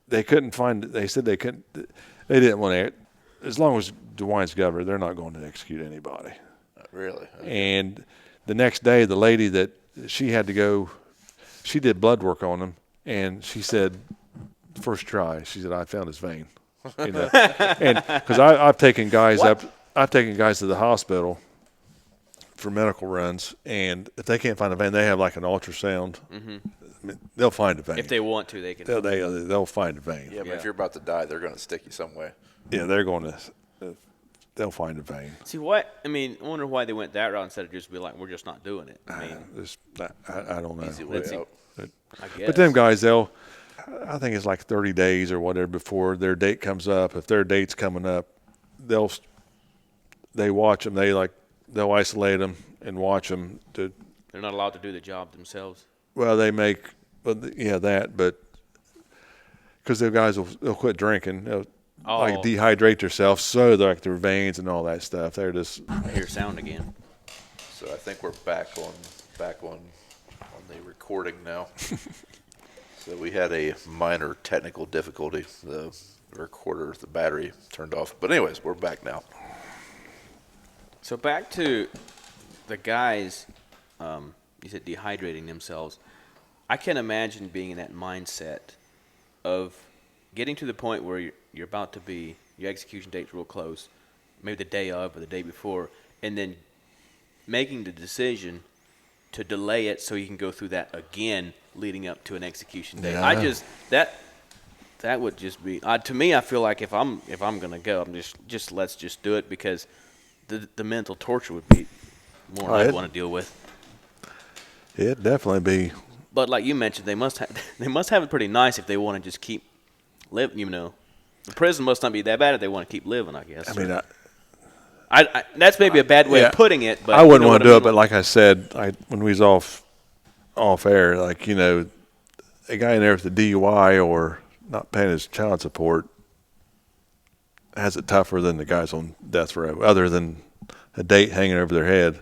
they couldn't find it. They said they couldn't. They didn't want to. As long as DeWine's governor, they're not going to execute anybody. Really? Okay. And the next day, the lady that she had to go, she did blood work on him, and she said, first try, she said, I found his vein. And because I've taken guys I've taken guys to the hospital for medical runs, and if they can't find a vein, they have like an ultrasound. Mm-hmm. I mean, they'll find a vein if they want to. They can. They'll find a vein. Yeah, but if you're about to die, they're going to stick you some way. Yeah, they're going to they'll find a vein. See what? I mean, I wonder why they went that route instead of just be like, we're just not doing it. I mean, I don't know. Easy way out. I guess. But them guys, I think it's like 30 days or whatever before their date comes up. If their date's coming up, they watch them. They'll isolate them and watch them. They're not allowed to do the job themselves. Well, that, but because the guys they'll quit drinking. They'll like dehydrate themselves so like their veins and all that stuff. They're just. I hear sound again. So I think we're back on the recording now. So we had a minor technical difficulty. The recorder, the battery turned off. But anyways, we're back now. So back to the guys, you said dehydrating themselves. I can imagine being in that mindset of getting to the point where you're about to be, your execution date's real close, maybe the day of or the day before, and then making the decision to delay it so you can go through that again leading up to an execution date. Yeah. That would just be to me. I feel like if I'm gonna go, I'm just let's just do it, because the mental torture would be more than I'd want to deal with. It'd definitely be. But like you mentioned, they must have it pretty nice if they want to just keep living. You know, the prison must not be that bad if they want to keep living, I guess. I mean, I that's maybe a bad way of putting it, but I wouldn't want to do it. But like I said, when we was off air, like, you know, a guy in there with a DUI or not paying his child support has it tougher than the guys on death row, other than a date hanging over their head.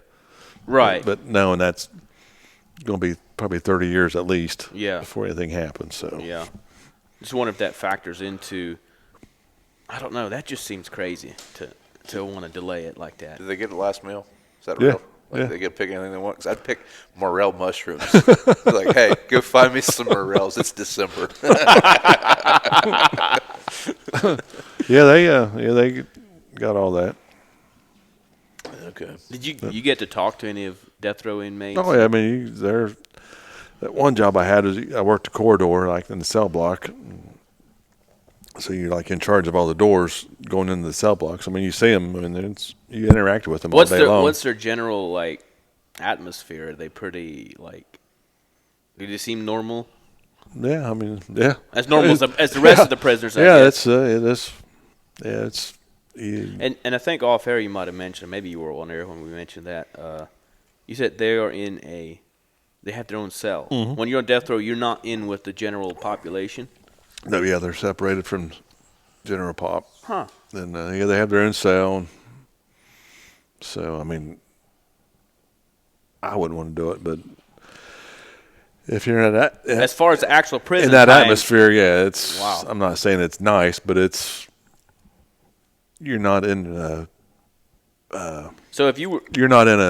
Right. But knowing that's going to be probably 30 years at least before anything happens. So yeah, just wonder if that factors into. I don't know. That just seems crazy to want to delay it like that. Did they get the last meal? Is that Yeah. real? Like they get to pick anything they want? Because I'd pick morel mushrooms. Like, hey, go find me some morels. It's December. they got all that. Okay. Did you get to talk to any of death row inmates? Oh yeah, I mean, that one job I had was I worked the corridor, like in the cell block. So you're like in charge of all the doors going into the cell blocks. I mean, you see them, and you interact with them all day long. What's their general like atmosphere? Are they pretty like? Do they seem normal? Yeah, I mean, yeah. As normal as the rest of the prisoners. It's. And I think off air you might have mentioned, maybe you were on air when we mentioned that. You said they have their own cell. Mm-hmm. When you're on death row, you're not in with the general population. No, yeah, they're separated from general pop. Huh. And they have their own cell. So I mean, I wouldn't want to do it, but if you're in that, as far as the actual prison in that time, atmosphere, yeah, it's. Wow. I'm not saying it's nice, but you're not in. So if you were, you're not in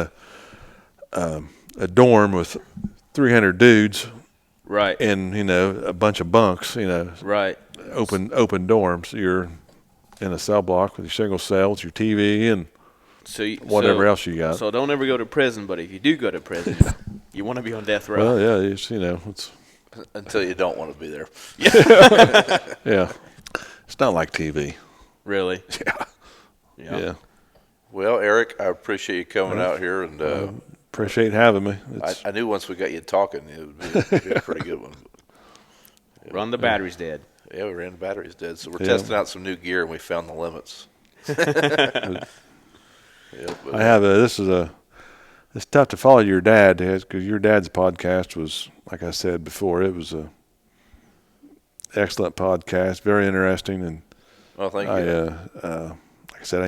a dorm with 300 dudes, right? And a bunch of bunks, right? Open dorms. You're in a cell block with your single cells, your TV, and whatever else you got. So don't ever go to prison. But if you do go to prison, you want to be on death row. Well, yeah, it's until you don't want to be there. Yeah. Yeah, it's not like TV. Really? Yeah. Well, Eric, I appreciate you coming out here, and appreciate having me. I knew once we got you talking, it would be a pretty good one. Run the battery's dead. Yeah, we ran the batteries dead, so we're testing out some new gear, and we found the limits. I have it's tough to follow your dad, because your dad's podcast was, like I said before, it was a excellent podcast, very interesting, and well, thank you. Like I said,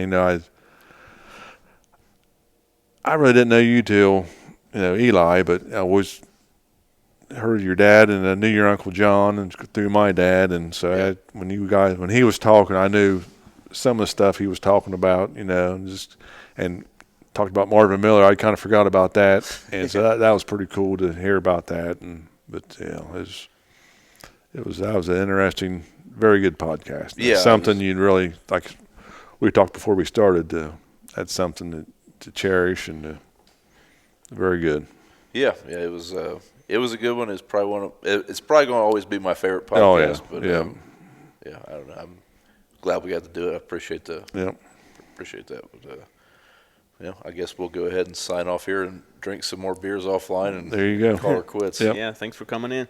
I really didn't know you till Eli, but I always heard your dad, and I knew your Uncle John, and through my dad, and so when he was talking, I knew some of the stuff he was talking about, and talked about Marvin Miller. I kind of forgot about that, and so that was pretty cool to hear about that. That was an interesting, very good podcast. Yeah, it's something you'd really like. We talked before we started. That's something to cherish, and very good. Yeah, it was a good one. It's probably it's probably going to always be my favorite podcast. Oh yeah, but, I don't know. I'm glad we got to do it. I appreciate the appreciate that. But, I guess we'll go ahead and sign off here and drink some more beers offline and There you go. call her quits. Yep. Yeah, thanks for coming in.